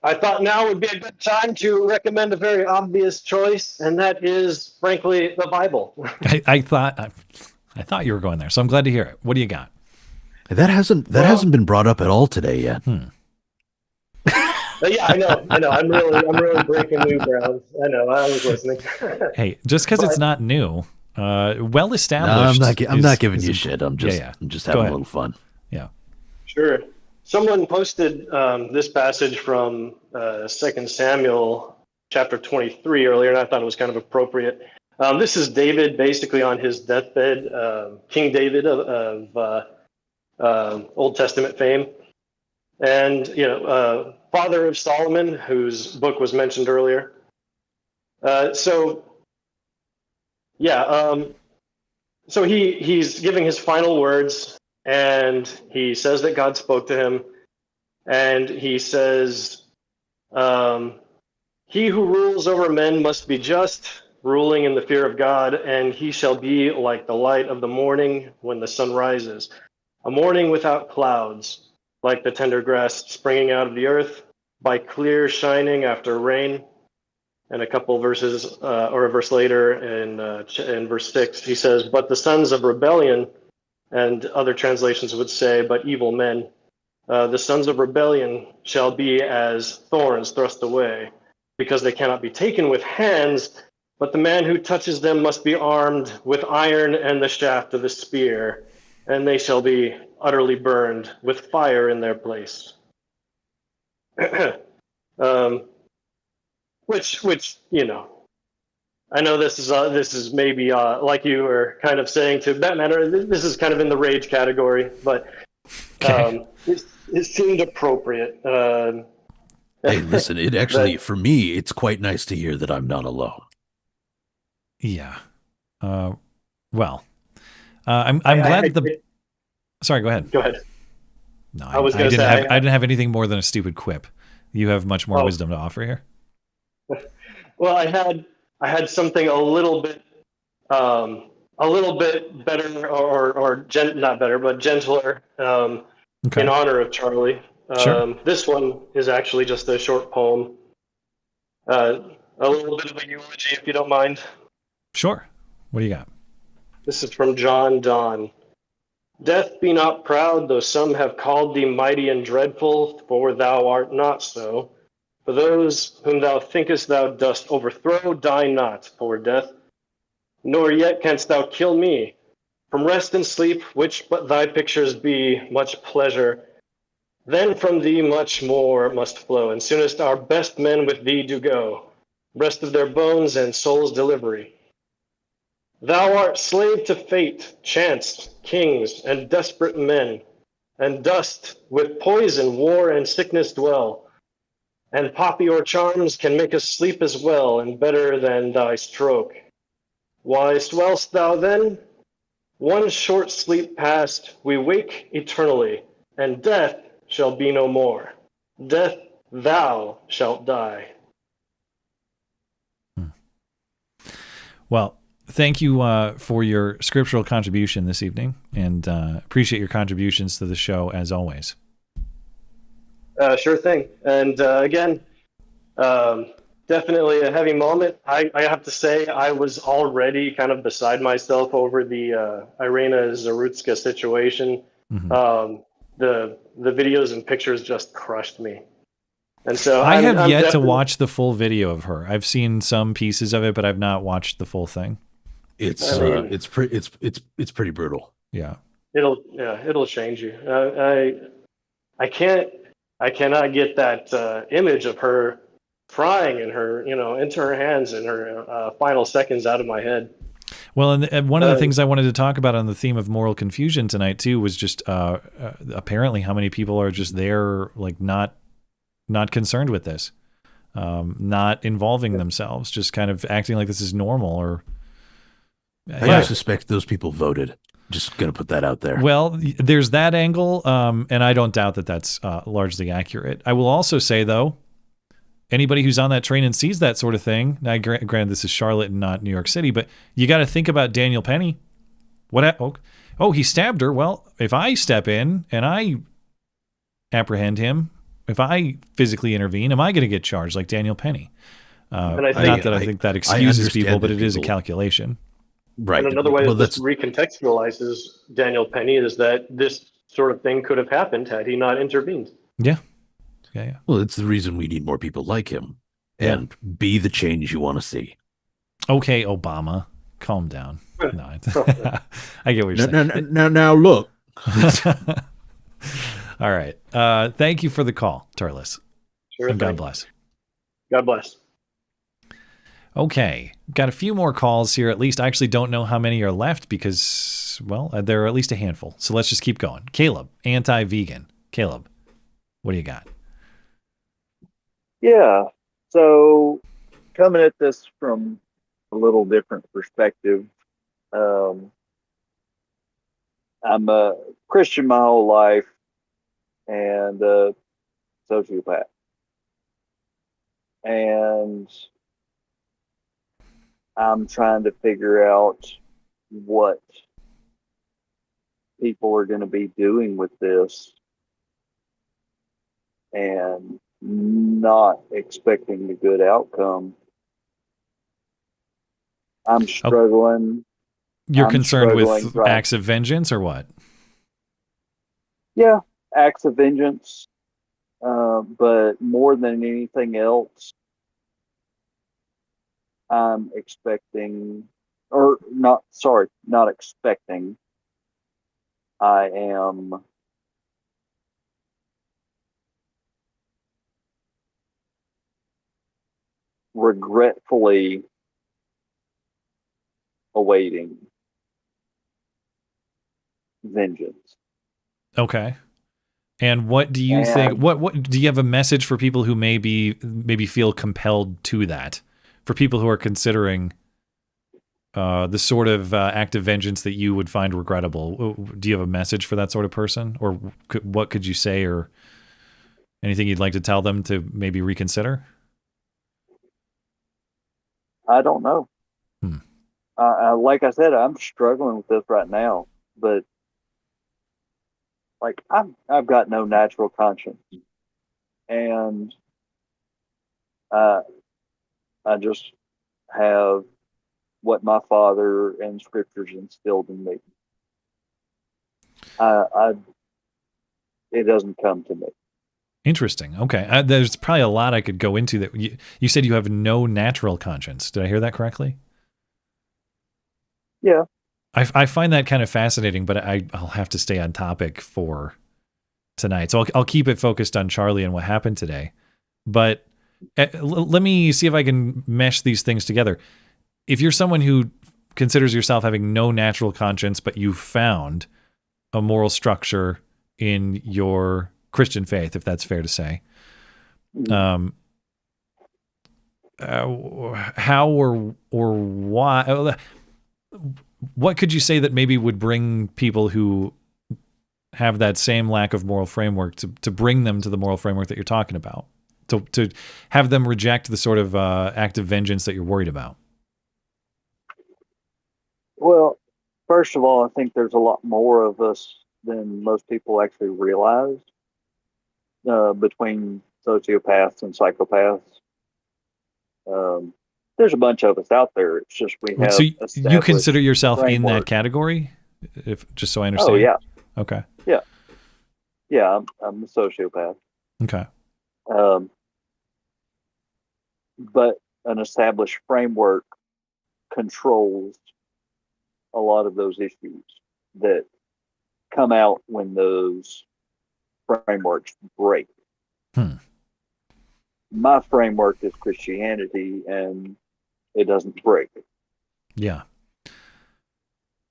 I thought now would be a good time to recommend a very obvious choice, and that is, frankly, the Bible. I thought you were going there. So I'm glad to hear it. What do you got? That hasn't been brought up at all today yet. Yeah, I know. I'm really breaking new ground. I know. I was listening. Hey, just because it's not new, well established. No, I'm not giving you shit. I'm just Go having a ahead. little fun. Yeah. Sure. Someone posted this passage from 2 Samuel chapter 23 earlier, and I thought it was kind of appropriate. This is David basically on his deathbed, King David of Old Testament fame. And, father of Solomon, whose book was mentioned earlier. So he's giving his final words. And he says that God spoke to him, and he says, he who rules over men must be just, ruling in the fear of God, and he shall be like the light of the morning when the sun rises, a morning without clouds, like the tender grass springing out of the earth, by clear shining after rain. And a couple verses, or a verse later in verse 6, he says, but the sons of rebellion, and other translations would say, but evil men, the sons of rebellion shall be as thorns thrust away, because they cannot be taken with hands, but the man who touches them must be armed with iron and the shaft of a spear, and they shall be utterly burned with fire in their place. Which I know this is maybe like you were kind of saying to Batman, or this is kind of in the rage category, but it seemed appropriate. Hey, listen, it actually, for me, it's quite nice to hear that I'm not alone. Yeah. I'm glad that Sorry, go ahead. Go ahead. No, I was I gonna didn't say, have I didn't have anything more than a stupid quip. You have much more wisdom to offer here. Well, I had something a little bit better, or not better, but gentler, Okay. in honor of Charlie. Sure. This one is actually just a short poem. A little bit of a eulogy, if you don't mind. Sure. What do you got? This is from John Donne. Death, be not proud, though some have called thee mighty and dreadful, for thou art not so. For those whom thou thinkest thou dost overthrow die not, poor death, nor yet canst thou kill me. From rest and sleep, which but thy pictures be, much pleasure, then from thee much more must flow, and soonest our best men with thee do go, rest of their bones and souls' delivery. Thou art slave to fate, chance, kings, and desperate men, and dost with poison, war, and sickness dwell. And poppy or charms can make us sleep as well, and better than thy stroke. Why swell'st thou then? One short sleep past, we wake eternally, and death shall be no more. Death, thou shalt die. Well, thank you for your scriptural contribution this evening, and appreciate your contributions to the show as always. Sure thing. And again, definitely a heavy moment. I have to say, I was already kind of beside myself over the Irina Zarutska situation. Mm-hmm. The videos and pictures just crushed me. And so I have I'm yet to watch the full video of her. I've seen some pieces of it, but I've not watched the full thing. It's pretty brutal. Yeah. It'll change you. I cannot get that image of her crying in her, into her hands in her final seconds out of my head. Well, and one of the things I wanted to talk about on the theme of moral confusion tonight too was just apparently how many people are just there, like not concerned with this, not involving themselves, just kind of acting like this is normal. Or I suspect those people voted. Just gonna put that out there. Well, there's that angle, and I don't doubt that that's largely accurate. I will also say, though, anybody who's on that train and sees that sort of thing, now granted this is Charlotte and not New York City, but you got to think about Daniel Penny. Oh, he stabbed her. Well, if I step in and I apprehend him, if I physically intervene, am I going to get charged like Daniel Penny? And I think that excuses people, but it is a calculation. Right. And another way that this recontextualizes Daniel Penny is that this sort of thing could have happened had he not intervened. Yeah. Well, it's the reason we need more people like him and be the change you want to see. Okay, Obama, calm down. No, I get what you're saying. Now, look. All right. Thank you for the call, Turles. Sure. And God bless. God bless. Okay. Got a few more calls here. At least I actually don't know how many are left because, well, there are at least a handful. So let's just keep going. Caleb, anti-vegan. Caleb, what do you got? Yeah. So coming at this from a little different perspective, I'm a Christian my whole life and a sociopath. And I'm trying to figure out what people are going to be doing with this and not expecting a good outcome. I'm struggling. You're concerned with acts of vengeance or what? Yeah, acts of vengeance. But more than anything else, I'm expecting, or not expecting. I am regretfully awaiting vengeance. Okay. And what do you think? What do you have a message for people who maybe feel compelled to that? For people who are considering the sort of act of vengeance that you would find regrettable, do you have a message for that sort of person, or what could you say, or anything you'd like to tell them to maybe reconsider? I don't know. Like I said, I'm struggling with this right now, but like I've got no natural conscience, and I just have what my father and scriptures instilled in me. It doesn't come to me. Interesting. Okay. There's probably a lot I could go into that. You said you have no natural conscience. Did I hear that correctly? Yeah. I find that kind of fascinating, but I'll have to stay on topic for tonight. So I'll keep it focused on Charlie and what happened today. But let me see if I can mesh these things together. If you're someone who considers yourself having no natural conscience, but you found a moral structure in your Christian faith, if that's fair to say, how or why? What could you say that maybe would bring people who have that same lack of moral framework to bring them to the moral framework that you're talking about, to have them reject the sort of act of vengeance that you're worried about? Well, first of all, I think there's a lot more of us than most people actually realize, between sociopaths and psychopaths. There's a bunch of us out there. It's just we have. So you consider yourself in that category, just so I understand? Oh yeah. Okay. Yeah. Yeah, I'm a sociopath. Okay. But an established framework controls a lot of those issues that come out when those frameworks break. My framework is Christianity, and it doesn't break. Yeah.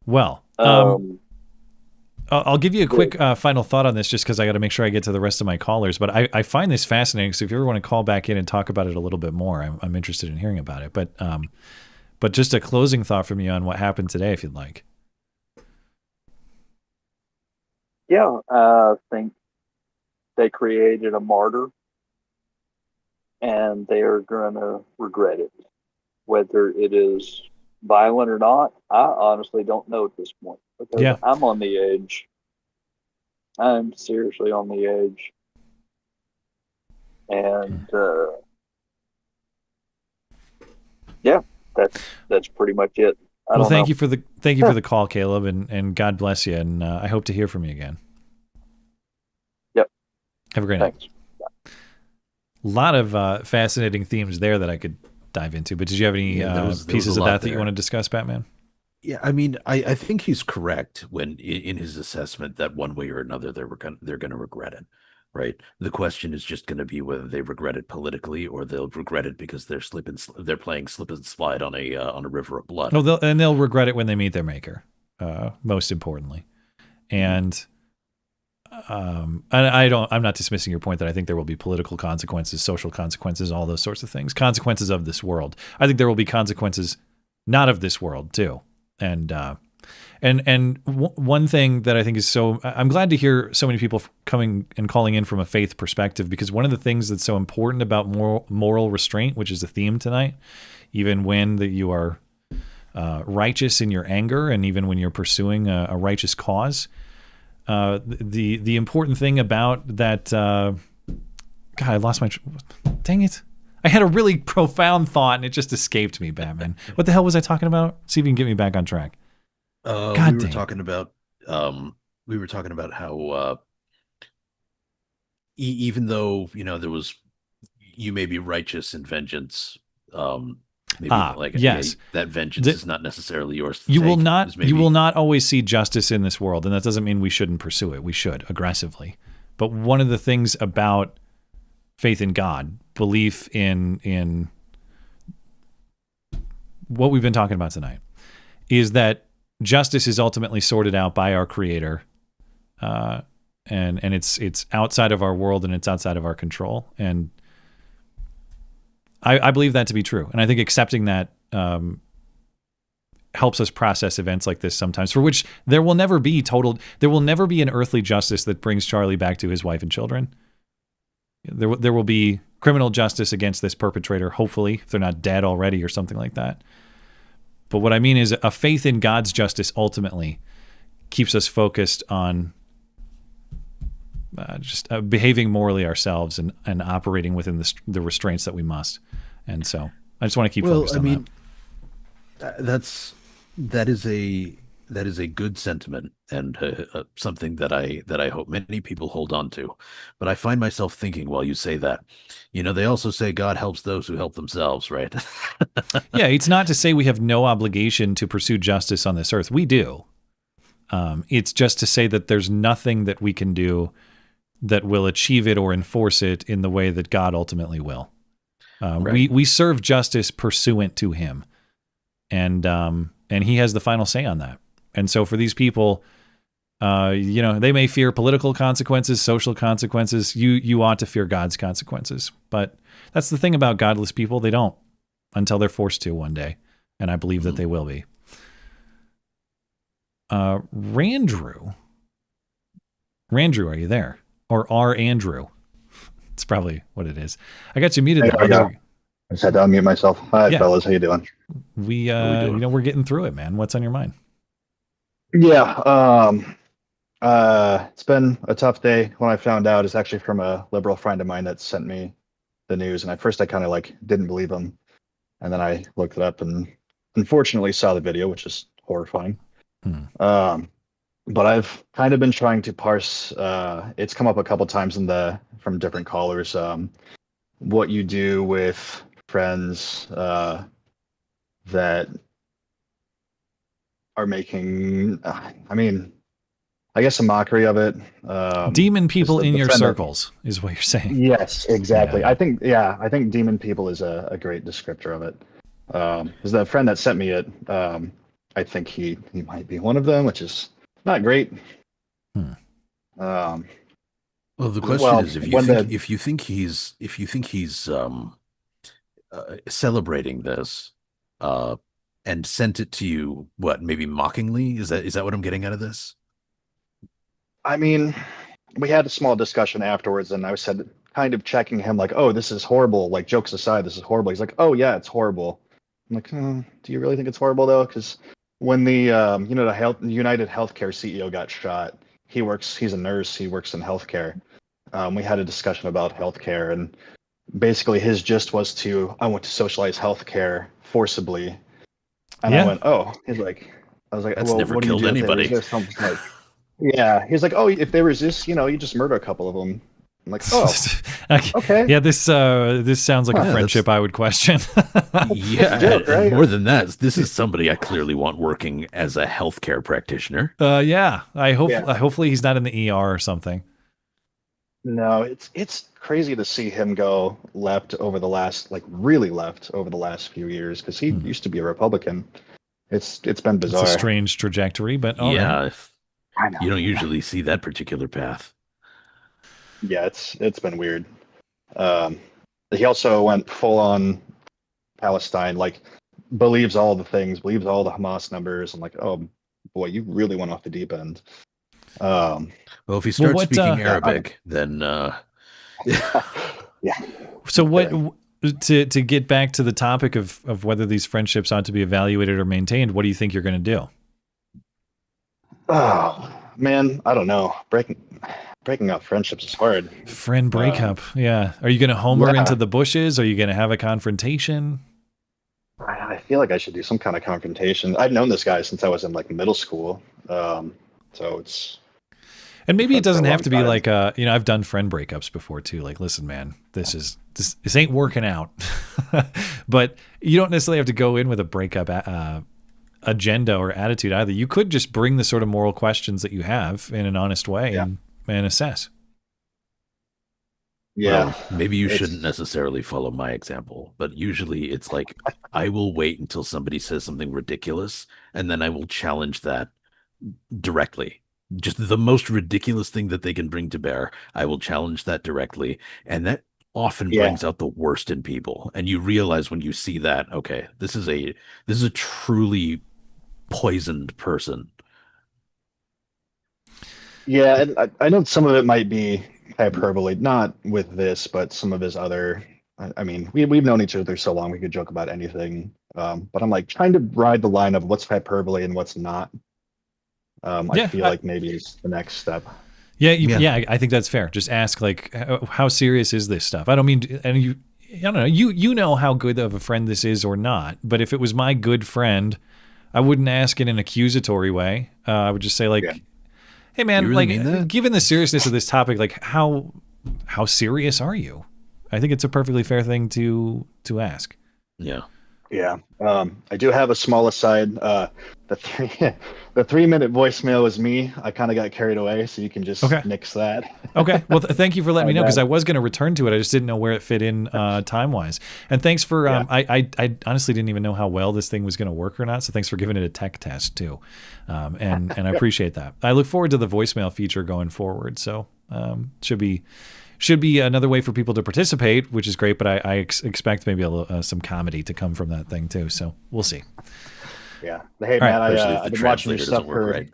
Well, I'll give you a quick final thought on this, just because I got to make sure I get to the rest of my callers. But I find this fascinating. So if you ever want to call back in and talk about it a little bit more, I'm interested in hearing about it. But just a closing thought from you on what happened today, if you'd like. Yeah, I think they created a martyr, and they are going to regret it. Whether it is violent or not, I honestly don't know at this point, because I'm on the edge. I'm seriously on the edge. And yeah, that's pretty much it. Well, thank you for the call, Caleb, and God bless you, and I hope to hear from you again. Yep. Have a great night. A lot of fascinating themes there that I could dive into, but did you have any pieces of that you want to discuss, Batman? Yeah, I mean, I think he's correct when in his assessment that one way or another they're going to regret it, right? The question is just going to be whether they regret it politically or they'll regret it because they're playing slip and slide on a river of blood. Oh, they'll regret it when they meet their maker, most importantly, and. I'm not dismissing your point that I think there will be political consequences, social consequences, all those sorts of things, consequences of this world. I think there will be consequences not of this world too. And one thing that I think is I'm glad to hear so many people coming and calling in from a faith perspective, because one of the things that's so important about moral restraint, which is the theme tonight, even when you are righteous in your anger, and even when you're pursuing a righteous cause, the important thing about that, God, I lost my, dang it. I had a really profound thought and it just escaped me, Batman. What the hell was I talking about? See if you can get me back on track. We were talking about how, even though, you may be righteous in vengeance, yes, that vengeance is not necessarily yours to you take. You will not always see justice in this world, and that doesn't mean we shouldn't pursue it. We should, aggressively. But one of the things about faith in God, belief in what we've been talking about tonight, is that justice is ultimately sorted out by our Creator, and it's outside of our world and it's outside of our control. And I believe that to be true, and I think accepting that helps us process events like this sometimes, for which there will never be an earthly justice that brings Charlie back to his wife and children. There will be criminal justice against this perpetrator, hopefully, if they're not dead already or something like that. But what I mean is a faith in God's justice ultimately keeps us focused on just behaving morally ourselves and operating within the restraints that we must. And so I just want to keep focused on that. That is a good sentiment, and something that I hope many people hold on to. But I find myself thinking while you say that, they also say God helps those who help themselves, right? Yeah, it's not to say we have no obligation to pursue justice on this earth. We do. It's just to say that there's nothing that we can do that will achieve it or enforce it in the way that God ultimately will. Right. We serve justice pursuant to Him, and He has the final say on that. And so for these people, they may fear political consequences, social consequences. You ought to fear God's consequences. But that's the thing about godless people; they don't until they're forced to one day, and I believe that they will be. Randrew, are you there? Or R. Andrew? It's probably what it is. I got you muted. I just had to unmute myself. Hi, fellas. How you doing? We're getting through it, man. What's on your mind? Yeah. It's been a tough day. When I found out, it's actually from a liberal friend of mine that sent me the news. And at first I kind of didn't believe him. And then I looked it up and unfortunately saw the video, which is horrifying. But I've kind of been trying to parse, it's come up a couple times from different callers, what you do with friends that are making, I guess a mockery of it. Demon people in your circles is what you're saying. Yes, exactly. Yeah. I think demon people is a great descriptor of it. Because the friend that sent me it, I think he might be one of them, which is not great. Well, the question is, if you think he's celebrating this, and sent it to you, what, maybe mockingly? Is that what I'm getting out of this? We had a small discussion afterwards, and I said, kind of checking him, oh, this is horrible. Jokes aside, this is horrible. He's like, oh yeah, it's horrible. I'm like, do you really think it's horrible though? Because when the the United Healthcare CEO got shot, he's a nurse. He works in healthcare. We had a discussion about healthcare, and basically his gist was I want to socialize healthcare forcibly. And I went, oh, I was like, That's well, never what do you killed do if they anybody. resist? Yeah, he's like, oh, if they resist, you just murder a couple of them. I'm like, oh, okay. Yeah, this sounds like a friendship I would question. Yeah, joke, right? More than that, this is somebody I clearly want working as a healthcare practitioner. Yeah, hopefully he's not in the ER or something. No, it's crazy to see him go left over the last, really left over the last few years, because he used to be a Republican. It's been bizarre. It's a strange trajectory, but right. You don't usually see that particular path. Yeah, it's been weird. He also went full on Palestine, believes all the things, believes all the Hamas numbers. I'm like, oh boy, you really went off the deep end. Well, if he starts speaking Arabic, then yeah. So what? To get back to the topic of whether these friendships ought to be evaluated or maintained, what do you think you're going to do? Oh man, I don't know. Breaking up friendships is hard. Friend breakup, yeah. Are you going to homer into the bushes? Are you going to have a confrontation? I feel like I should do some kind of confrontation. I've known this guy since I was in middle school, so it's. And maybe it doesn't have to be I've done friend breakups before too. Listen, man, this ain't working out. But you don't necessarily have to go in with a breakup agenda or attitude either. You could just bring the sort of moral questions that you have in an honest way and assess. Yeah. Well, maybe you shouldn't necessarily follow my example, but usually it's I will wait until somebody says something ridiculous, and then I will challenge that directly. Just the most ridiculous thing that they can bring to bear, I will challenge that directly, and that often brings out the worst in people. And you realize when you see that, okay, this is a truly poisoned person. Yeah, and I know some of it might be hyperbole, not with this, but some of his other. We've known each other so long we could joke about anything. But I'm trying to ride the line of what's hyperbole and what's not. I feel like maybe it's the next step. Yeah, I think that's fair. Just ask how serious is this stuff? I don't mean, and I don't know. You know how good of a friend this is or not. But if it was my good friend, I wouldn't ask in an accusatory way. I would just say like, "Hey, man, You really mean like, that? given the seriousness of this topic, like, how serious are you?" I think it's a perfectly fair thing to ask. Yeah. Yeah. I do have a small aside. The 3-minute voicemail was me. I kind of got carried away, so you can just nix that. Okay. Well, thank you for letting me know, because I bad. was going to return to it. I just didn't know where it fit in time wise. And thanks for I honestly didn't even know how well this thing was going to work or not. So thanks for giving it a tech test too, and I appreciate that. I look forward to the voicemail feature going forward. So should be another way for people to participate, which is great. But I expect maybe some comedy to come from that thing too. So we'll see. Yeah. Hey, man, I've been watching your stuff for. Right.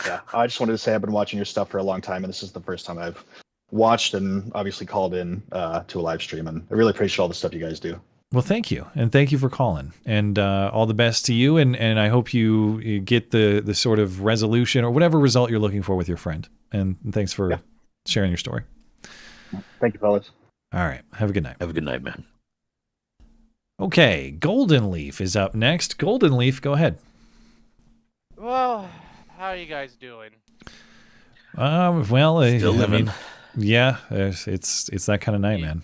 Yeah, I just wanted to say I've been watching your stuff for a long time, and this is the first time I've watched and obviously called in to a live stream, and I really appreciate all the stuff you guys do. Well, thank you, and thank you for calling, and all the best to you, and I hope you get the sort of resolution or whatever result you're looking for with your friend, and thanks for sharing your story. Thank you, fellas. All right, have a good night. Have a good night, man. Okay, Golden Leaf is up next. Golden Leaf, go ahead. Well, how are you guys doing? Well, Still living. mean, yeah, it's that kind of night, man.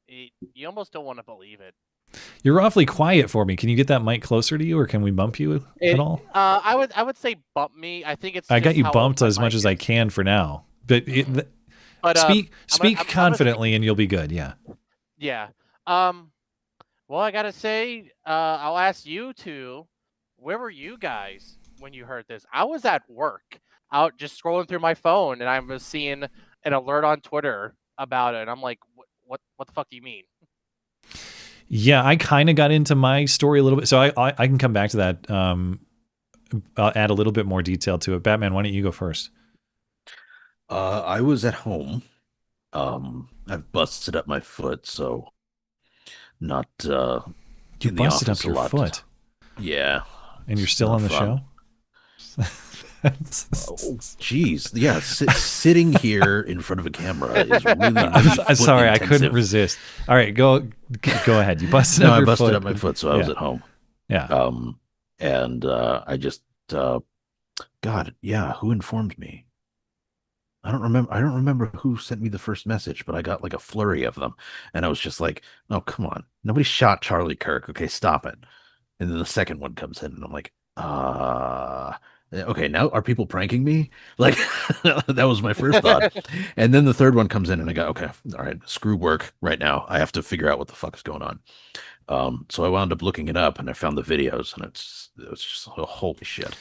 You almost don't want to believe it. You're awfully quiet for me. Can you get that mic closer to you, or can we bump you at all? I would say bump me. I think it's. I got just you how bumped old as my much mic as I can for now. But speak confidently, and you'll be good. Yeah. Yeah. Well, I gotta say, I'll ask you two. Where were you guys when you heard this? I was at work, out just scrolling through my phone, and I was seeing an alert on Twitter about it. And I'm like, what the fuck do you mean? Yeah, I kind of got into my story a little bit, so I can come back to that. I'll add a little bit more detail to it. Batman, why don't you go first? I was at home. I've busted up my foot, so not you in the busted office up your a lot. foot. Yeah, and you're still on the show. Jeez, yeah, sitting here in front of a camera is really. I'm sorry, I couldn't resist. All right, go ahead. You busted up your foot. I busted up my foot, so I was at home. Yeah. And I just, God, yeah, who informed me? I don't remember who sent me the first message, but I got like a flurry of them, and I was just like, "Oh, come on, nobody shot Charlie Kirk. Okay, stop it." And then the second one comes in, and I'm like, okay, now are people pranking me? Like, that was my first thought. And then the third one comes in, and I go, okay, all right, screw work right now. I have to figure out what the fuck is going on. So I wound up looking it up, and I found the videos, and it was just holy shit.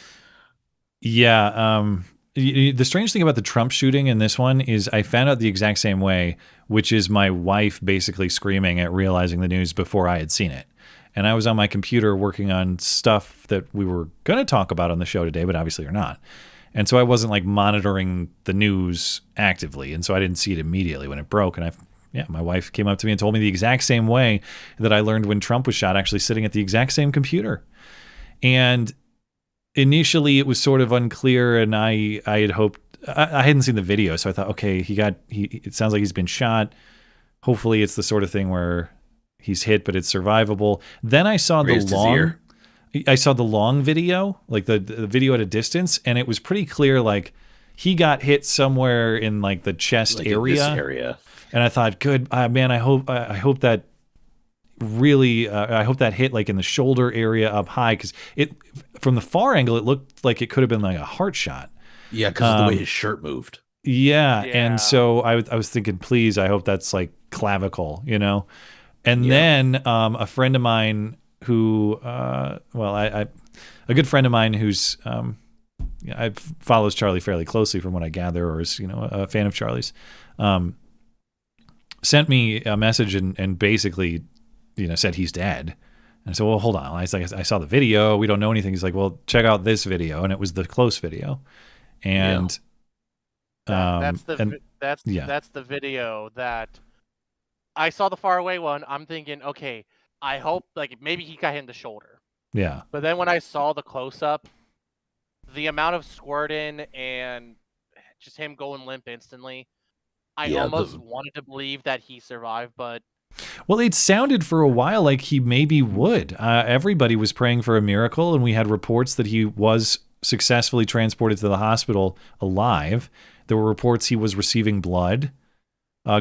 Yeah. The strange thing about the Trump shooting in this one is I found out the exact same way, which is my wife basically screaming at realizing the news before I had seen it. And I was on my computer working on stuff that we were going to talk about on the show today, but obviously are not. And so I wasn't like monitoring the news actively. And so I didn't see it immediately when it broke. And my wife came up to me and told me the exact same way that I learned when Trump was shot, actually sitting at the exact same computer. And initially it was sort of unclear, and I had hoped, I hadn't seen the video, so I thought, okay, it sounds like he's been shot. Hopefully it's the sort of thing where he's hit, but it's survivable. Then I saw the long video, like the video at a distance, and it was pretty clear, like he got hit somewhere in like the chest area. And I thought, good, man, I hope that really, I hope that hit like in the shoulder area up high, because from the far angle, it looked like it could have been like a heart shot. Yeah, because of the way his shirt moved. Yeah, and so I was thinking, please, I hope that's like clavicle, And then a friend of mine who, a good friend of mine who's, follows Charlie fairly closely from what I gather, or is a fan of Charlie's, sent me a message and basically, said he's dead. And I said, well, hold on. I saw the video. We don't know anything. He's like, well, check out this video, and it was the close video. And that's the video that I saw. The far away one, I'm thinking, okay, I hope like maybe he got hit in the shoulder. Yeah. But then when I saw the close up, the amount of squirting and just him going limp instantly, I almost wanted to believe that he survived, but Well, it sounded for a while like he maybe would. Everybody was praying for a miracle, and we had reports that he was successfully transported to the hospital alive. There were reports he was receiving blood.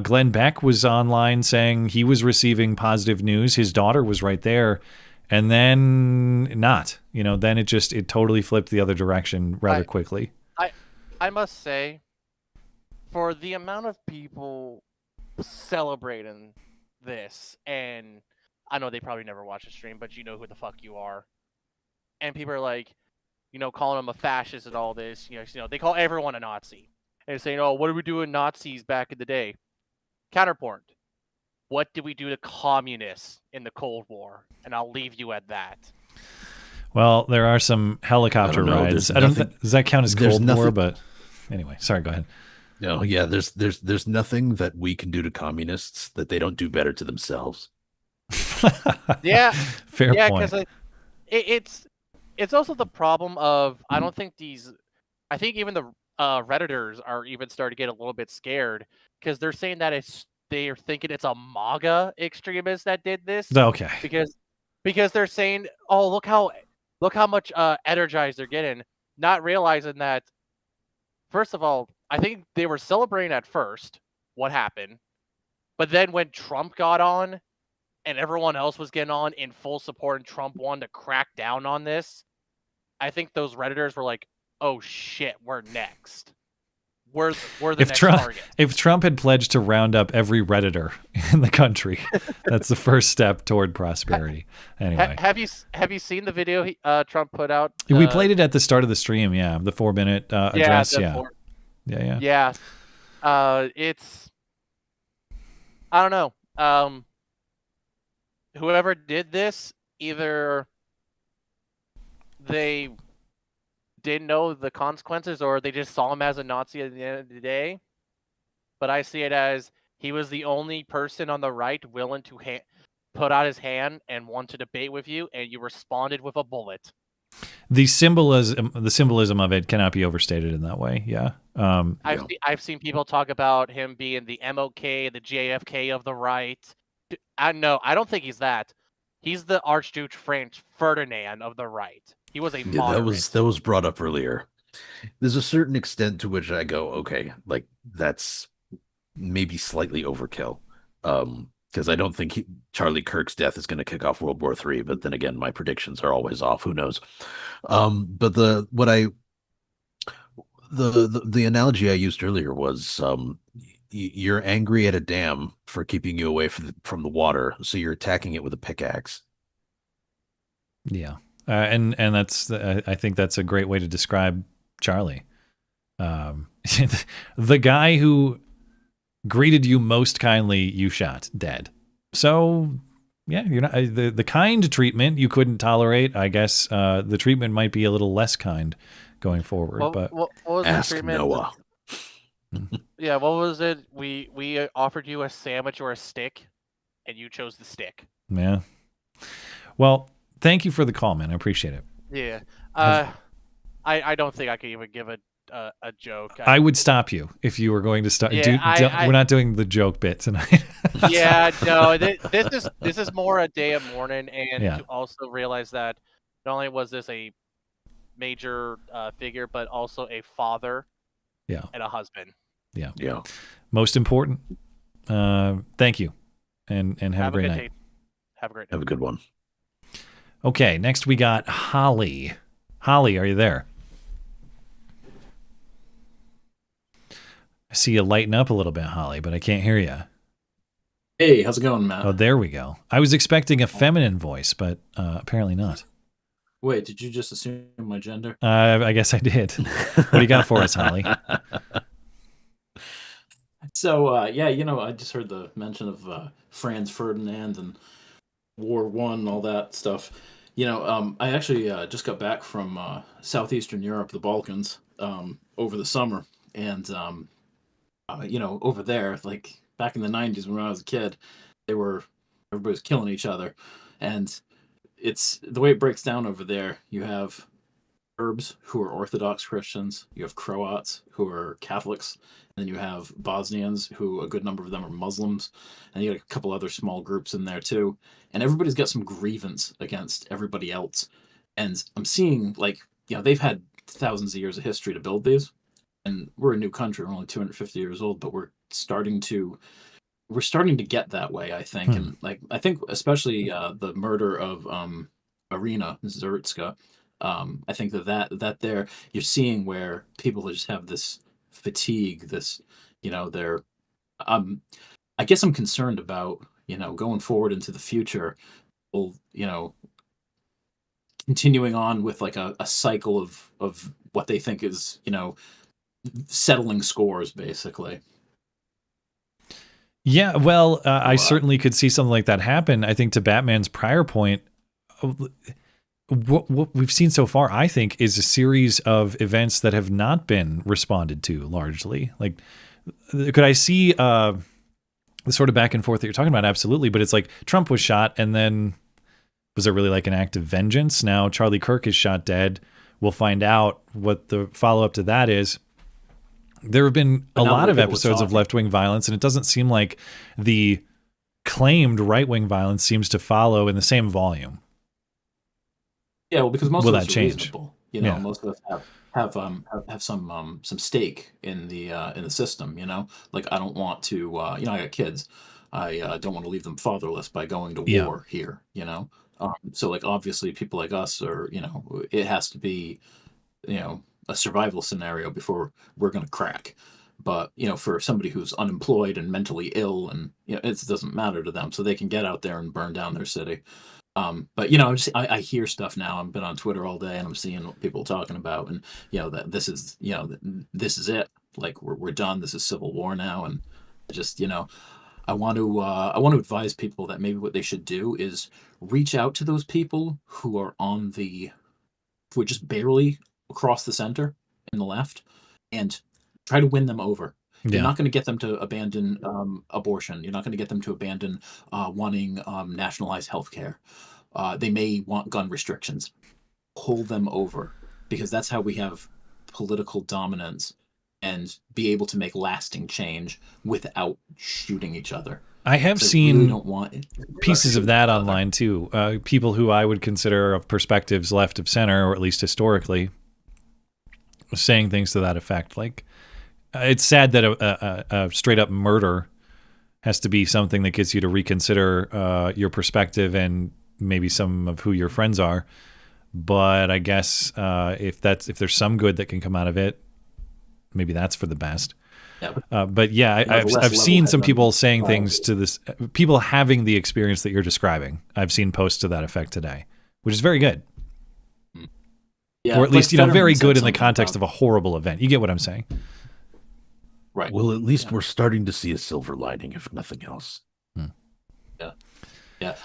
Glenn Beck was online saying he was receiving positive news. His daughter was right there. And then not. Then it totally flipped the other direction rather quickly. I must say, for the amount of people celebrating this, and I know they probably never watch the stream, but you know who the fuck you are. And people are like, calling him a fascist and all this. They call everyone a Nazi. And saying, oh, what did we do with Nazis back in the day? Counterpoint. What did we do to communists in the Cold War? And I'll leave you at that. Well, there are some helicopter rides. Does that count as Cold War? But anyway, sorry, go ahead. No, yeah, there's nothing that we can do to communists that they don't do better to themselves. Yeah. Fair point. Yeah, because it's also the problem of, I think even the Redditors are even starting to get a little bit scared because they're saying that they're thinking it's a MAGA extremist that did this. Okay. Because they're saying, oh, look how much energized they're getting, not realizing that, first of all, I think they were celebrating at first what happened, but then when Trump got on and everyone else was getting on in full support and Trump wanted to crack down on this, I think those Redditors were like, oh shit, we're next. We're the next target. If Trump had pledged to round up every Redditor in the country, that's the first step toward prosperity. Anyway, have you seen the video Trump put out? We played it at the start of the stream. Yeah, the 4-minute address. Yeah. It's, I don't know. Whoever did this, either they didn't know the consequences or they just saw him as a Nazi at the end of the day. But I see it as he was the only person on the right willing to put out his hand and want to debate with you, and you responded with a bullet. The symbolism of it cannot be overstated in that way. Yeah. I've seen people talk about him being the MOK, the JFK of the right. I don't think he's that. He's the Archduke Franz Ferdinand of the right. He was a moderate. That was brought up earlier. There's a certain extent to which I go, okay, like that's maybe slightly overkill. Because I don't think Charlie Kirk's death is going to kick off World War III. But then again, my predictions are always off. Who knows? But the analogy I used earlier was you're angry at a dam for keeping you away from the water, so you're attacking it with a pickaxe. Yeah, and that's I think that's a great way to describe Charlie, the guy who greeted you most kindly, you shot dead. So yeah, you're not the kind treatment you couldn't tolerate. I guess the treatment might be a little less kind going forward. But what was ask the treatment? Noah. Yeah, what was it? We offered you a sandwich or a stick, and you chose the stick. Yeah. Well, thank you for the call, man. I appreciate it. Yeah. I don't think I could even give a joke. I would stop you if you were going to start. Yeah, we're not doing the joke bit tonight. Yeah, no. This is more a day of mourning, and to also realize that not only was this a major figure, but also a father. Yeah. And a husband. Yeah. Yeah. Most important. Thank you. And have a great night. Have a great night. Have a good one. Okay, next we got Holly. Holly, are you there? I see you lighten up a little bit, Holly, but I can't hear you. Hey, how's it going, Matt? Oh, there we go. I was expecting a feminine voice, but apparently not. Wait, did you just assume my gender? I guess I did. What do you got for us, Holly? So, I just heard the mention of Franz Ferdinand and War I and all that stuff. I actually just got back from Southeastern Europe, the Balkans, over the summer. And, over there, like back in the 90s when I was a kid, everybody was killing each other. And it's the way it breaks down over there. You have Serbs who are Orthodox Christians, you have Croats who are Catholics, and then you have Bosnians who a good number of them are Muslims, and you got a couple other small groups in there too. And everybody's got some grievance against everybody else. And I'm seeing they've had thousands of years of history to build these, and we're a new country, we're only 250 years old, but we're starting to get that way, I think. And I think especially the murder of Irina Zertska, I think that there you're seeing where people just have this fatigue, this, they're I guess I'm concerned about, going forward into the future, continuing on with like a cycle of what they think is, settling scores, basically. Yeah, well, I certainly could see something like that happen. I think to Batman's prior point, what we've seen so far, I think, is a series of events that have not been responded to largely. Like, could I see the sort of back and forth that you're talking about? Absolutely. But it's like Trump was shot, and then was there really like an act of vengeance? Now Charlie Kirk is shot dead. We'll find out what the follow-up to that is. There have been a lot of episodes of left-wing violence, and it doesn't seem like the claimed right-wing violence seems to follow in the same volume. Yeah, well, because most Will of us that are change? reasonable. Most of us have some stake in the system. Like I don't want to. I got kids. I don't want to leave them fatherless by going to war here. So like obviously people like us are. It has to be, a survival scenario before we're going to crack. But for somebody who's unemployed and mentally ill, and it doesn't matter to them, so they can get out there and burn down their city. But I hear stuff now. I've been on Twitter all day, and I'm seeing what people talking about, and that this is this is it. Like we're done. This is civil war now, and just I want to advise people that maybe what they should do is reach out to those people who are who are just barely across the center in the left, and try to win them over. You're not going to get them to abandon abortion. You're not going to get them to abandon wanting nationalized health care. They may want gun restrictions. Pull them over, because that's how we have political dominance and be able to make lasting change without shooting each other. I have seen pieces of that online too. People who I would consider of perspectives left of center, or at least historically, saying things to that effect. Like, it's sad that a straight up murder has to be something that gets you to reconsider your perspective and maybe some of who your friends are. But I guess if there's some good that can come out of it, maybe that's for the best. But yeah, I've seen some people saying things to this, people having the experience that you're describing. I've seen posts to that effect today, which is very good. Yeah, or at least, very good in the context of a horrible event. You get what I'm saying? Right. Well, at least we're starting to see a silver lining, if nothing else. Yeah.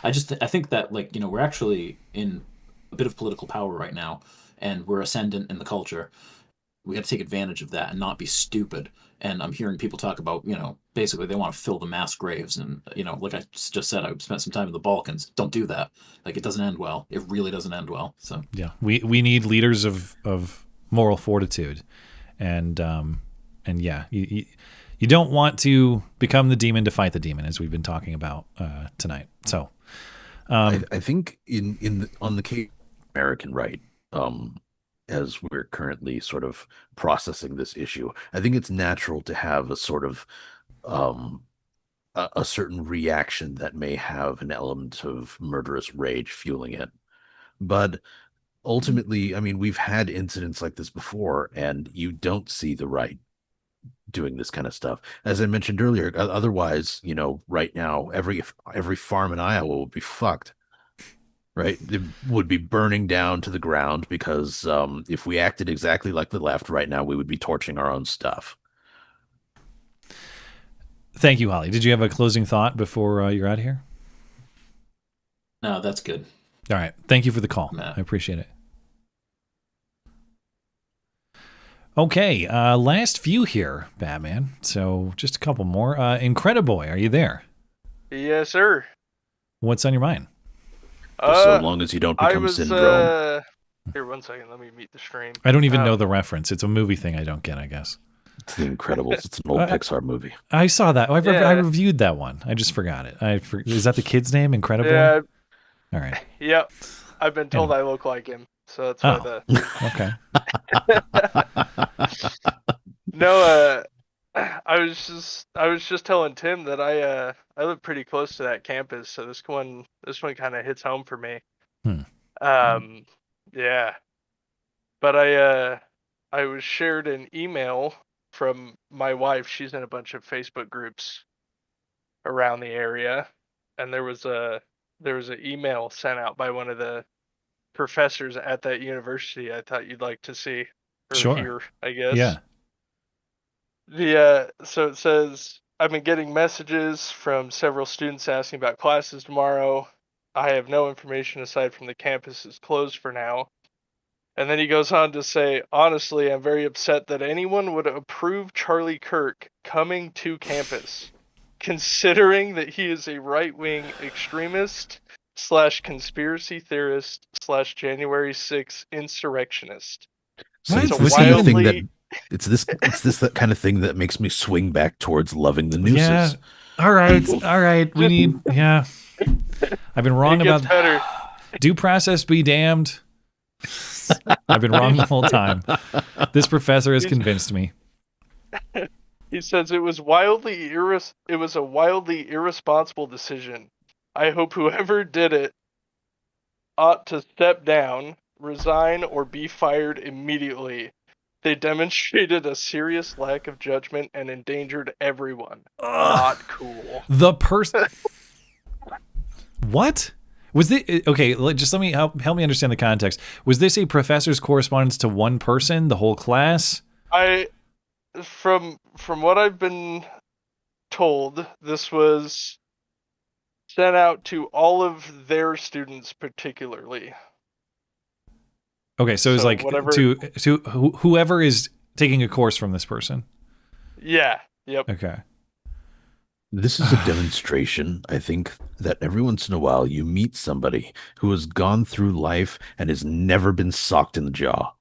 I think that we're actually in a bit of political power right now, and we're ascendant in the culture. We got to take advantage of that and not be stupid. And I'm hearing people talk about, basically they want to fill the mass graves. And, like I just said, I spent some time in the Balkans. Don't do that. Like, it doesn't end well. It really doesn't end well. So yeah, we need leaders of moral fortitude. And yeah, you don't want to become the demon to fight the demon, as we've been talking about tonight. So I think on the case of American right, as we're currently sort of processing this issue, I think it's natural to have a sort of a certain reaction that may have an element of murderous rage fueling it. But ultimately, I mean, we've had incidents like this before, and you don't see the right doing this kind of stuff. As I mentioned earlier, otherwise, right now, every farm in Iowa would be fucked. Right? It would be burning down to the ground, because if we acted exactly like the left right now, we would be torching our own stuff. Thank you, Holly. Did you have a closing thought before you're out of here? No, that's good. All right. Thank you for the call. I appreciate it. Okay. Last few here, Batman. So just a couple more. Incrediboy, are you there? Yes, sir. What's on your mind? So long as you don't become syndrome. Here, one second. Let me mute the stream. I don't even know the reference. It's a movie thing I don't get, I guess. It's The Incredibles. It's an old Pixar movie. I saw that. I reviewed that one. I just forgot it. Is that the kid's name? Incredible? Yeah. All right. Yep. I've been told I look like him, so that's why okay. No, I was just telling Tim that I live pretty close to that campus, so this one kind of hits home for me. Yeah. But I was shared an email from my wife. She's in a bunch of Facebook groups around the area, and there was an email sent out by one of the professors at that university. I thought you'd like to see or hear, I guess. Yeah. So it says, I've been getting messages from several students asking about classes tomorrow. I have no information aside from the campus is closed for now. And then he goes on to say, honestly, I'm very upset that anyone would approve Charlie Kirk coming to campus, considering that he is a right-wing extremist / conspiracy theorist / January 6th insurrectionist. So it's this kind of thing that it's this that kind of thing that makes me swing back towards loving the nooses. Yeah. All right. We need. Yeah. I've been wrong about better. Due process be damned. I've been wrong the whole time. This professor has convinced me. He says it was a wildly irresponsible decision. I hope whoever did it ought to step down, resign, or be fired immediately. They demonstrated a serious lack of judgment and endangered everyone. Not cool. The person. What? Was this okay? Just let me help me understand the context. Was this a professor's correspondence to one person, the whole class? From what I've been told, this was sent out to all of their students, particularly. Okay, so it's like to whoever is taking a course from this person. Yeah. Yep. Okay. This is a demonstration, I think, that every once in a while you meet somebody who has gone through life and has never been socked in the jaw.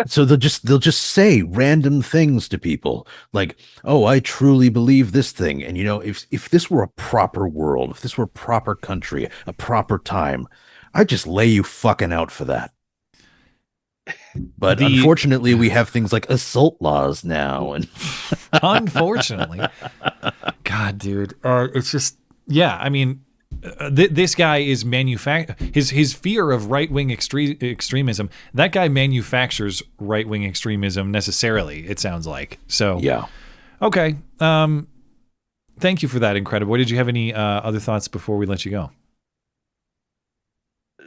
So they'll just say random things to people like, "Oh, I truly believe this thing." And if this were a proper world, if this were a proper country, a proper time, I'd just lay you fucking out for that. But unfortunately, we have things like assault laws now, and unfortunately, God, dude, it's just I mean, this guy is his fear of right-wing extremism. That guy manufactures right-wing extremism necessarily. It sounds like so. Yeah. Okay. Thank you for that, Incredible. Did you have any other thoughts before we let you go?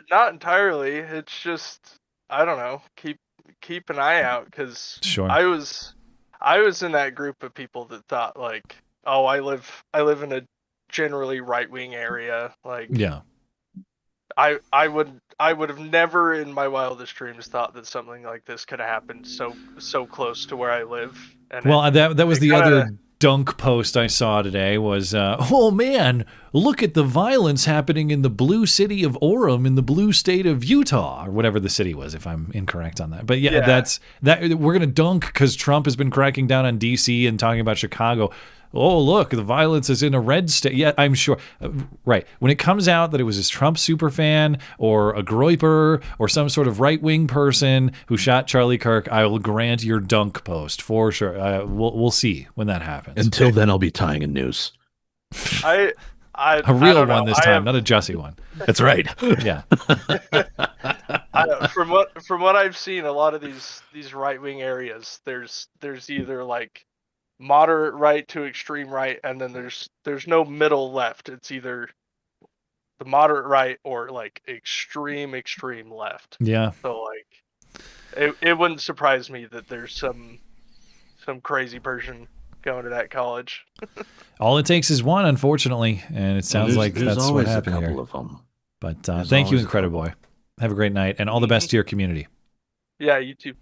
Not entirely. It's just I don't know. Keep an eye out because I was in that group of people that thought like, oh, I live in a generally right wing area. Like, yeah, I would have never in my wildest dreams thought that something like this could have happened so close to where I live. And that was the other dunk post I saw today was, oh man, look at the violence happening in the blue city of Orem in the blue state of Utah, or whatever the city was, if I'm incorrect on that. But yeah. That's we're going to dunk because Trump has been cracking down on DC and talking about Chicago. Oh, look, the violence is in a red state. Yeah, I'm sure. Right. When it comes out that it was this Trump superfan or a groiper or some sort of right-wing person who shot Charlie Kirk, I will grant your dunk post for sure. We'll see when that happens. Until then, I'll be tying a noose. A real one this time, not a Jussie one. That's right. Yeah. From what I've seen, a lot of these right-wing areas, there's either like moderate right to extreme right, and then there's no middle left. It's either the moderate right or like extreme left. Yeah. So like it wouldn't surprise me that there's some crazy person going to that college. All it takes is one, unfortunately, and it sounds like that's what happened here. Of them. But thank you, Incredible Boy. Have a great night, and all the best to your community. Yeah, you too.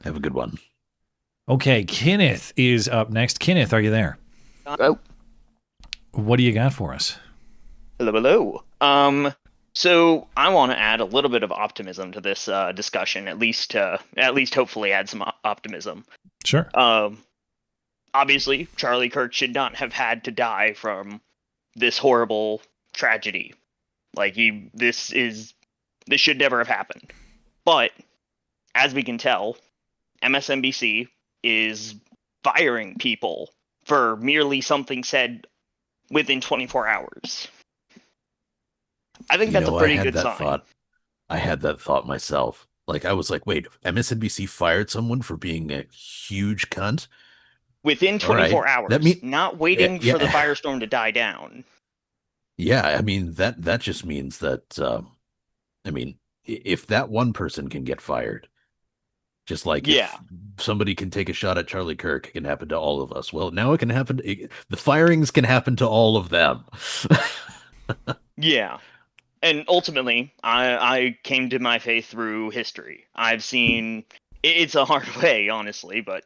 Have a good one. Okay, Kenneth is up next. Kenneth, are you there? Hello. What do you got for us? Hello. So I want to add a little bit of optimism to this discussion, at least hopefully add some optimism. Sure. Obviously, Charlie Kirk should not have had to die from this horrible tragedy. Like this should never have happened. But as we can tell, MSNBC is firing people for merely something said within 24 hours. I think that's a pretty good sign. I had that thought myself. Like, I was like, wait, MSNBC fired someone for being a huge cunt? Within 24 hours. Not waiting Yeah. for the firestorm to die down. Yeah, I mean, that just means that, I mean, if that one person can get fired, just like if somebody can take a shot at Charlie Kirk, it can happen to all of us. Well, now it can happen. The firings can happen to all of them. Yeah. And ultimately, I came to my faith through history. I've seen, it's a hard way, honestly, but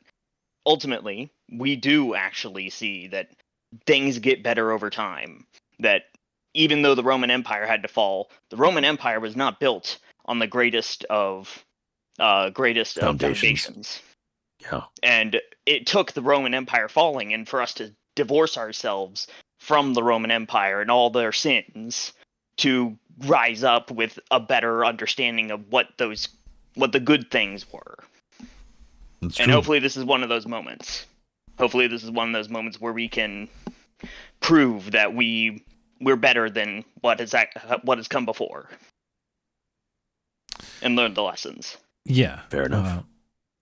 ultimately, we do actually see that things get better over time. That even though the Roman Empire had to fall, the Roman Empire was not built on the greatest of foundations. Yeah. And it took the Roman Empire falling and for us to divorce ourselves from the Roman Empire and all their sins to rise up with a better understanding of what the good things were. That's and true. hopefully this is one of those moments. Hopefully this is one of those moments where we can prove that we're better than what has come before. And learn the lessons. Yeah. Fair enough.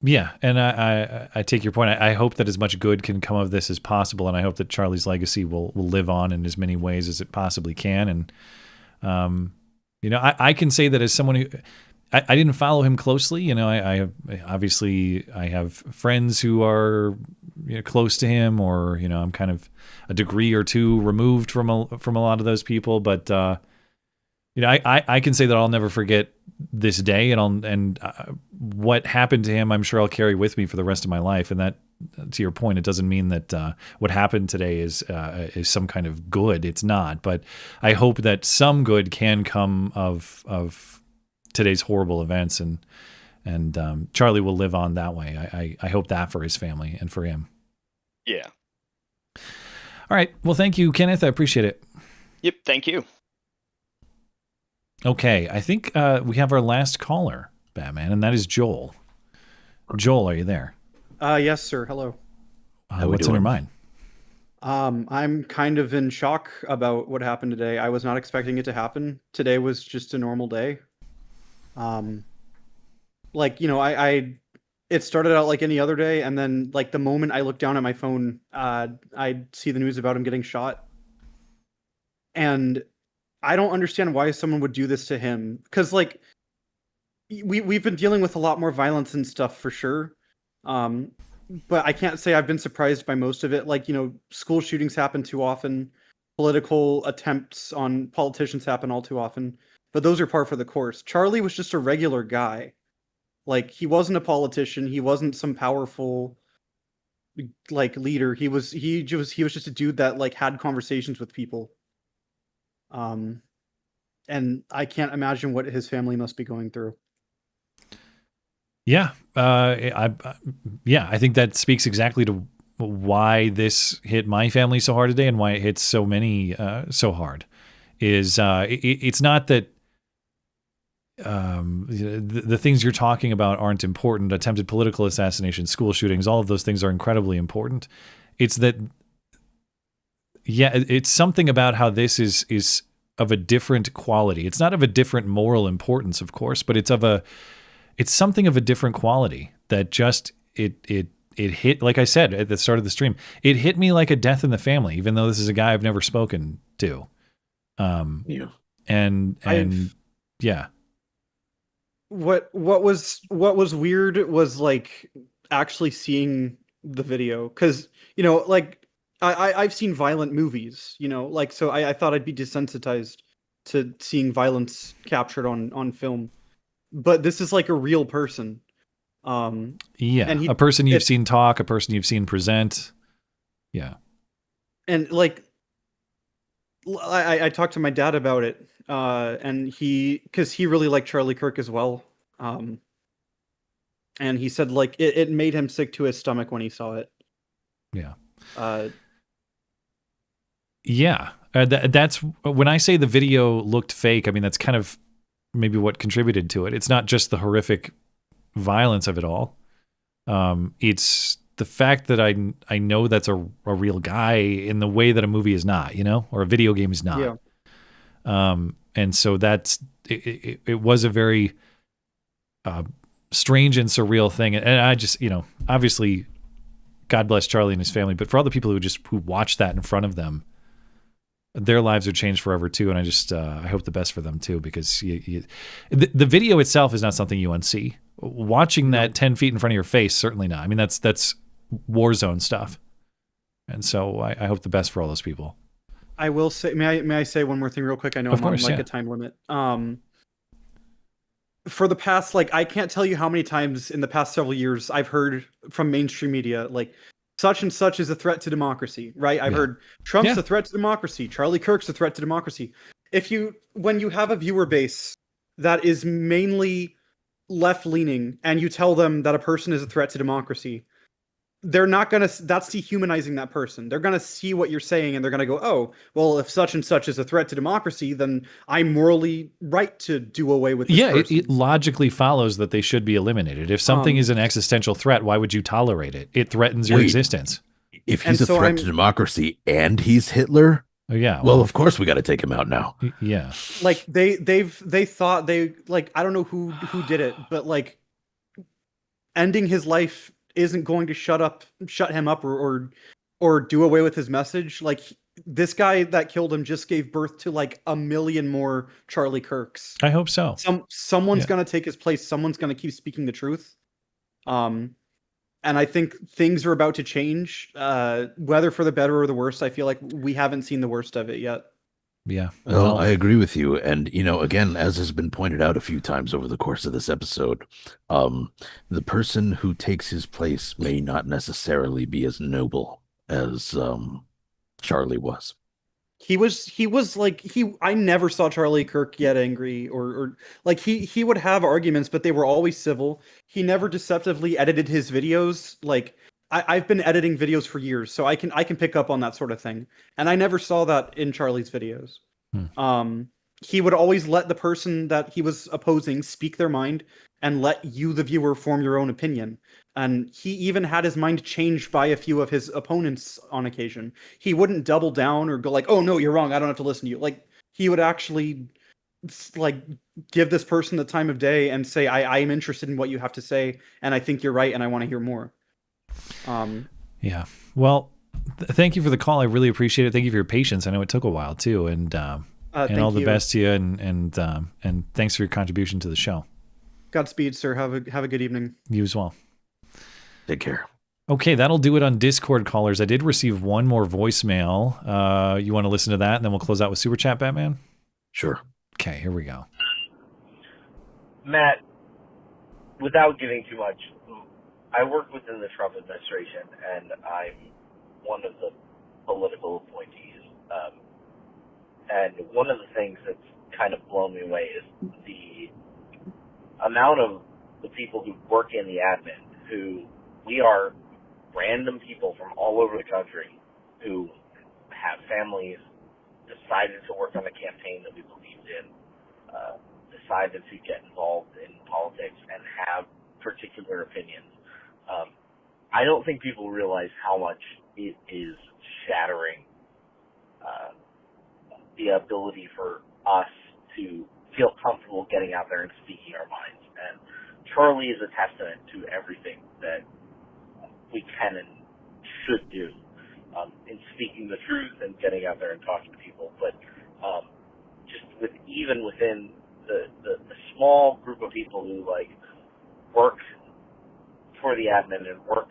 Yeah, and I take your point. I hope that as much good can come of this as possible, and I hope that Charlie's legacy will live on in as many ways as it possibly can. And I can say that as someone who I didn't follow him closely. I have friends who are close to him, or I'm kind of a degree or two removed from a lot of those people. But I can say that I'll never forget this day, and what happened to him, I'm sure I'll carry with me for the rest of my life. And that, to your point, it doesn't mean that what happened today is some kind of good. It's not. But I hope that some good can come of today's horrible events, and Charlie will live on that way. I hope that for his family and for him. Yeah. All right. Well, thank you, Kenneth. I appreciate it. Yep. Thank you. Okay, I think we have our last caller, Batman, and that is Joel. Joel, are you there? Yes, sir. Hello. What's in your mind? I'm kind of in shock about what happened today. I was not expecting it to happen. Today was just a normal day. It started out like any other day, and then like the moment I looked down at my phone, I see the news about him getting shot. And I don't understand why someone would do this to him, because like we've been dealing with a lot more violence and stuff for sure, but I can't say I've been surprised by most of it. Like, school shootings happen too often, political attempts on politicians happen all too often, but those are par for the course. Charlie was just a regular guy. Like, he wasn't a politician, he wasn't some powerful like leader. He was just a dude that like had conversations with people. And I can't imagine what his family must be going through. Yeah. I think that speaks exactly to why this hit my family so hard today and why it hits so many so hard. It's not that the things you're talking about aren't important. Attempted political assassination, school shootings, all of those things are incredibly important. It's that, it's something about how this is of a different quality. It's not of a different moral importance, of course, but it's something of a different quality that just it hit, like I said at the start of the stream, it hit me like a death in the family, even though this is a guy I've never spoken to. Yeah. What was weird was like actually seeing the video, because like I've seen violent movies, so I thought I'd be desensitized to seeing violence captured on film, but this is like a real person. And a person you've seen talk, a person you've seen present. Yeah. And like I talked to my dad about it, and because he really liked Charlie Kirk as well, and he said like it made him sick to his stomach when he saw it. Yeah. That's when I say the video looked fake. I mean, that's kind of maybe what contributed to it. It's not just the horrific violence of it all. It's the fact that I know that's a real guy in the way that a movie is not, or a video game is not. Yeah. And so it was a very strange and surreal thing. And I just, obviously, God bless Charlie and his family, but for all the people who watched that in front of them, their lives are changed forever too. And I just, I hope the best for them too, because the video itself is not something you unsee. Watching that 10 feet in front of your face, certainly not. I mean, that's war zone stuff. And so I hope the best for all those people. I will say, may I say one more thing real quick? I know Of I'm course, on yeah. a time limit. For the past, I can't tell you how many times in the past several years I've heard from mainstream media, such and such is a threat to democracy, right? I've heard Trump's a threat to democracy. Charlie Kirk's a threat to democracy. When you have a viewer base that is mainly left-leaning and you tell them that a person is a threat to democracy, they're not going to, that's dehumanizing that person. They're going to see what you're saying and they're going to go, oh, well, if such and such is a threat to democracy, then I'm morally right to do away with this person. It logically follows that they should be eliminated. If something is an existential threat, why would you tolerate it? It threatens your existence. If he's a threat to democracy and he's Hitler, well, of course we got to take him out now. Yeah. They thought I don't know who did it, but ending his life isn't going to shut him up or do away with his message. This guy that killed him just gave birth to 1 million more Charlie Kirks. I hope so. Someone's going to take his place. Someone's going to keep speaking the truth. And I think things are about to change, whether for the better or the worse. I feel like we haven't seen the worst of it yet. Yeah. Well, I agree with you. And, again, as has been pointed out a few times over the course of this episode, the person who takes his place may not necessarily be as noble as Charlie was. I never saw Charlie Kirk get angry or he would have arguments, but they were always civil. He never deceptively edited his videos. I've been editing videos for years, so I can pick up on that sort of thing. And I never saw that in Charlie's videos. He would always let the person that he was opposing speak their mind and let you, the viewer, form your own opinion. And he even had his mind changed by a few of his opponents on occasion. He wouldn't double down or go oh, no, you're wrong, I don't have to listen to you. He would actually give this person the time of day and say, I am interested in what you have to say, and I think you're right, and I want to hear more. Yeah. Well, thank you for the call. I really appreciate it. Thank you for your patience. I know it took a while too, and all the best to you, and thanks for your contribution to the show. Godspeed, sir. Have a good evening. You as well. Take care. Okay, that'll do it on Discord callers. I did receive one more voicemail. You want to listen to that, and then we'll close out with Super Chat, Batman? Sure. Okay, here we go. Matt, without giving too much, I work within the Trump administration, and I'm one of the political appointees. And one of the things that's kind of blown me away is the amount of the people who work in the admin, who we are random people from all over the country who have families, decided to work on a campaign that we believed in, decided to get involved in politics and have particular opinions. I don't think people realize how much it is shattering the ability for us to feel comfortable getting out there and speaking our minds. And Charlie is a testament to everything that we can and should do in speaking the truth and getting out there and talking to people. But just even within the small group of people who work for the admin and work,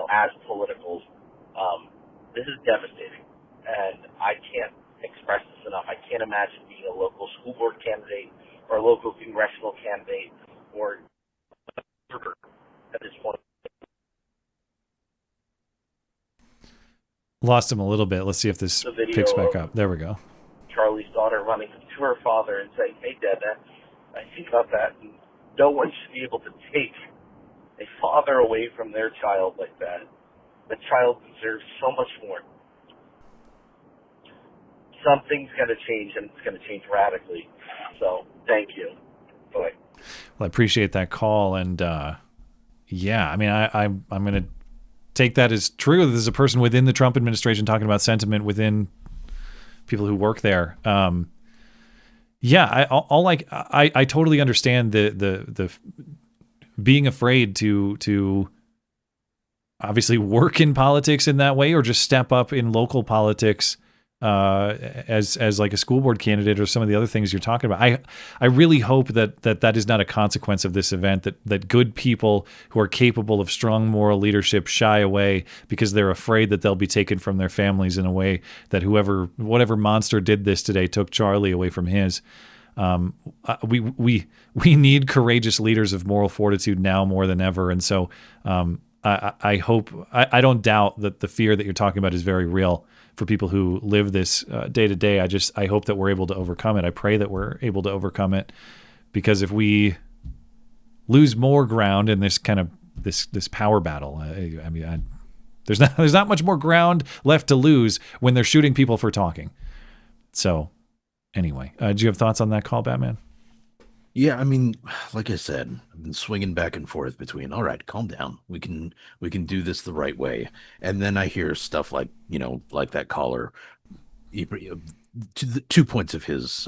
as politicals, this is devastating. And I can't express this enough. I can't imagine being a local school board candidate or a local congressional candidate or at this point. Lost him a little bit. Let's see if this The video picks back of up. There we go. Charlie's daughter running to her father and saying, "Hey, Dad, I think about that. And no one should be able to take a father away from their child like that. The child deserves so much more. Something's going to change, and it's going to change radically. So, thank you." Bye. Well, I appreciate that call, and yeah, I mean, I'm going to take that as true. This is a person within the Trump administration talking about sentiment within people who work there. Yeah, I totally understand the being afraid to obviously work in politics in that way, or just step up in local politics as like a school board candidate, or some of the other things you're talking about. I really hope that is not a consequence of this event, that good people who are capable of strong moral leadership shy away because they're afraid that they'll be taken from their families in a way that whatever monster did this today took Charlie away from his. We need courageous leaders of moral fortitude now more than ever. And so I hope, I don't doubt that the fear that you're talking about is very real for people who live this day to day. I hope that we're able to overcome it. I pray that we're able to overcome it, because if we lose more ground in this kind of this power battle, I mean, there's not much more ground left to lose when they're shooting people for talking. So anyway, do you have thoughts on that call, Batman? Yeah, I mean, like I said, I've been swinging back and forth between, all right, calm down. We can do this the right way. And then I hear stuff like, like that caller, to the 2 points of his,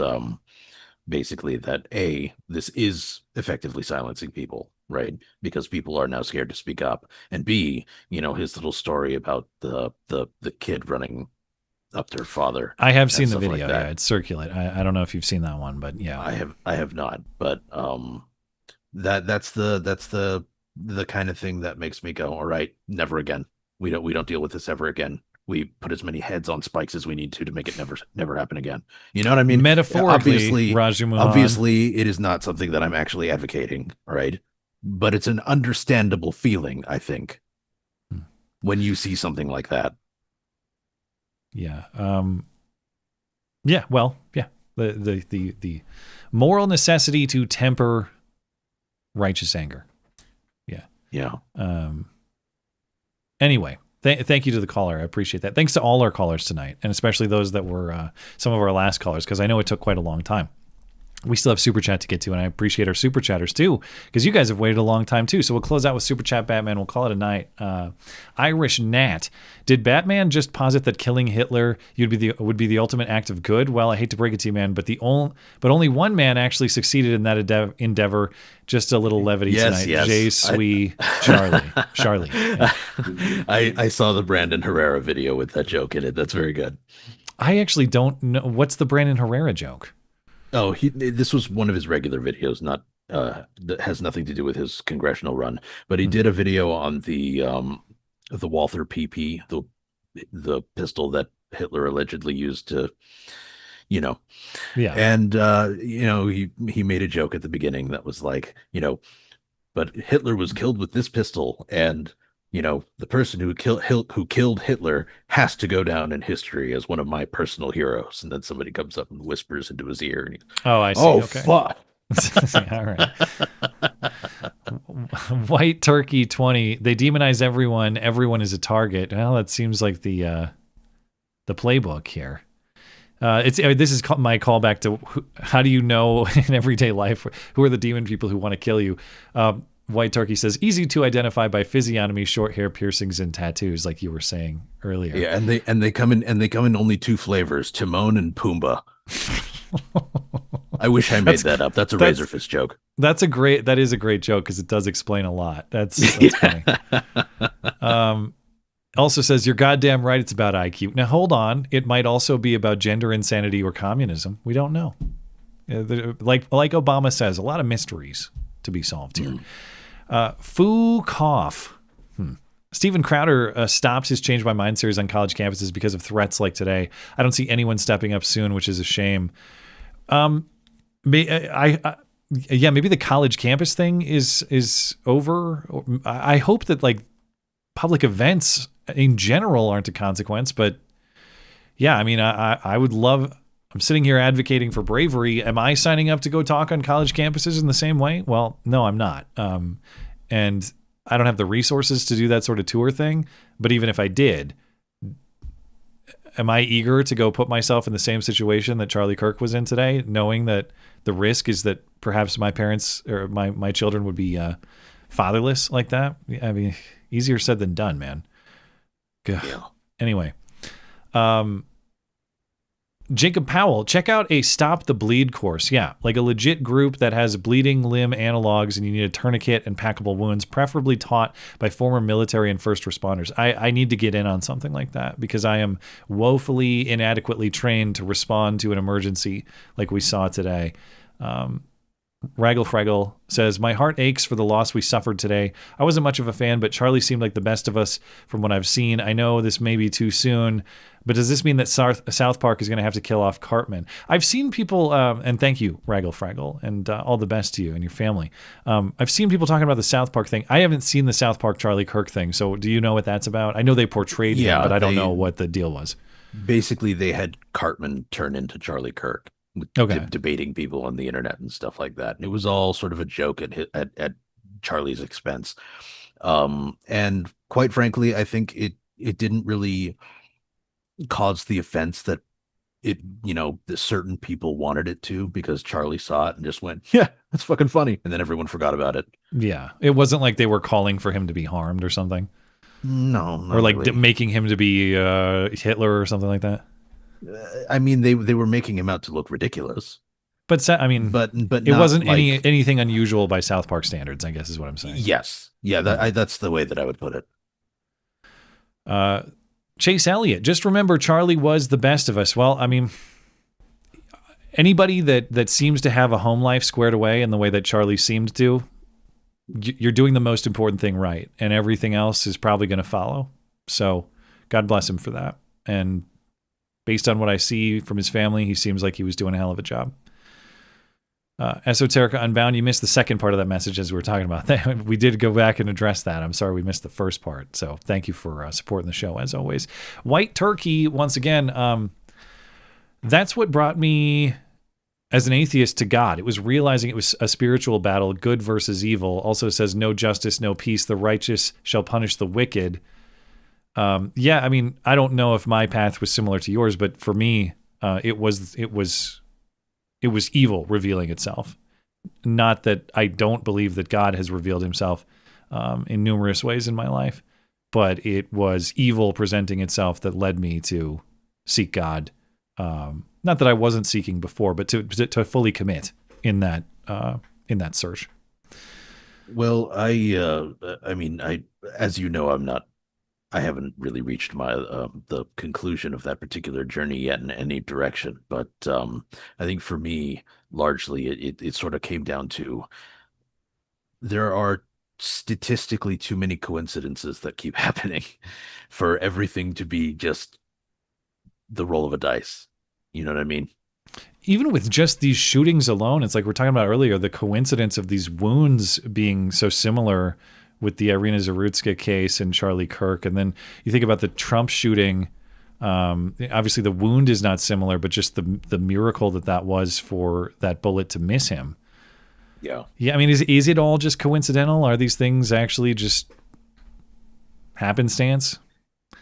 basically that A, this is effectively silencing people, right? Because people are now scared to speak up. And B, his little story about the kid running up their father. I have seen the video. Yeah, it's circulate. I don't know if you've seen that one, but yeah, I have not. But that's the kind of thing that makes me go, all right, never again. We don't deal with this ever again. We put as many heads on spikes as we need to make it never happen again. You know what I mean? Metaphorically, obviously, it is not something that I'm actually advocating, right? But it's an understandable feeling, I think, when you see something like that. Yeah. Yeah. Well, yeah. The moral necessity to temper righteous anger. Yeah. Yeah. Anyway, thank you to the caller. I appreciate that. Thanks to all our callers tonight, and especially those that were some of our last callers, because I know it took quite a long time. We still have Super Chat to get to, and I appreciate our Super Chatters too, because you guys have waited a long time too. So we'll close out with Super Chat Batman. We'll call it a night. Irish Nat, did Batman just posit that killing Hitler would be the ultimate act of good? Well, I hate to break it to you, man, but only one man actually succeeded in that endeavor. Just a little levity tonight. Yes. Jay Swee, Charlie. Yeah. I saw the Brandon Herrera video with that joke in it. That's very good. I actually don't know. What's the Brandon Herrera joke? Oh, this was one of his regular videos, not that has nothing to do with his congressional run. But he did a video on the Walther PP, the pistol that Hitler allegedly used to, yeah. And he made a joke at the beginning that was like, but Hitler was killed with this pistol, and the person who killed Hitler has to go down in history as one of my personal heroes. And then somebody comes up and whispers into his ear. And I see. Oh, okay. fuck. All right. White Turkey 20. They demonize everyone. Everyone is a target. Well, that seems like the playbook here. This is my callback to how do you know in everyday life who are the demon people who want to kill you? White Turkey says, easy to identify by physiognomy, short hair, piercings, and tattoos, like you were saying earlier. Yeah, and they come in only two flavors, Timon and Pumbaa. I wish I made that up. That's a Razorfist joke. That is a great joke, because it does explain a lot. That's funny. Also says, you're goddamn right, it's about IQ. Now hold on, it might also be about gender insanity or communism. We don't know. Like Obama says, a lot of mysteries to be solved here. Foo Cough. Stephen Crowder stops his Change My Mind series on college campuses because of threats like today. I don't see anyone stepping up soon, which is a shame. Maybe the college campus thing is over. I hope that like public events in general aren't a consequence. But yeah, I mean, I would love. I'm sitting here advocating for bravery. Am I signing up to go talk on college campuses in the same way? Well, no, I'm not. And I don't have the resources to do that sort of tour thing. But even if I did, am I eager to go put myself in the same situation that Charlie Kirk was in today, knowing that the risk is that perhaps my parents or my children would be fatherless like that? I mean, easier said than done, man. Yeah. Anyway, Jacob Powell, check out a Stop the Bleed course. Yeah, like a legit group that has bleeding limb analogs and you need a tourniquet and packable wounds, preferably taught by former military and first responders. I need to get in on something like that because I am woefully inadequately trained to respond to an emergency like we saw today. Raggle Fraggle says, my heart aches for the loss we suffered today. I wasn't much of a fan, but Charlie seemed like the best of us from what I've seen. I know this may be too soon, but does this mean that South Park is going to have to kill off Cartman? I've seen people, and thank you, Raggle Fraggle, and all the best to you and your family. I've seen people talking about the South Park thing. I haven't seen the South Park Charlie Kirk thing, so do you know what that's about? I know they portrayed him, but I don't know what the deal was. Basically, they had Cartman turn into Charlie Kirk. Debating people on the internet and stuff like that. And it was all sort of a joke at Charlie's expense. And quite frankly, I think it didn't really cause the offense that the certain people wanted it to, because Charlie saw it and just went, yeah, that's fucking funny. And then everyone forgot about it. Yeah. It wasn't like they were calling for him to be harmed or something. No. Or like really. Making him to be Hitler or something like that. I mean, they were making him out to look ridiculous, but I mean, but it wasn't anything unusual by South Park standards, I guess is what I'm saying. Yes, yeah, that's the way that I would put it. Chase Elliott, just remember, Charlie was the best of us. Well, I mean, anybody that seems to have a home life squared away in the way that Charlie seemed to, you're doing the most important thing right, and everything else is probably going to follow. So, God bless him for that, and. Based on what I see from his family, he seems like he was doing a hell of a job. Esoterica Unbound, you missed the second part of that message as we were talking about that. We did go back and address that. I'm sorry we missed the first part. So thank you for supporting the show as always. White Turkey, once again, that's what brought me as an atheist to God. It was realizing it was a spiritual battle, good versus evil. Also says, no justice, no peace. The righteous shall punish the wicked. Yeah, I mean, I don't know if my path was similar to yours, but for me, it was evil revealing itself. Not that I don't believe that God has revealed himself in numerous ways in my life, but it was evil presenting itself that led me to seek God. Not that I wasn't seeking before, but to fully commit in that search. Well, I mean, as you know, I haven't really reached the conclusion of that particular journey yet in any direction. But I think for me, largely, it sort of came down to there are statistically too many coincidences that keep happening for everything to be just the roll of a dice. You know what I mean? Even with just these shootings alone, it's like we're talking about earlier, the coincidence of these wounds being so similar with the Irina Zarutska case and Charlie Kirk. And then you think about the Trump shooting. Obviously the wound is not similar, but just the miracle that was for that bullet to miss him. Yeah. Yeah. I mean, is it all just coincidental? Are these things actually just happenstance?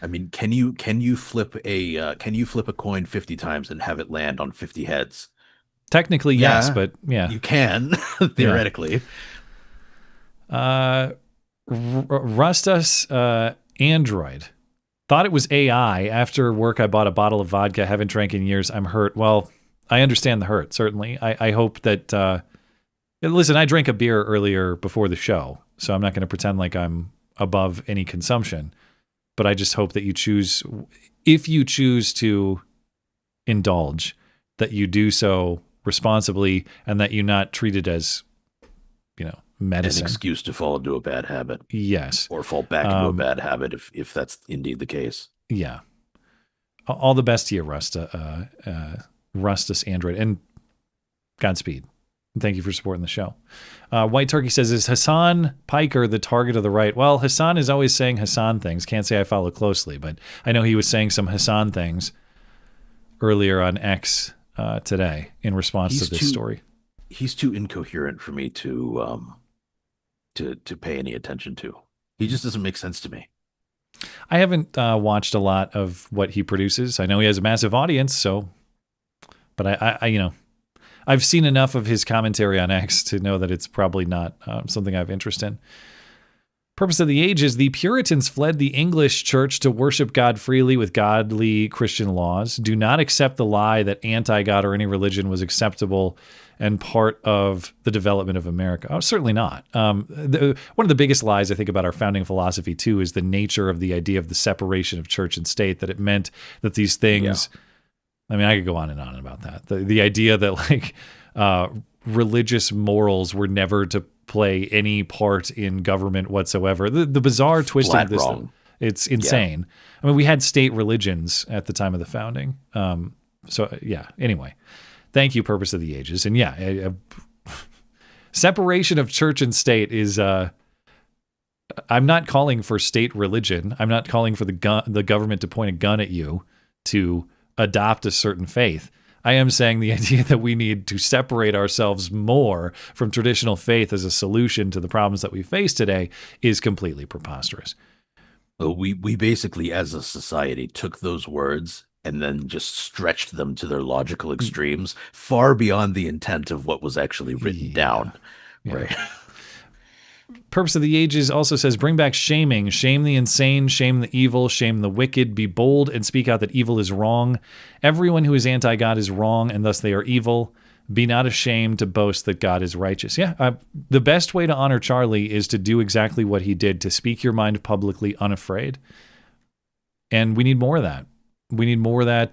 I mean, can you flip a coin 50 times and have it land on 50 heads? Technically, yes, but yeah, you can theoretically. Rustus Android thought it was AI. After work, I bought a bottle of vodka. Haven't drank in years. I'm hurt. Well, I understand the hurt, certainly. I hope that... listen, I drank a beer earlier before the show, so I'm not going to pretend like I'm above any consumption. But I just hope that if you choose to indulge, that you do so responsibly and that you not treat it as, medicine. An excuse to fall into a bad habit. Yes. Or fall back into a bad habit if that's indeed the case. Yeah. All the best to you, Rustus Android, and Godspeed. Thank you for supporting the show. White Turkey says, is Hassan Piker the target of the right? Well, Hassan is always saying Hassan things. Can't say I follow closely, but I know he was saying some Hassan things earlier on X today in response to this story. He's too incoherent for me to pay any attention to. He just doesn't make sense to me. I haven't watched a lot of what he produces. I know he has a massive audience, but I I've seen enough of his commentary on X to know that it's probably not something I have interest in. Purpose of the age is the Puritans fled the English church to worship God freely with godly Christian laws. Do not accept the lie that anti-God or any religion was acceptable and part of the development of America. Oh, certainly not. One of the biggest lies I think about our founding philosophy too is the nature of the idea of the separation of church and state, that it meant that these things, I mean, I could go on and on about that. The idea that religious morals were never to play any part in government whatsoever. The bizarre twisting of this, it's insane. Yeah. I mean, we had state religions at the time of the founding. Anyway, thank you, Purpose of the Ages. And separation of church and state is, I'm not calling for state religion. I'm not calling for the government to point a gun at you to adopt a certain faith. I am saying the idea that we need to separate ourselves more from traditional faith as a solution to the problems that we face today is completely preposterous. Well, we basically, as a society, took those words and then just stretched them to their logical extremes, far beyond the intent of what was actually written down. Yeah. Right. Purpose of the Ages also says, bring back shaming. Shame the insane, shame the evil, shame the wicked. Be bold and speak out that evil is wrong. Everyone who is anti-God is wrong, and thus they are evil. Be not ashamed to boast that God is righteous. Yeah, the best way to honor Charlie is to do exactly what he did, to speak your mind publicly unafraid. And we need more of that. We need more of that.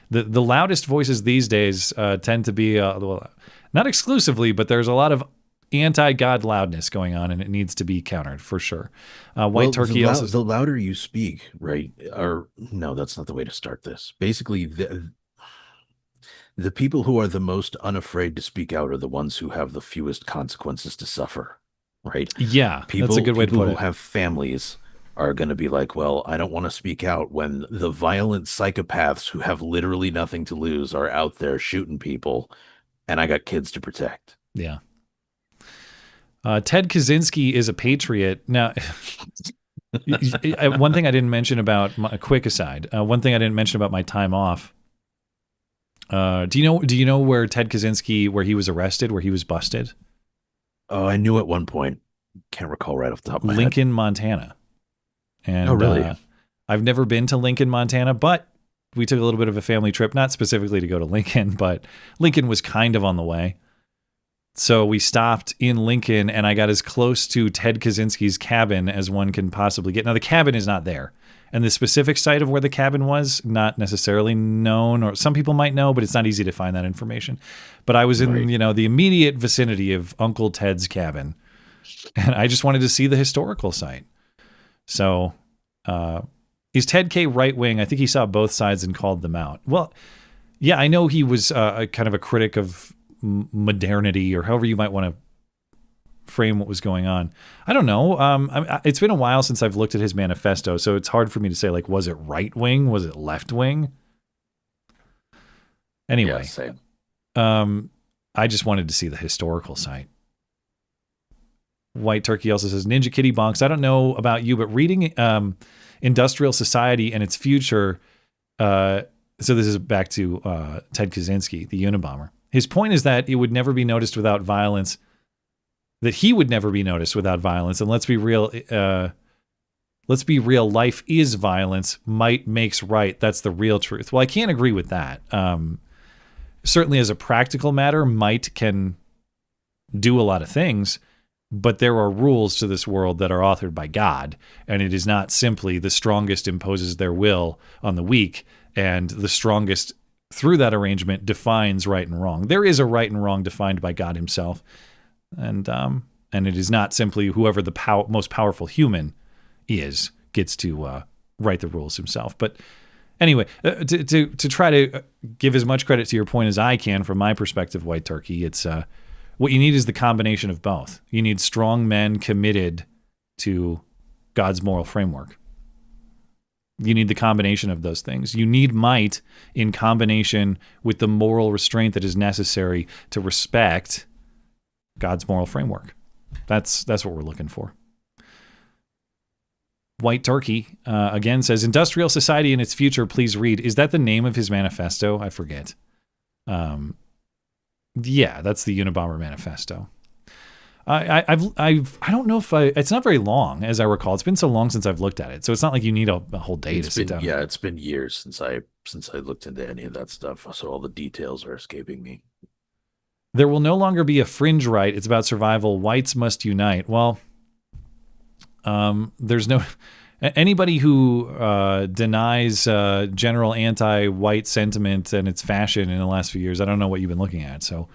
The loudest voices these days tend to be, not exclusively, but there's a lot of anti-God loudness going on, and it needs to be countered for sure. White Turkey also, the louder you speak, right? Or no, that's not the way to start this. Basically, the people who are the most unafraid to speak out are the ones who have the fewest consequences to suffer, right? Yeah, that's a good way to put it. People who have families are going to be like, well, I don't want to speak out when the violent psychopaths who have literally nothing to lose are out there shooting people, and I got kids to protect. Yeah. Ted Kaczynski is a patriot. Now, one thing I didn't mention about a quick aside. One thing I didn't mention about my time off. Do you know where Ted Kaczynski, where he was arrested, where he was busted? Oh, I knew at one point. Can't recall right off the top of my head. Lincoln, Montana. And, oh, really? I've never been to Lincoln, Montana, but we took a little bit of a family trip, not specifically to go to Lincoln, but Lincoln was kind of on the way. So we stopped in Lincoln, and I got as close to Ted Kaczynski's cabin as one can possibly get. Now, the cabin is not there. And the specific site of where the cabin was, not necessarily known, or some people might know, but it's not easy to find that information. But I was in, the immediate vicinity of Uncle Ted's cabin, and I just wanted to see the historical site. So is Ted K right-wing? I think he saw both sides and called them out. Well, yeah, I know he was kind of a critic of modernity, or however you might want to frame what was going on. I don't know. It's been a while since I've looked at his manifesto, so it's hard for me to say, like, was it right-wing? Was it left-wing? Anyway, yeah, same. I just wanted to see the historical site. White Turkey also says, Ninja Kitty Bonks, I don't know about you, but reading Industrial Society and its Future, so this is back to Ted Kaczynski, the Unabomber. His point is that it would never be noticed without violence, that he would never be noticed without violence. And let's be real, life is violence. Might makes right. That's the real truth. Well, I can't agree with that. Certainly as a practical matter, might can do a lot of things, but there are rules to this world that are authored by God. And it is not simply the strongest imposes their will on the weak, and the strongest through that arrangement defines right and wrong. There is a right and wrong defined by God himself. And it is not simply whoever the most powerful human is gets to write the rules himself. But Anyway, to try to give as much credit to your point as I can from my perspective, White Turkey, it's what you need is the combination of both. You need strong men committed to God's moral framework. You need the combination of those things. You need might in combination with the moral restraint that is necessary to respect God's moral framework. That's what we're looking for. White Turkey, again, says, Industrial Society and Its Future, please read. Is that the name of his manifesto? I forget. Yeah, that's the Unabomber Manifesto. I don't know if it's not very long, as I recall. It's been so long since I've looked at it, so it's not like you need a whole day to sit down. Yeah, it's been years since I looked into any of that stuff, so all the details are escaping me. There will no longer be a fringe right. It's about survival. Whites must unite. Well, there's no anybody who denies general anti-white sentiment and its fashion in the last few years. I don't know what you've been looking at. So,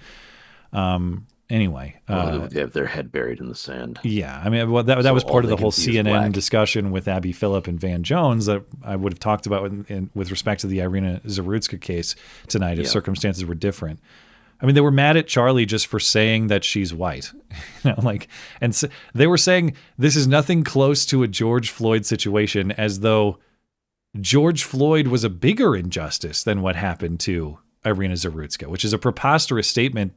anyway, they have their head buried in the sand. Yeah, I mean, well, that was part of the whole CNN discussion with Abby Phillip and Van Jones that I would have talked about with respect to the Irina Zarutska case tonight if circumstances were different. I mean, they were mad at Charlie just for saying that she's white, and so they were saying this is nothing close to a George Floyd situation, as though George Floyd was a bigger injustice than what happened to Irina Zarutska, which is a preposterous statement.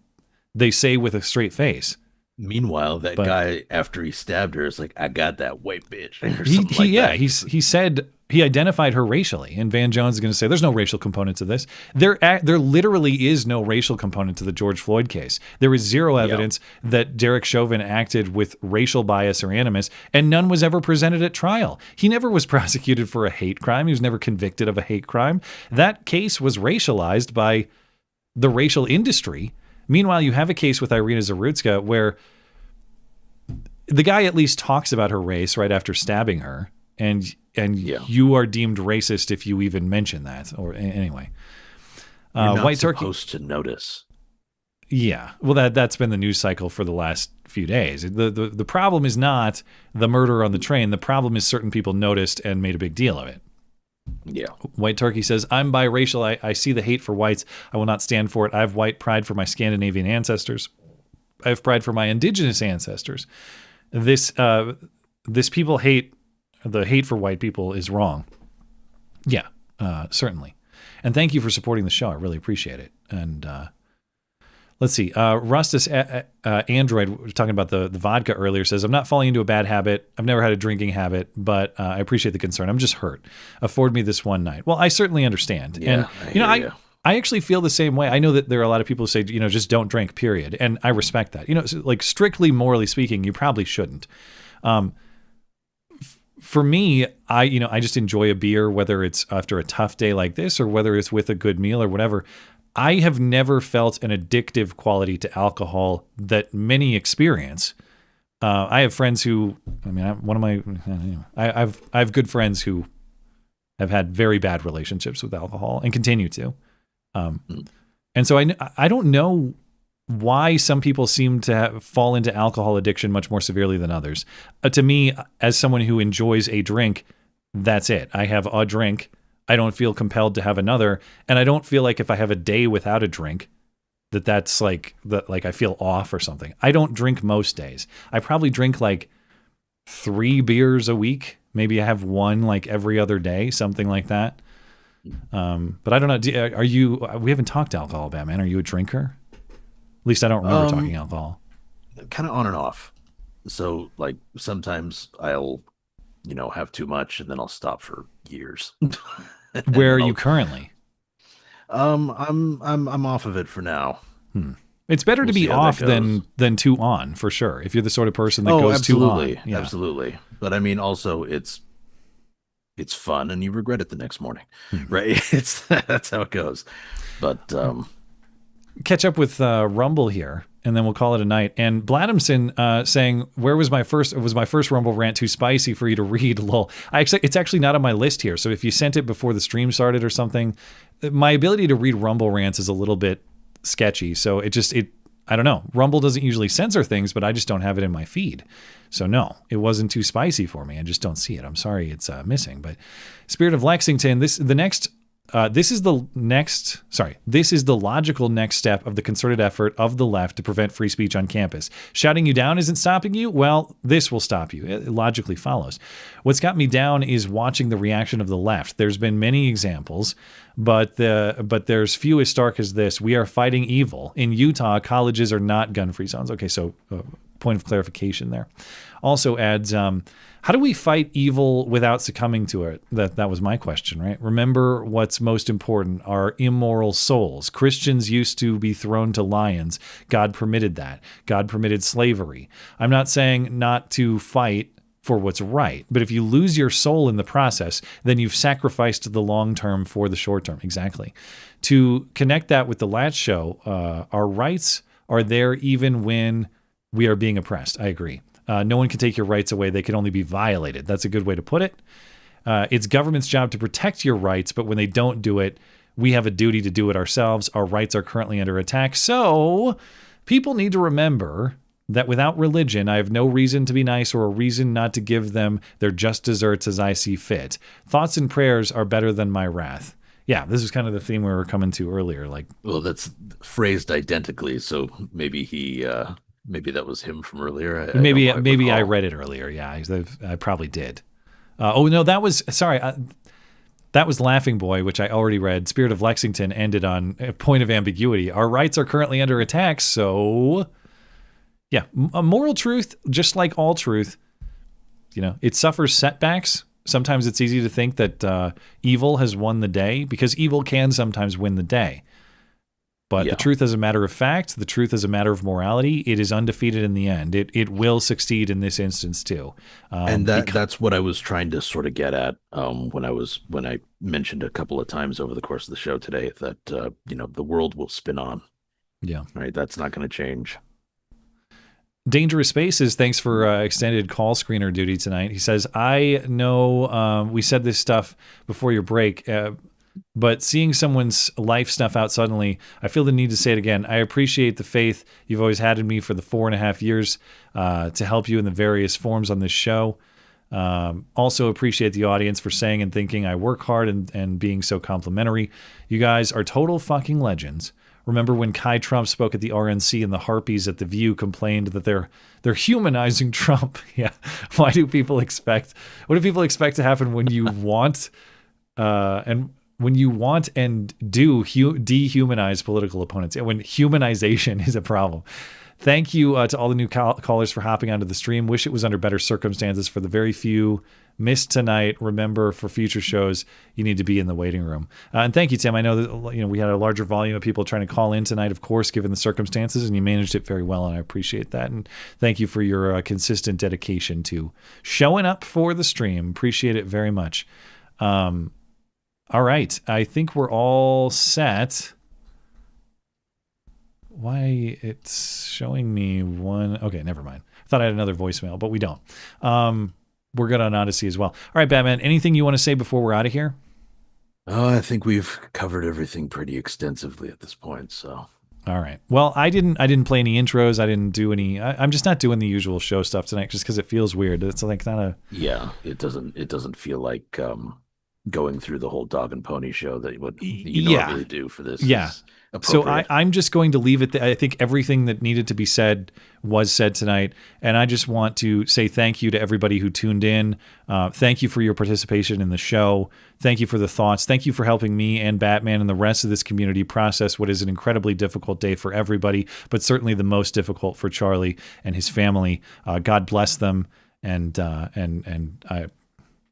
They say with a straight face. Meanwhile, that guy, after he stabbed her, is like, "I got that white bitch." He said he identified her racially, and Van Jones is going to say there's no racial component to this. There literally is no racial component to the George Floyd case. There is zero evidence that Derek Chauvin acted with racial bias or animus, and none was ever presented at trial. He never was prosecuted for a hate crime. He was never convicted of a hate crime. That case was racialized by the racial industry. Meanwhile, you have a case with Irina Zarutska where the guy at least talks about her race right after stabbing her, and you are deemed racist if you even mention that. Or anyway, You're not White Turkey supposed to notice. Yeah, well, that's been the news cycle for the last few days. The problem is not the murder on the train. The problem is certain people noticed and made a big deal of it. Yeah. White Turkey says, I'm biracial. I see the hate for whites. I will not stand for it. I have white pride for my Scandinavian ancestors. I have pride for my indigenous ancestors. This people hate, the hate for white people is wrong. Yeah, certainly. And thank you for supporting the show. I really appreciate it. And let's see. Rustus Android, talking about the vodka earlier, says, I'm not falling into a bad habit. I've never had a drinking habit, but I appreciate the concern. I'm just hurt. Afford me this one night. Well, I certainly understand. Yeah, and, I actually feel the same way. I know that there are a lot of people who say, just don't drink, period. And I respect that. Like strictly morally speaking, you probably shouldn't. For me, I just enjoy a beer, whether it's after a tough day like this or whether it's with a good meal or whatever. I have never felt an addictive quality to alcohol that many experience. I have friends who, I have good friends who have had very bad relationships with alcohol and continue to. And so I don't know why some people seem to fall into alcohol addiction much more severely than others. To me, as someone who enjoys a drink, that's it. I have a drink. I don't feel compelled to have another, and I don't feel like if I have a day without a drink, that's like I feel off or something. I don't drink most days. I probably drink like 3 beers a week. Maybe I have one like every other day, something like that. But I don't know. Are you? We haven't talked alcohol, Batman. Are you a drinker? At least I don't remember talking alcohol. Kind of on and off. So like sometimes I'll, have too much and then I'll stop for years. Where are you currently? I'm off of it for now. It's better to be off than too on, for sure. If you're the sort of person that goes too on. Yeah. Absolutely. But I mean, also it's fun and you regret it the next morning, right? That's how it goes. But catch up with Rumble here, and then we'll call it a night. And Bladamson saying, was my first Rumble rant too spicy for you to read? Lol. It's actually not on my list here. So if you sent it before the stream started or something, my ability to read Rumble rants is a little bit sketchy. So I don't know. Rumble doesn't usually censor things, but I just don't have it in my feed. So no, it wasn't too spicy for me. I just don't see it. I'm sorry it's missing. But Spirit of Lexington, the next This is the logical next step of the concerted effort of the left to prevent free speech on campus. Shouting you down isn't stopping you? Well, this will stop you. It logically follows. What's got me down is watching the reaction of the left. There's been many examples, but there's few as stark as this. We are fighting evil. In Utah, colleges are not gun-free zones. Okay, so point of clarification there. Also adds, how do we fight evil without succumbing to it? That was my question, right? Remember what's most important, our immoral souls. Christians used to be thrown to lions. God permitted that. God permitted slavery. I'm not saying not to fight for what's right, but if you lose your soul in the process, then you've sacrificed the long term for the short term. Exactly. To connect that with the last show, our rights are there even when we are being oppressed. I agree. No one can take your rights away. They can only be violated. That's a good way to put it. It's government's job to protect your rights, but when they don't do it, we have a duty to do it ourselves. Our rights are currently under attack. So people need to remember that without religion, I have no reason to be nice or a reason not to give them their just desserts as I see fit. Thoughts and prayers are better than my wrath. Yeah, this is kind of the theme we were coming to earlier. Well, that's phrased identically, so maybe he... Maybe that was him from earlier. Maybe I read it earlier. Yeah, I probably did. No, that was that was Laughing Boy, which I already read. Spirit of Lexington ended on a point of ambiguity. Our rights are currently under attack. So, yeah, a moral truth, just like all truth, it suffers setbacks. Sometimes it's easy to think that evil has won the day because evil can sometimes win the day. But the truth as a matter of fact, the truth as a matter of morality, it is undefeated in the end. It will succeed in this instance too. And that's what I was trying to sort of get at when I mentioned a couple of times over the course of the show today that the world will spin on. Yeah. Right. That's not going to change. Dangerous Spaces, thanks for extended call screener duty tonight. He says, I know we said this stuff before your break, but seeing someone's life snuff out suddenly, I feel the need to say it again. I appreciate the faith you've always had in me for the 4.5 years to help you in the various forms on this show. Also appreciate the audience for saying and thinking I work hard and being so complimentary. You guys are total fucking legends. Remember when Kai Trump spoke at the RNC and the Harpies at The View complained that they're humanizing Trump? Yeah. What do people expect to happen when you want and do dehumanize political opponents, when humanization is a problem? Thank you to all the new callers for hopping onto the stream. Wish it was under better circumstances for the very few missed tonight. Remember, for future shows, you need to be in the waiting room. And thank you, Tim. I know that we had a larger volume of people trying to call in tonight, of course, given the circumstances, and you managed it very well, and I appreciate that. And thank you for your consistent dedication to showing up for the stream. Appreciate it very much. All right. I think we're all set. Why it's showing me one. Okay, never mind. I thought I had another voicemail, but we don't. We're good on Odyssey as well. All right, Batman, anything you want to say before we're out of here? Oh, I think we've covered everything pretty extensively at this point, so. All right. Well, I didn't play any intros. I didn't do any. I'm just not doing the usual show stuff tonight just because it feels weird. It's like kind of. Yeah, it doesn't feel like going through the whole dog and pony show that you normally do for this. Yeah. So I'm just going to leave it. I think everything that needed to be said was said tonight. And I just want to say thank you to everybody who tuned in. Thank you for your participation in the show. Thank you for the thoughts. Thank you for helping me and Batman and the rest of this community process what is an incredibly difficult day for everybody, but certainly the most difficult for Charlie and his family. God bless them. And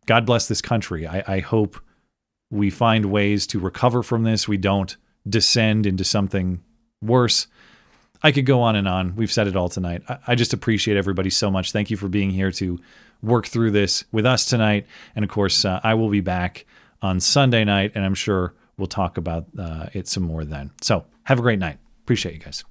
God bless this country. I hope we find ways to recover from this. We don't descend into something worse. I could go on and on. We've said it all tonight. I just appreciate everybody so much. Thank you for being here to work through this with us tonight. And of course, I will be back on Sunday night, and I'm sure we'll talk about it some more then. So have a great night. Appreciate you guys.